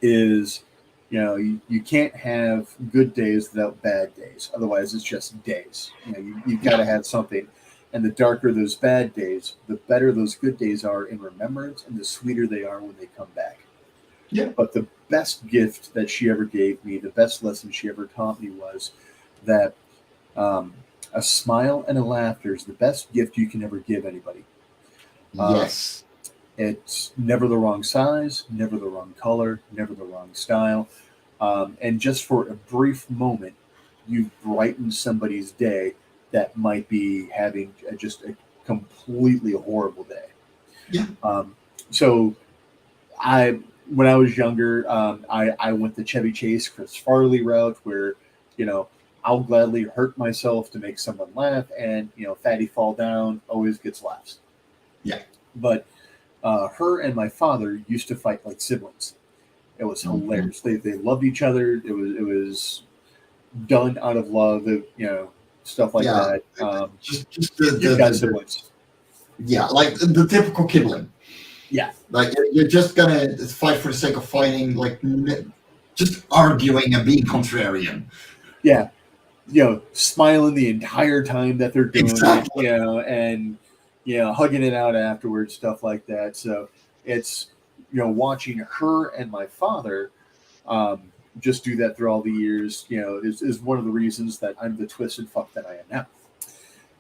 is, you can't have good days without bad days. Otherwise, it's just days. You've got to have something. And the darker those bad days, the better those good days are in remembrance, and the sweeter they are when they come back. Yeah. But the best gift that she ever gave me, the best lesson she ever taught me, was that a smile and a laughter is the best gift you can ever give anybody. Yes. It's never the wrong size, never the wrong color, never the wrong style. And just for a brief moment, you've brightened somebody's day that might be having just a completely horrible day. Yeah. So when I was younger, I went the Chevy Chase, Chris Farley route, where, I'll gladly hurt myself to make someone laugh, and, fatty fall down always gets laughs. Yeah. But her and my father used to fight like siblings. It was hilarious. They loved each other. It was done out of love. Stuff like that. Just you've got siblings. Yeah, like the typical kibling. Yeah. Like you're just gonna fight for the sake of fighting, like just arguing and being contrarian. Yeah. Smiling the entire time that they're doing Exactly. it, and hugging it out afterwards, stuff like that. So it's watching her and my father just do that through all the years, is one of the reasons that I'm the twisted fuck that I am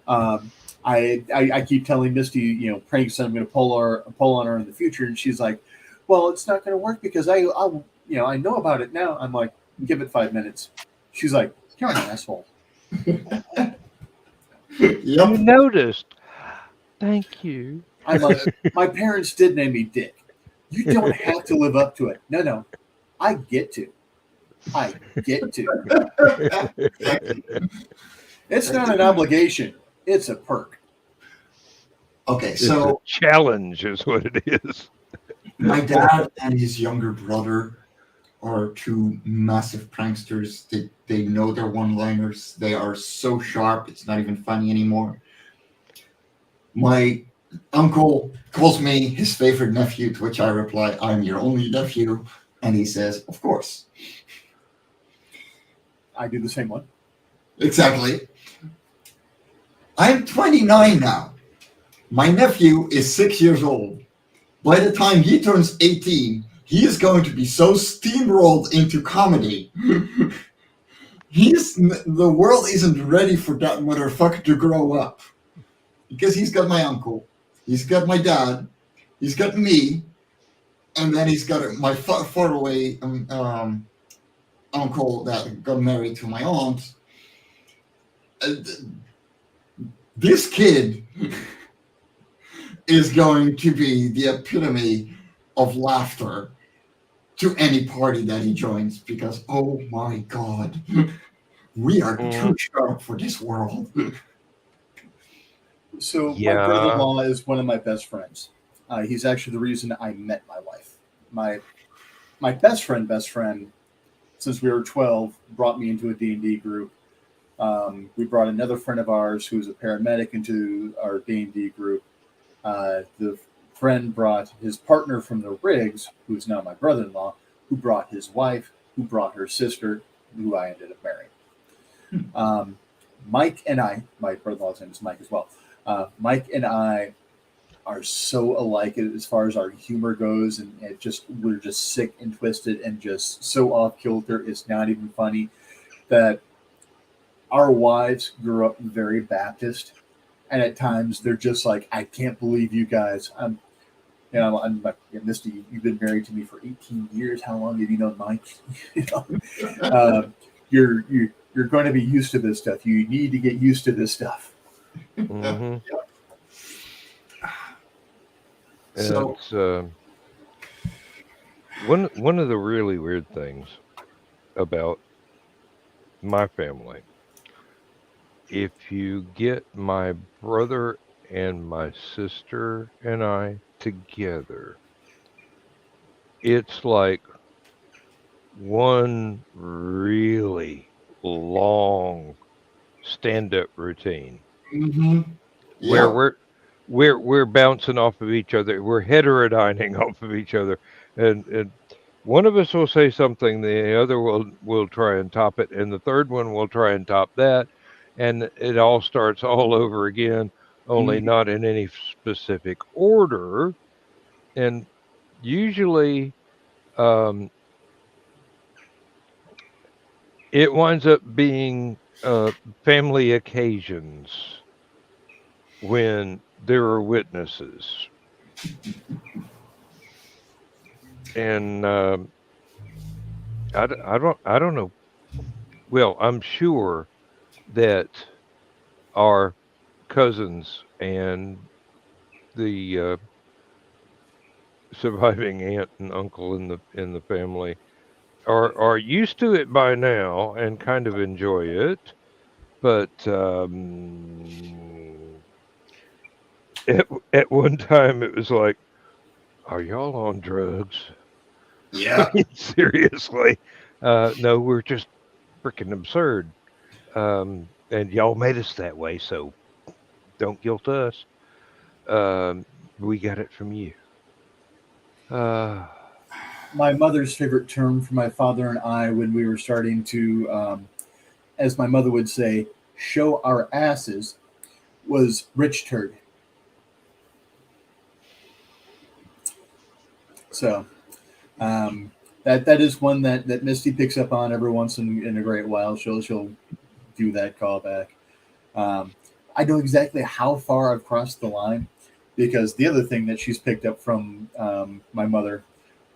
now. I keep telling Misty, pranks that I'm going to pull on her in the future, and she's like, "Well, it's not going to work because I know about it now." I'm like, "Give it 5 minutes." She's like, "You're an asshole." You noticed. Thank you. I'm like, "My parents did name me Dick. You don't have to live up to it." No, I get to. It's not an obligation. It's a perk. Okay, It's so a challenge is what it is. my dad and his younger brother are two massive pranksters. They know their one-liners. They are so sharp, it's not even funny anymore. My uncle calls me his favorite nephew, to which I reply, "I'm your only nephew." And he says, "Of course." I do the same one. Exactly. I'm 29 now. My nephew is 6 years old. By the time he turns 18, he is going to be so steamrolled into comedy. The world isn't ready for that motherfucker to grow up. Because he's got my uncle, he's got my dad, he's got me, and then he's got my far away uncle that got married to my aunt. This kid is going to be the epitome of laughter to any party that he joins because, oh my God, we are too sharp for this world. So my Yeah. brother-in-law is one of my best friends. He's actually the reason I met my wife. My best friend, since we were 12, brought me into a D&D group. We brought another friend of ours who's a paramedic into our D&D group. The friend brought his partner from the Rigs, who's now my brother-in-law, who brought his wife, who brought her sister, who I ended up marrying. Mike and I, my brother-in-law's name is Mike as well. Mike and I are so alike as far as our humor goes, and we're just sick and twisted and just so off kilter. It's not even funny that our wives grew up very Baptist, and at times they're just like, I can't believe you guys. I'm Misty, you've been married to me for 18 years. How long have you known Mike? You're going to be used to this stuff. You need to get used to this stuff. Mm-hmm. So, It's one of the really weird things about my family. If you get my brother and my sister and I together, it's like one really long stand-up routine where yeah. we're bouncing off of each other. We're heterodyning off of each other, and one of us will say something, the other will try and top it, and the third one will try and top that, and it all starts all over again, only Mhm. not in any specific order, and usually um, it winds up being family occasions when there are witnesses. And I don't know. Well, I'm sure that our cousins and the surviving aunt and uncle in the family are used to it by now and kind of enjoy it. But at one time, it was like, "Are y'all on drugs? I Yeah. mean, seriously? No, we're just freaking absurd. And y'all made us that way, so don't guilt us. We got it from you." Uh, My mother's favorite term for my father and I when we were starting to, as my mother would say, show our asses was rich turd. So um, that is one that Misty picks up on every once in a great while. She'll do that callback. Um, I know exactly how far I've crossed the line because the other thing that she's picked up from my mother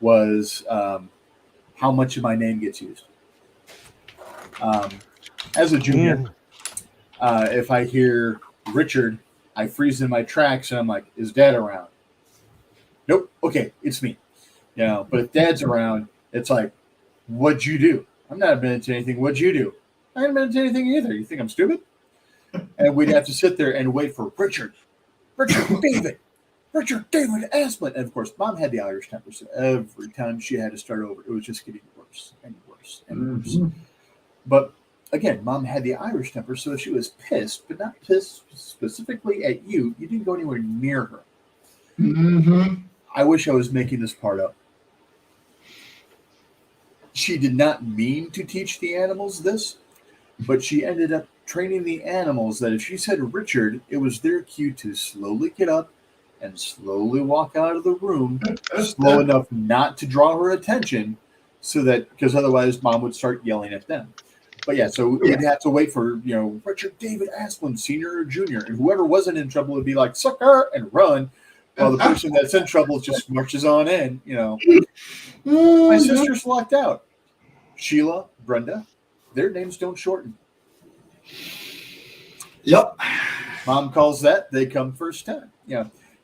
was how much of my name gets used. Um, as a junior, mm, if I hear Richard, I freeze in my tracks and I'm like, "Is Dad around?" Nope. Okay, it's me. But if Dad's around, it's like, "What'd you do?" I'm not admitting to anything. What'd you do? I didn't admit to anything either. You think I'm stupid? And we'd have to sit there and wait for Richard David Asplin. And of course, Mom had the Irish temper, so every time she had to start over, it was just getting worse and worse and worse. Mhm. But again, Mom had the Irish temper, so if she was pissed, but not pissed specifically at you, you didn't go anywhere near her. Mhm. I wish I was making this part up. She did not mean to teach the animals this, but she ended up training the animals that if she said Richard, it was their cue to slowly get up and slowly walk out of the room, slow enough not to draw her attention, so that because otherwise mom would start yelling at them. But yeah, so we'd have to wait for Richard David Asplin, senior or junior, and whoever wasn't in trouble would be like sucker and run, while the person that's in trouble just marches on in. My sister's locked out. Sheila, Brenda, their names don't shorten. Yep. Mom calls that, they come first time.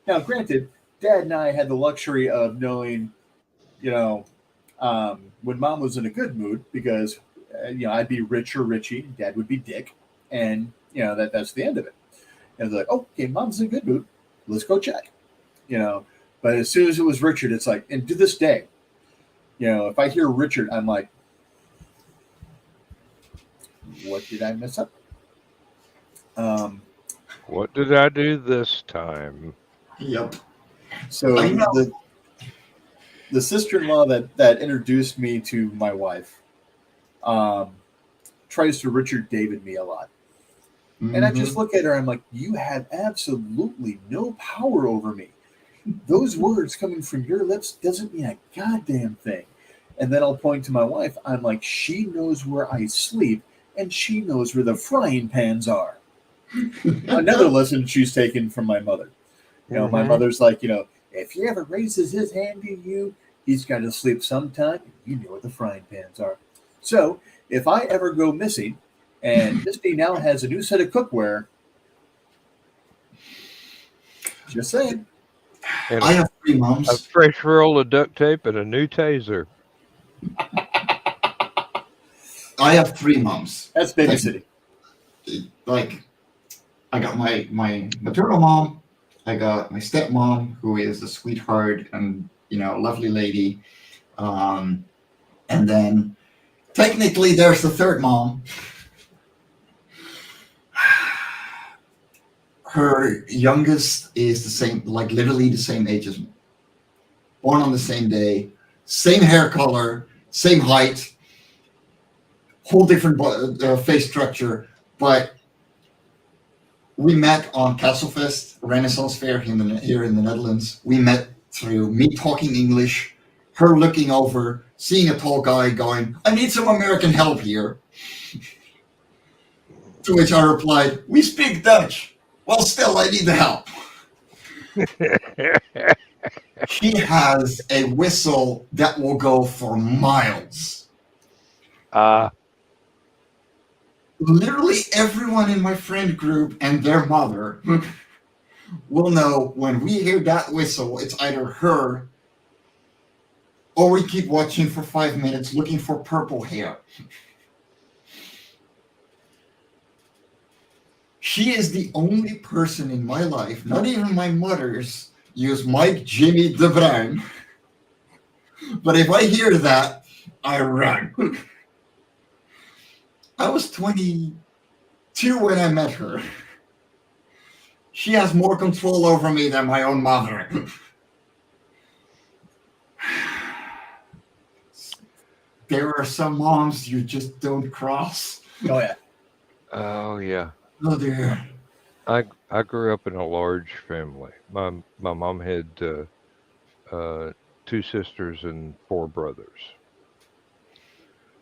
Now, granted, Dad and I had the luxury of knowing, when Mom was in a good mood, because, I'd be Rich or Richie, Dad would be Dick, and, that's the end of it. And it's like, oh, okay, Mom's in a good mood. Let's go check. But as soon as it was Richard, it's like, and to this day, if I hear Richard, I'm like, what did I mess up? What did I do this time? Yep. So the sister-in-law that introduced me to my wife tries to Richard David me a lot. Mm-hmm. And I just look at her, I'm like, you have absolutely no power over me. Those words coming from your lips doesn't mean a goddamn thing. And then I'll point to my wife, I'm like, she knows where I sleep, and she knows where the frying pans are. Another lesson she's taken from my mother. My mother's like, if he ever raises his hand to you, he's got to sleep sometime. You know where the frying pans are. So if I ever go missing, and Misty now has a new set of cookware, just saying. And I have 3 moms. A fresh roll of duct tape and a new taser. I have 3 moms. That's babysitting. Like, I got my maternal mom, I got my stepmom, who is a sweetheart and lovely lady, and then technically there's the 3rd mom. Her youngest is the same, like literally the same age as me. Born on the same day, same hair color, same height, whole different face structure, but we met on Castlefest, Renaissance Fair here in the Netherlands. We met through me talking English, her looking over, seeing a tall guy going, I need some American help here. To which I replied, we speak Dutch. Well, still, I need the help. She has a whistle that will go for miles. Literally everyone in my friend group and their mother will know when we hear that whistle, it's either her or we keep watching for 5 minutes looking for purple hair. She is the only person in my life, not even my mother's, use Mike Jimmy De Bruin. But if I hear that, I run. I was 22 when I met her. She has more control over me than my own mother. There are some moms you just don't cross. Oh, yeah. Oh, yeah. Oh, dear. I grew up in a large family. My mom had 2 sisters and 4 brothers.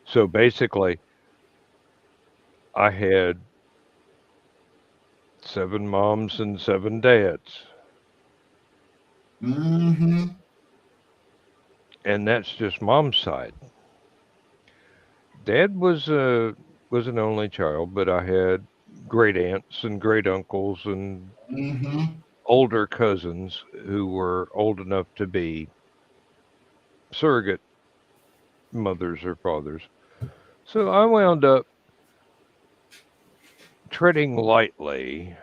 So basically, I had 7 moms and 7 dads. Mm-hmm. And that's just mom's side. Dad was an only child, but I had great aunts and great uncles and older cousins who were old enough to be surrogate mothers or fathers. So I wound up treading lightly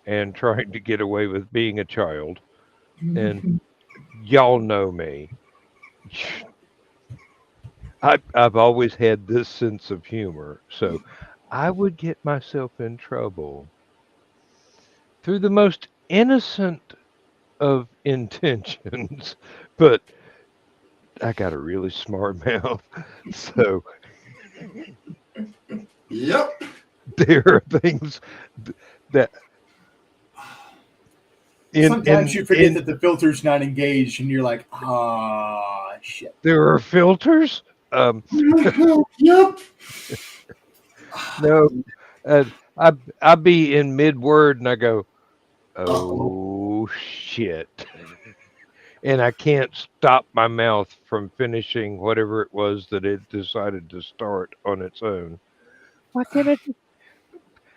and trying to get away with being a child. And y'all know me. I've always had this sense of humor. So I would get myself in trouble through the most innocent of intentions, but I got a really smart mouth. So Yep. there are things that Sometimes you forget that the filter's not engaged, and you're like, ah, shit. there are filters. Yep. No, uh, I be in mid word and I go, Uh-oh. oh shit, and I can't stop my mouth from finishing whatever it was that it decided to start on its own. Why can't I?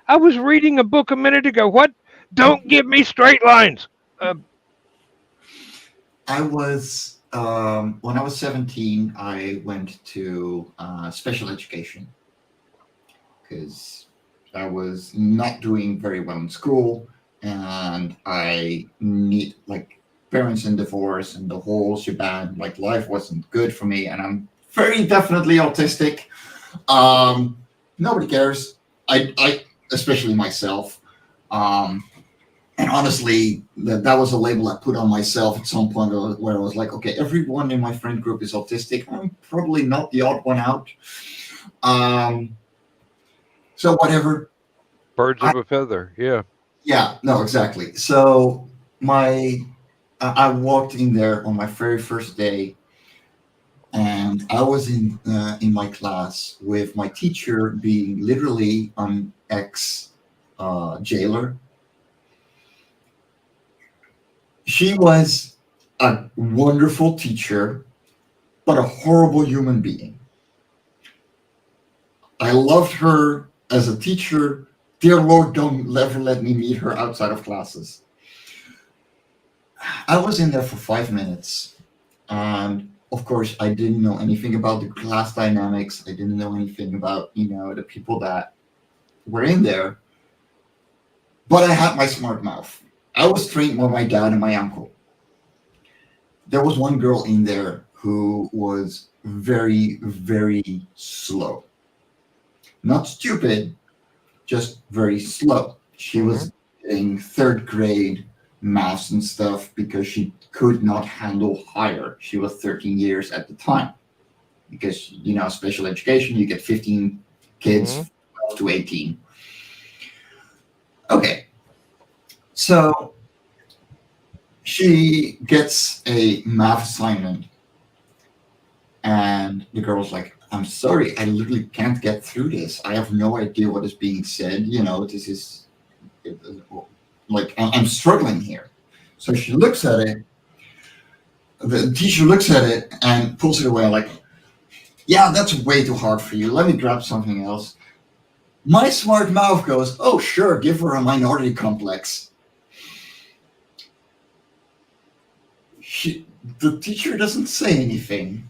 I was reading a book a minute ago. What? Don't give me straight lines. Uh, I was when I was 17. I went to special education because I was not doing very well in school, and I need like parents in divorce and the whole shebang. Like life wasn't good for me, and I'm very definitely autistic. Um, Nobody cares. I especially myself. Um, and honestly, that was a label I put on myself at some point where I was like, okay, everyone in my friend group is autistic. I'm probably not the odd one out. Um, so whatever. birds I, of a feather. Yeah. yeah, no, exactly. So I walked in there on my very first day, and I was in my class with my teacher being literally an ex jailer. She was a wonderful teacher, but a horrible human being. I loved her as a teacher. Dear Lord, don't ever let me meet her outside of classes. I was in there for 5 minutes, and of course, I didn't know anything about the class dynamics. I didn't know anything about the people that were in there. But I had my smart mouth. I was trained by my dad and my uncle. There was one girl in there who was very, very slow. Not stupid, just very slow. She Hmm. was in third grade maths and stuff because she could not handle higher. She was 13 years at the time. Because, special education, you get 15 Hmm. kids, 12 to 18. Okay, so she gets a math assignment, and the girl's like, I'm sorry, I literally can't get through this. I have no idea what is being said. This is like, I'm struggling here. So she looks at it. The teacher looks at it and pulls it away, like, yeah, that's way too hard for you. Let me grab something else. My smart mouth goes, oh, sure, give her a minority complex. The teacher doesn't say anything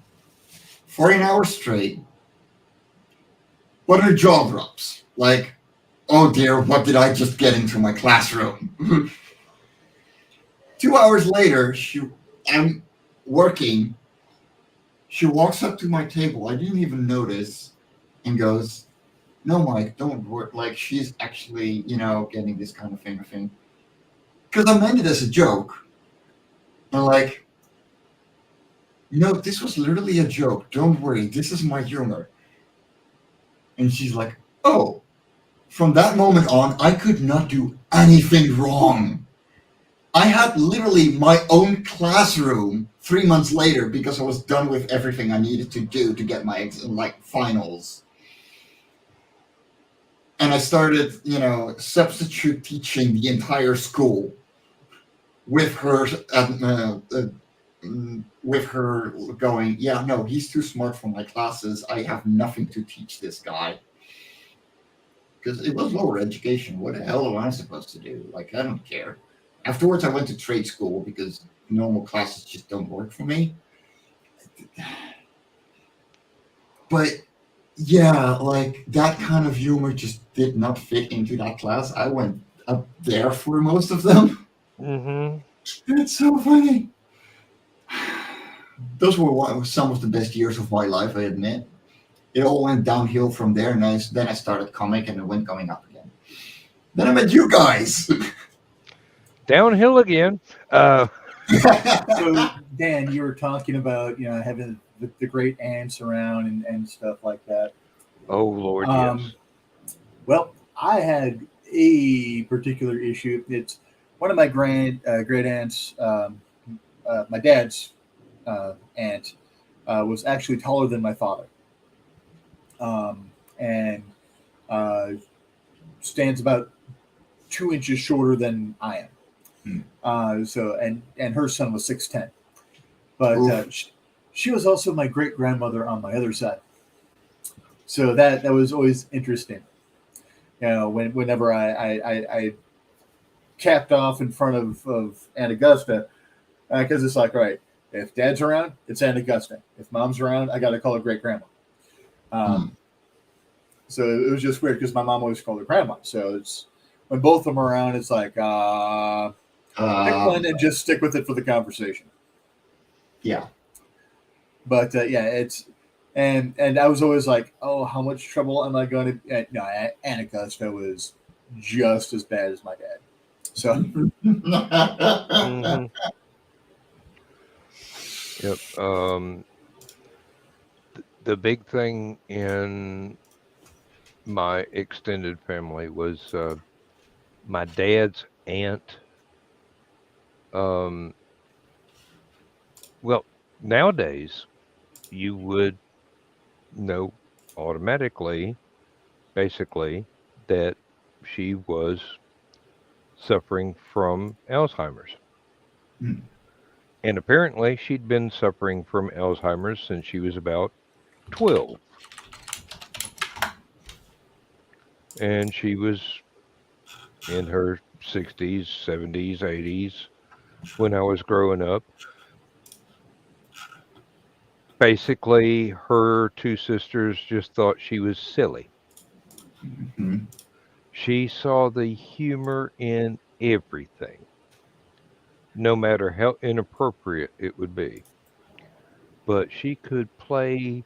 for an hour straight, but her jaw drops. Like, oh dear, what did I just get into my classroom? 2 hours later, I'm working. She walks up to my table. I didn't even notice, and goes, "No, Mike, don't worry." Like she's actually, getting this kind of thing. Because I meant it as a joke. And like, this was literally a joke. Don't worry, this is my humor. And she's like, "Oh." From that moment on, I could not do anything wrong. I had literally my own classroom 3 months later because I was done with everything I needed to do to get my finals. And I started, substitute teaching the entire school with her, with her going, yeah, no, he's too smart for my classes. I have nothing to teach this guy. Because it was lower education. What the hell am I supposed to do? Like, I don't care. Afterwards, I went to trade school because normal classes just don't work for me. But yeah, like that kind of humor just did not fit into that class. I went up there for most of them. Hmm. It's so funny. Those were some of the best years of my life, I admit. It all went downhill from there, and then I started comic, and it went going up again. Then I met you guys. Downhill again. Uh, So, Dan, you were talking about having the great aunts around and stuff like that. oh Lord, Um, yes. well, I had a particular issue. It's one of my great aunts, my dad's aunt, was actually taller than my father, and uh, stands about 2 inches shorter than I am. So and her son was 6'10", but she was also my great grandmother on my other side. So that was always interesting. Whenever I capped off in front of Aunt Augusta, because it's like, right, if Dad's around, it's Aunt Augusta. If Mom's around, I got to call her great grandma. So it was just weird because my mom always called her grandma. So it's when both of them are around, it's like, pick one and just stick with it for the conversation. Yeah. But it's and I was always like, oh, how much trouble am I going to? No, Aunt Augusta was just as bad as my dad. So Mm-hmm. Yep. The big thing in my extended family was my dad's aunt. Um, well, nowadays you would know automatically, basically, that she was suffering from Alzheimer's. And apparently, she'd been suffering from Alzheimer's since she was about 12. And she was in her 60s, 70s, 80s when I was growing up. Basically, her two sisters just thought she was silly. She saw the humor in everything, no matter how inappropriate it would be. But she could play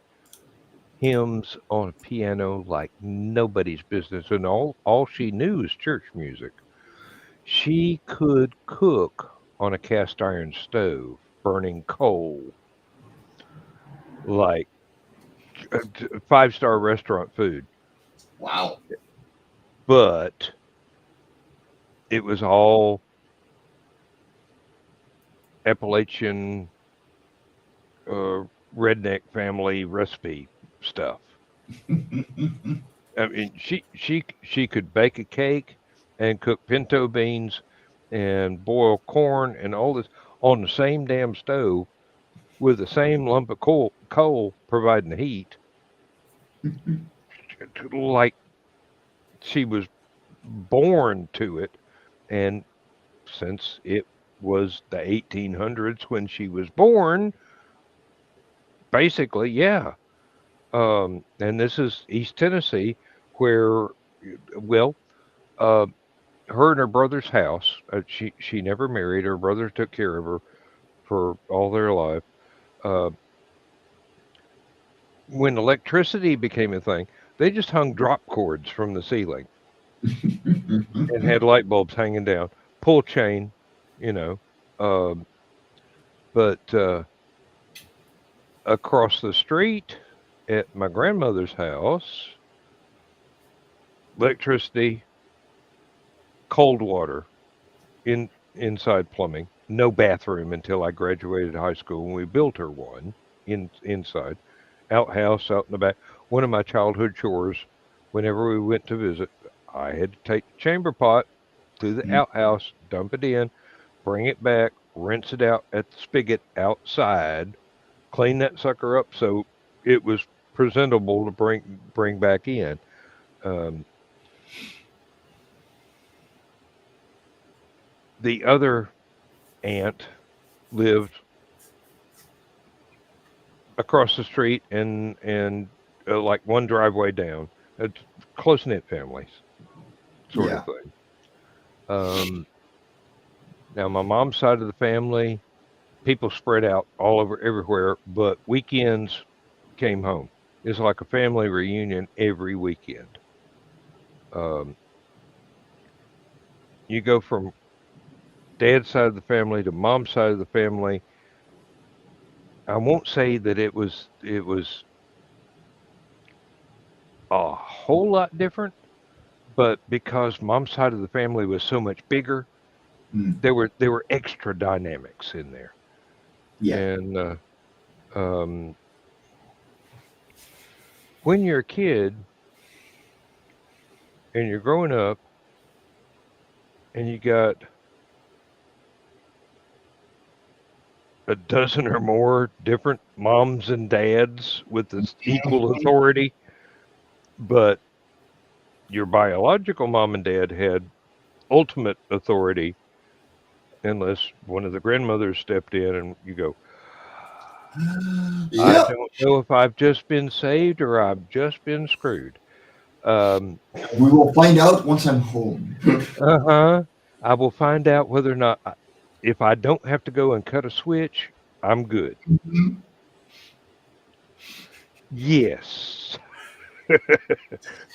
hymns on a piano like nobody's business, and all she knew was church music. She could cook on a cast iron stove, burning coal like five-star restaurant food. Wow. But it was all Appalachian uh, redneck family recipe stuff. I mean, she could bake a cake and cook pinto beans and boil corn and all this on the same damn stove with the same lump of coal providing the heat, like she was born to it. And since it was the 1800s when she was born, basically, yeah. And this is East Tennessee, where, well, uh, her and her brother's house. She never married. Her brother took care of her for all their life. Uh, when electricity became a thing, they just hung drop cords from the ceiling and had light bulbs hanging down, pull chain, you know. Um, but across the street at my grandmother's house, electricity, cold water, inside plumbing, no bathroom until I graduated high school, and we built her one inside, outhouse out in the back. One of my childhood chores, whenever we went to visit, I had to take the chamber pot to the outhouse, dump it in, bring it back, rinse it out at the spigot outside, clean that sucker up so it was presentable to bring back in. Um, the other aunt lived across the street and like one driveway down. It's close knit families, sort of Yeah. thing. Um, Now my mom's side of the family, people spread out all over everywhere, but weekends came home. It's like a family reunion every weekend. Um, you go from dad's side of the family to mom's side of the family. I won't say that it was a whole lot different, but because mom's side of the family was so much bigger, Mm. There were extra dynamics in there, Yeah. and um, when you're a kid and you're growing up and you got a dozen or more different moms and dads with this equal authority, but your biological mom and dad had ultimate authority unless one of the grandmothers stepped in and you go, I Yep. don't know if I've just been saved or I've just been screwed. Um, We will find out once I'm home. uh-huh. I will find out whether or not if I don't have to go and cut a switch, I'm good. Yes.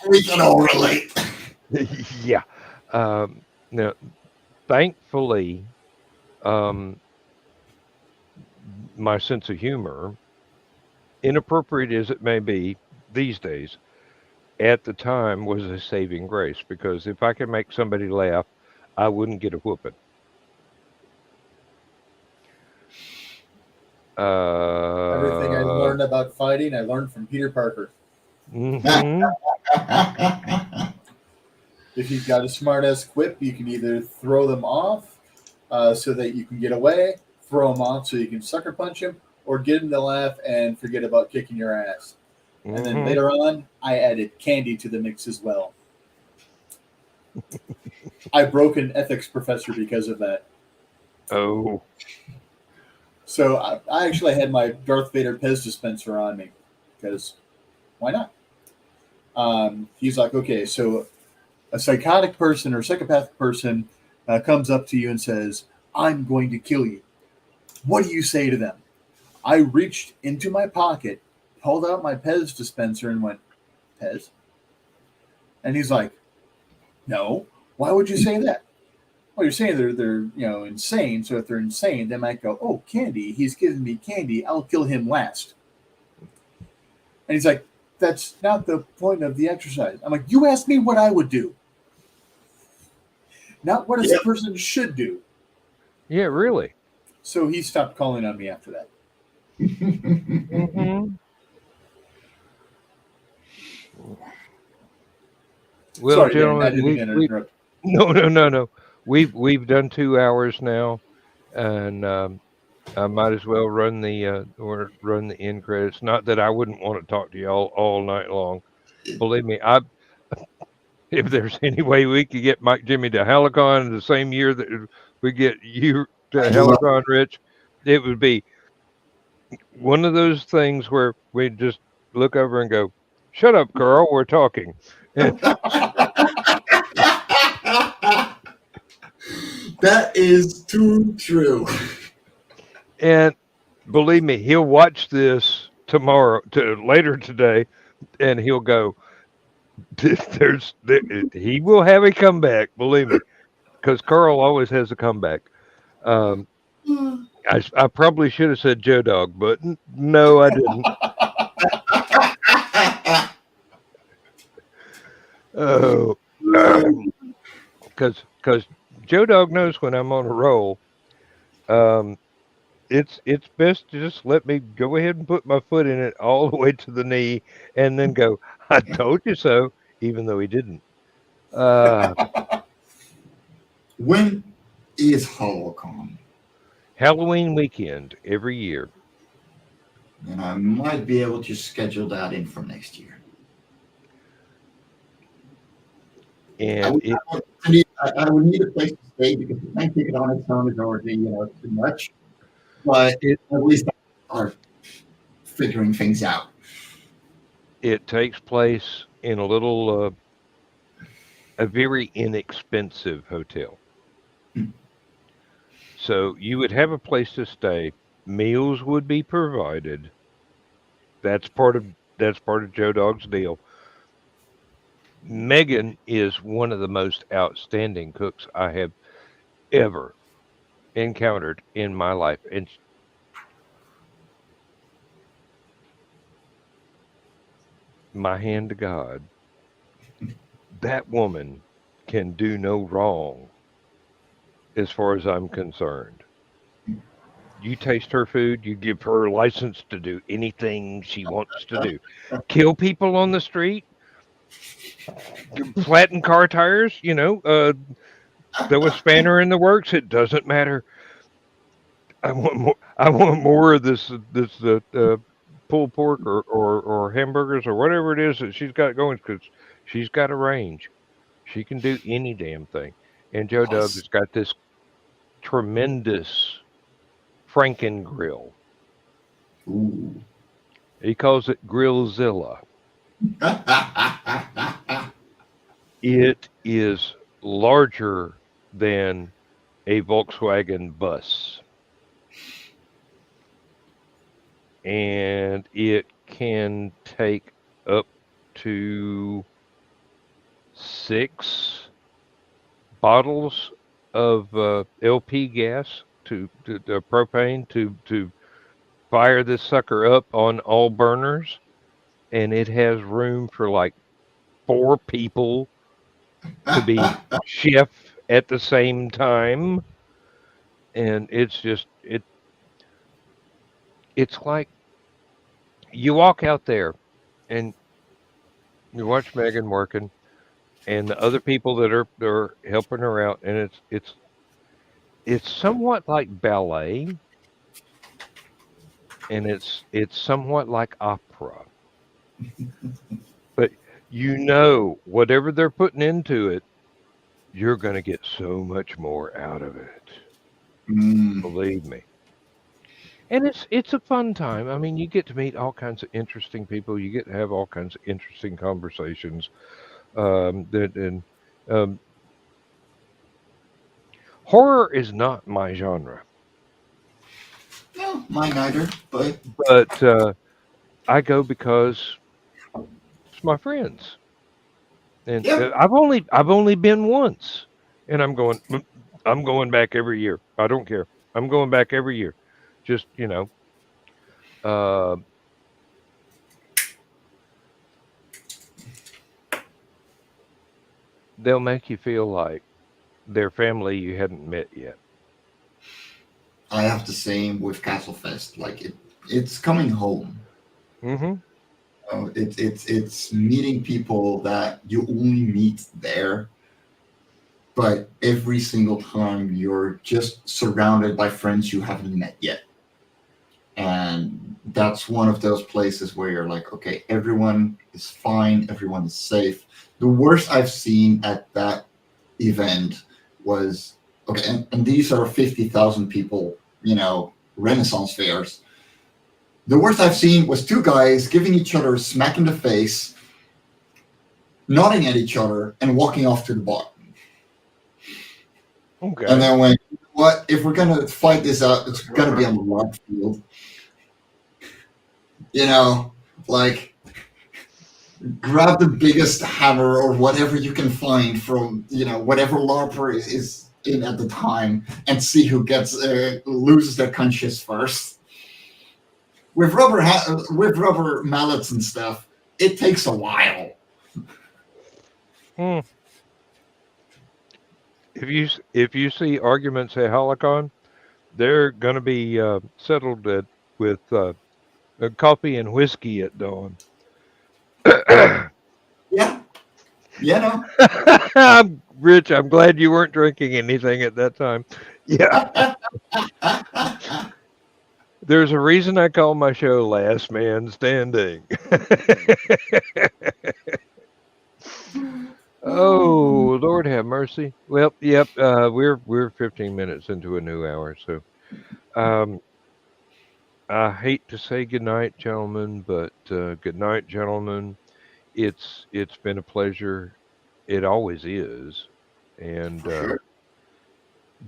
We can all relate. Yeah. Now, thankfully, um, my sense of humor, inappropriate as it may be these days, at the time was a saving grace because if I could make somebody laugh, I wouldn't get a whooping. Everything I Uh, learned about fighting, I learned from Peter Parker. mhm. If you've got a smart ass quip, you can either throw them off so that you can get away, throw them off so you can sucker punch him, or get him to laugh and forget about kicking your ass. And then Mhm. later on, I added candy to the mix as well. I broke an ethics professor because of that. Oh. So I actually had my Darth Vader Pez dispenser on me because why not? He's like, okay, so a psychotic person or psychopathic person comes up to you and says, I'm going to kill you. What do you say to them? I reached into my pocket, pulled out my Pez dispenser, and went, Pez? And he's like, no. Why would you say that? Well, you're saying they're insane. So if they're insane, they might go, oh, candy. He's giving me candy. I'll kill him last. And he's like, that's not the point of the exercise. I'm like, you asked me what I would do, not what a Yep. person should do. Yeah, really. So he stopped calling on me after that. Mhm. Well, Sorry, Dan. I gentlemen, didn't mean to we interrupt. no, no, no, no. We've done 2 hours now, and, I might as well run the, or run the end credits. Not that I wouldn't wanna talk to y'all all night long. Believe me, I if there's any way we could get Mike Jimmy to Hallowcon the same year that we get you to I love Hallowcon, Rich, it would be one of those things where we just look over and go, "Shut up, Carl, we're talking." that is too true. And believe me, he'll watch this tomorrow to later today, and he'll go, he will have a comeback, believe me, because Carl always has a comeback." Um, I probably should have said Joe Dog, but no, I didn't. Oh, because Joe Dog knows when I'm on a roll. Um, it's best to just let me go ahead and put my foot in it all the way to the knee, and then go, "I told you so," even though he didn't. Uh, When is Hallowcon? Halloween weekend every year, And I might be able to schedule that in for next year. I and would, I would need a place to stay because the plane ticket on its own is already too much. But it at least I start figuring things out. it takes place in a very inexpensive hotel. Hmm. So you would have a place to stay. Meals would be provided. That's part of Joe Dog's deal. Megan is one of the most outstanding cooks I have ever encountered in my life, and my hand to God, that woman can do no wrong. as far as I'm concerned. You taste her food, you give her a license to do anything she wants to do. Kill people on the street, flatten car tires, throw a spanner in the works. It doesn't matter. I want more. I want more of this pulled pork or hamburgers or whatever it is that she's got going because she's got a range. She can do any damn thing. And Joe Dub Us. has got this tremendous Franken grill. Ooh. He calls it Grillzilla. It is larger than a Volkswagen bus, and it can take up to 6 bottles of LP gas to propane to fire this sucker up on all burners, and it has room for like 4 people to be chef at the same time, and it's like you walk out there and you watch Megan working and the other people that are helping her out, and it's somewhat like ballet, and it's somewhat like opera, but whatever they're putting into it, you're going to get so much more out of it. Mm. Believe me. And it's a fun time. I mean, you get to meet all kinds of interesting people. You get to have all kinds of interesting conversations. That and um, Horror is not my genre, No, mine neither. But but I go because it's my friends, and yeah, I've only been once, and I'm going back every year. I don't care. I'm going back every year. Just uh, they'll make you feel like they're family you hadn't met yet. I have the same with Castle Fest. Like it's coming home. Hmm. It's meeting people that you only meet there, but every single time you're just surrounded by friends you haven't met yet. And that's one of those places where you're like, okay, everyone is fine, everyone is safe. The worst I've seen at that event was okay, and these are 50,000 people, Renaissance fairs. The worst I've seen was two guys giving each other a smack in the face, nodding at each other, and walking off to the bar. Okay. And then when, what, if we're going to fight this out, it's going to be on the large field. Like grab the biggest hammer or whatever you can find from, whatever LARPer is in at the time and see who loses their conscience first. With rubber mallets and stuff, it takes a while. Hmm. If you see arguments at Hallowcon, they're going to be settled with coffee and whiskey at dawn. Yeah, no. Rich, I'm glad you weren't drinking anything at that time. Yeah, there's a reason I call my show Last Man Standing. Oh, Lord have mercy. Well, yep, we're 15 minutes into a new hour, so um, I hate to say goodnight, gentlemen, but good night, gentlemen. It's been a pleasure. It always is, and For sure.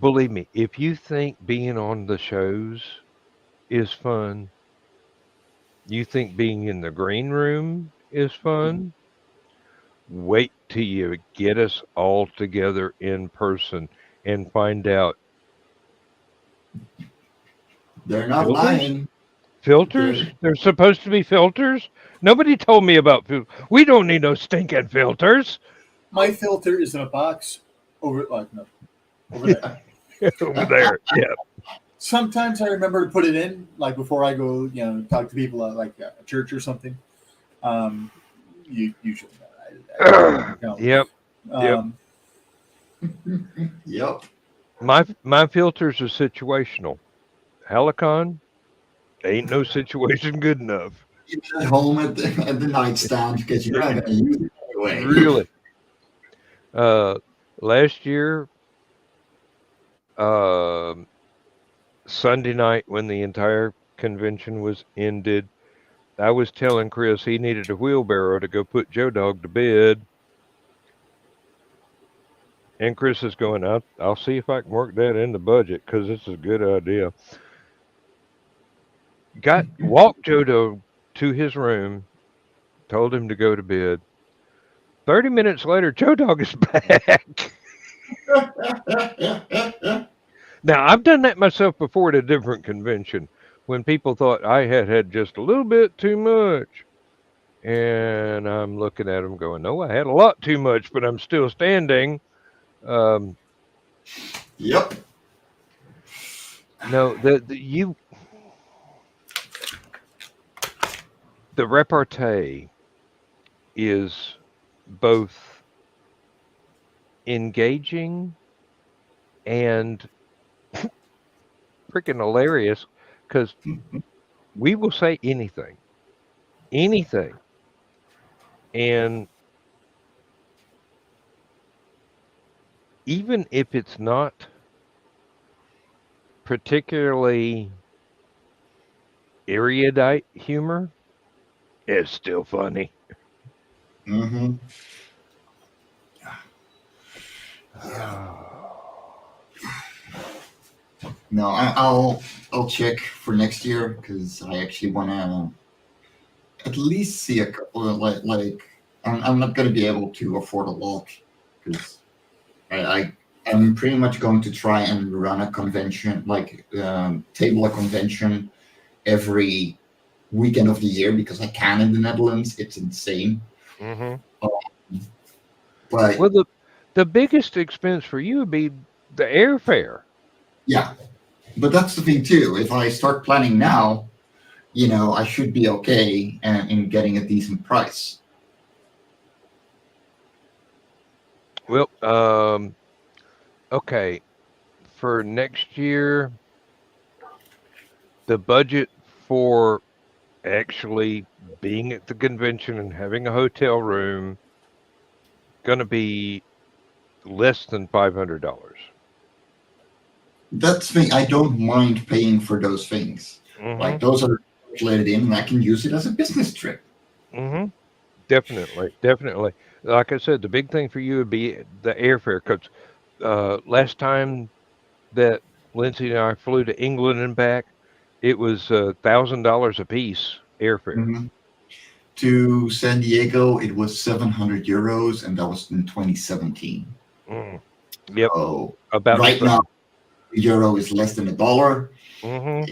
believe me, if you think being on the shows is fun, you think being in the green room is fun, wait till you get us all together in person and find out They're not filters? lying. Filters? They're There's supposed to be filters? Nobody told me about filters. We don't need no stinking filters. My filter is in a box over, like, no, over there. over there. Yeah. Sometimes I remember to put it in, like before I go, talk to people at like a church or something. Um, you usually I don't. Yep. Yep. Um, Yep. My filters are situational. Hallowcon ain't no situation good enough. Keep it at home at the nightstand because you're not going to use it anyway. Really. Uh, last year, um Sunday night when the entire convention was ended, I was telling Chris he needed a wheelbarrow to go put Joe Dog to bed. And Chris is going, I'll see if I can work that in the budget because this is a good idea. Walked Joe Dog to his room, told him to go to bed. 30 minutes later, Joe Dog is back. Now, I've done that myself before at a different convention when people thought I had just a little bit too much. And I'm looking at him going, no, I had a lot too much, but I'm still standing. Um, Yep. no, the repartee is both engaging and freaking hilarious because we will say anything. And even if it's not particularly erudite humor, it's still funny. Mm-hmm. No, I'll check for next year because I actually want to at least see a couple of I'm not going to be able to afford a lot because I'm pretty much going to try and run a convention table a convention every weekend of the year because I can in the Netherlands. It's insane. Mm-hmm. But Well, the biggest expense for you would be the airfare. yeah, but that's the thing too. If I start planning now, I should be okay in getting a decent price. Well, okay, for next year, the budget for actually being at the convention and having a hotel room going to be less than $500. That's the thing. I don't mind paying for those things. Mm-hmm. Like those are calculated in, and I can use it as a business trip. Mm-hmm. Definitely, definitely. Like I said, the big thing for you would be the airfare. Because last time that Lindsay and I flew to England and back, it was $1,000 a piece airfare. Mhm. To San Diego, it was 700 euros, and that was in 2017. Mm. Yep, So about the right same. now, the euro is less than $1. Mm-hmm.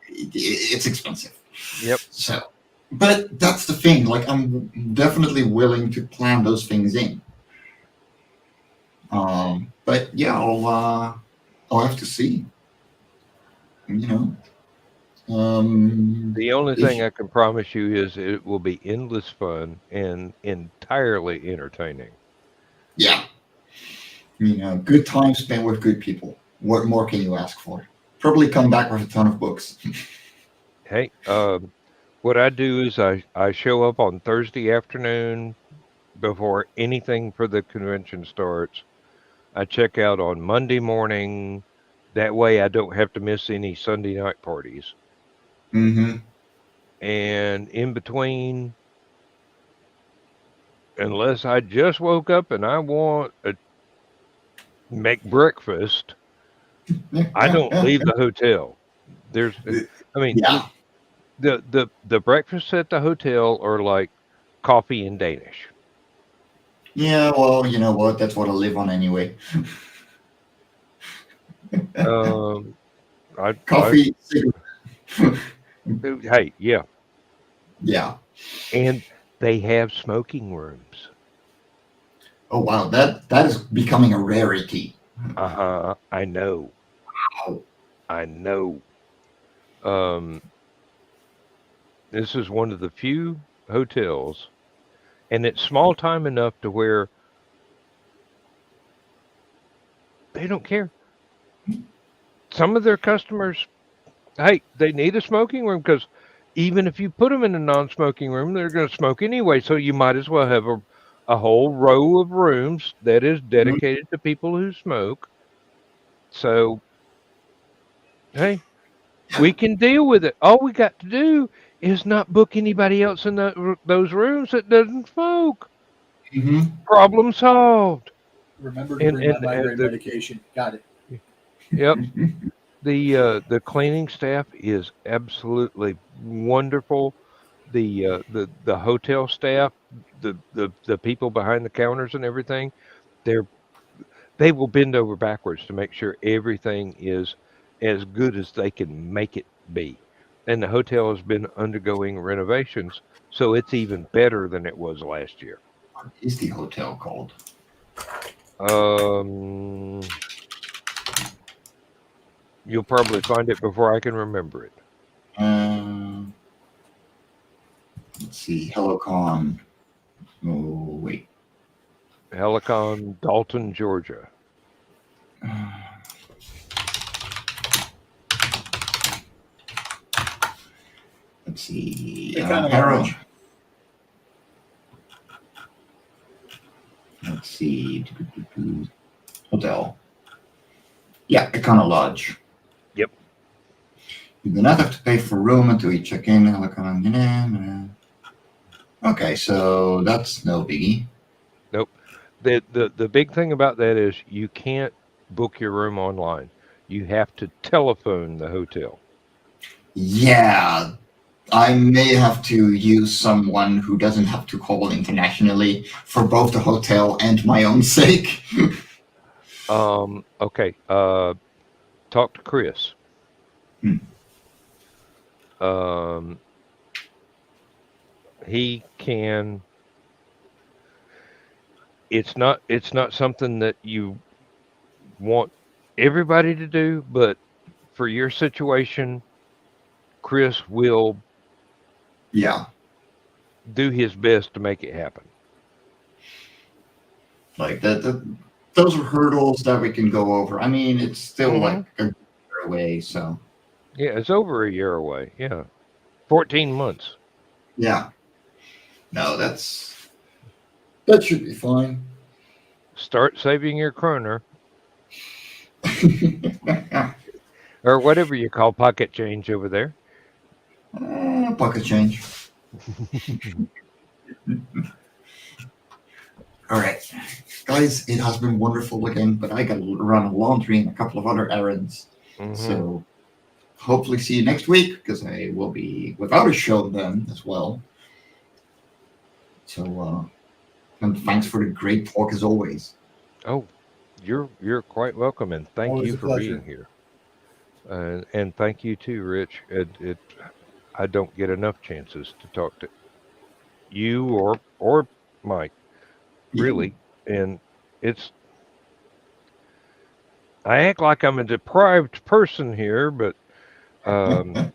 It's expensive. Yep. So, but that's the thing. Like, I'm definitely willing to plan those things in. But yeah, I'll have to see. You know, The only if thing I can promise you is it will be endless fun and entirely entertaining. yeah, good time spent with good people. What more can you ask for? Probably come back with a ton of books. Hey, what I do is I show up on Thursday afternoon before anything for the convention starts. I check out on Monday morning. That way I don't have to miss any Sunday night parties. Mm-hmm. And in between, unless I just woke up and I want to make breakfast, I don't leave the hotel. There's, I mean, Yeah. the breakfasts at the hotel are like coffee in Danish. Yeah, well, you know what? That's what I live on anyway. Um, I, Coffee, cigarette. hey, yeah, Yeah. and they have smoking rooms. Oh wow, that is becoming a rarity. I know. Oh, I know. Um, this is one of the few hotels, and it's small time enough to where they don't care. Some of their customers, hey, they need a smoking room because even if you put them in a non-smoking room, they're going to smoke anyway. So you might as well have a whole row of rooms that is mhm, dedicated to people who smoke. So, hey, we can deal with it. All we got to do is not book anybody else in those rooms that doesn't smoke. mhm. Problem solved. Remember to And bring my and and migraine the medication. Got it. yep, the cleaning staff is absolutely wonderful. The hotel staff, the people behind the counters and everything, they're they will bend over backwards to make sure everything is as good as they can make it be. And the hotel has been undergoing renovations, so it's even better than it was last year. What is the hotel called? Um, you'll probably find it before I can remember it. Um, let's see. Hallowcon. Oh, wait. Helicon, Dalton, Georgia. Let's see. They kind of Harold. large. Let's see. Hotel. Yeah, Econo Lodge. Yep. You do not have to pay for room until you check in. Okay, so that's no biggie. Nope. The big thing about that is you can't book your room online. You have to telephone the hotel. Yeah, I may have to use someone who doesn't have to call internationally for both the hotel and my own sake. Okay. Talk to Chris. Hmm. Um, he can. It's not something that you want everybody to do, but for your situation, Chris will Yeah, do his best to make it happen. like those are hurdles that we can go over. I mean, it's still Hmm. like a year away, so Yeah, it's over a year away. Yeah, 14 months. yeah. No, that should be fine. Start saving your kroner or whatever you call pocket change over there. Pocket change. All right, guys, it has been wonderful again, but I got to run laundry and a couple of other errands. Hmm. So hopefully see you next week because I will be without a show then as well. So and thanks for the great talk as always. Oh, you're quite welcome, and thank Always you a for being pleasure. here. And thank you too, Rich. It I don't get enough chances to talk to you or Mike, Yeah. really. And it's I act like I'm a deprived person here, but um,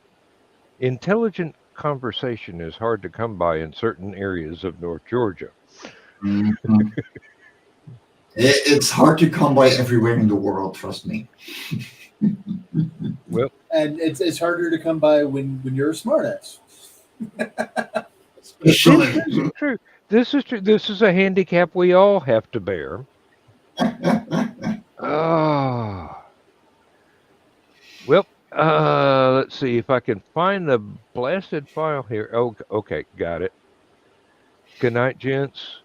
intelligent conversation is hard to come by in certain areas of North Georgia. Mhm. It's hard to come by everywhere in the world, trust me. Well, And it's harder to come by when you're a smartass. this Especially. is true. This is true. This is a handicap we all have to bear. Ah, well, let's see if I can find the blasted file here. Oh, okay, got it. Good night, gents.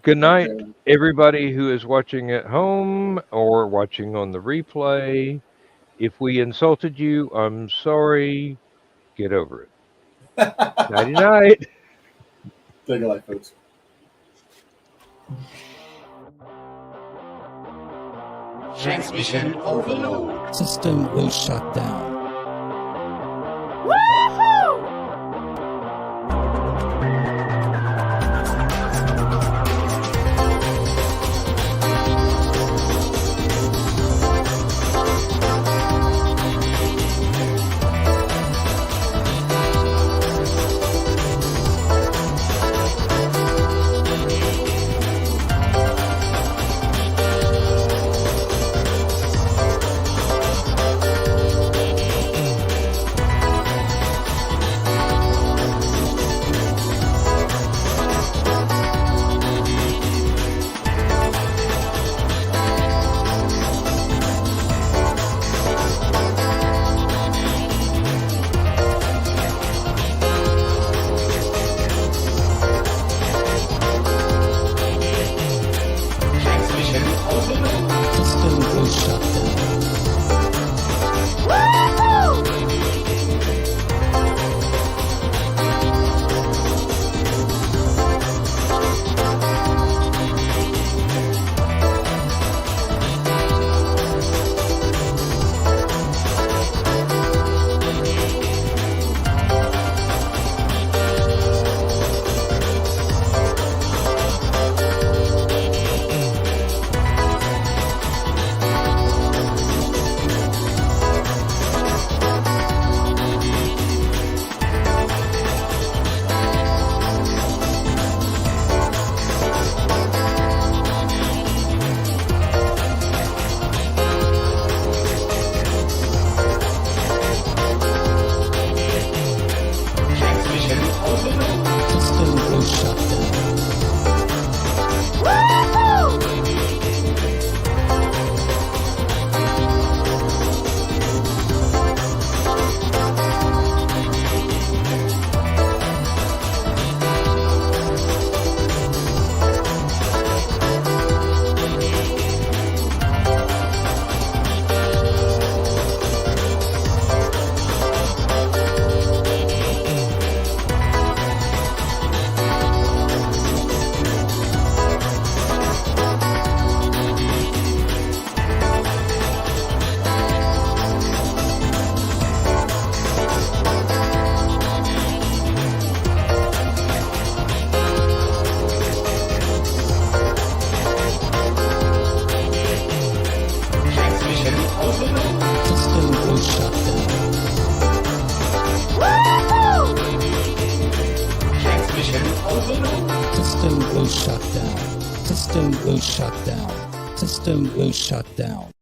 Good night, Okay. everybody who is watching at home or watching on the replay. If we insulted you, I'm sorry. Get over it. Nighty night. Take a life, folks. Transmission overload. System will shut down. shut down. System will shut down. System will shut down.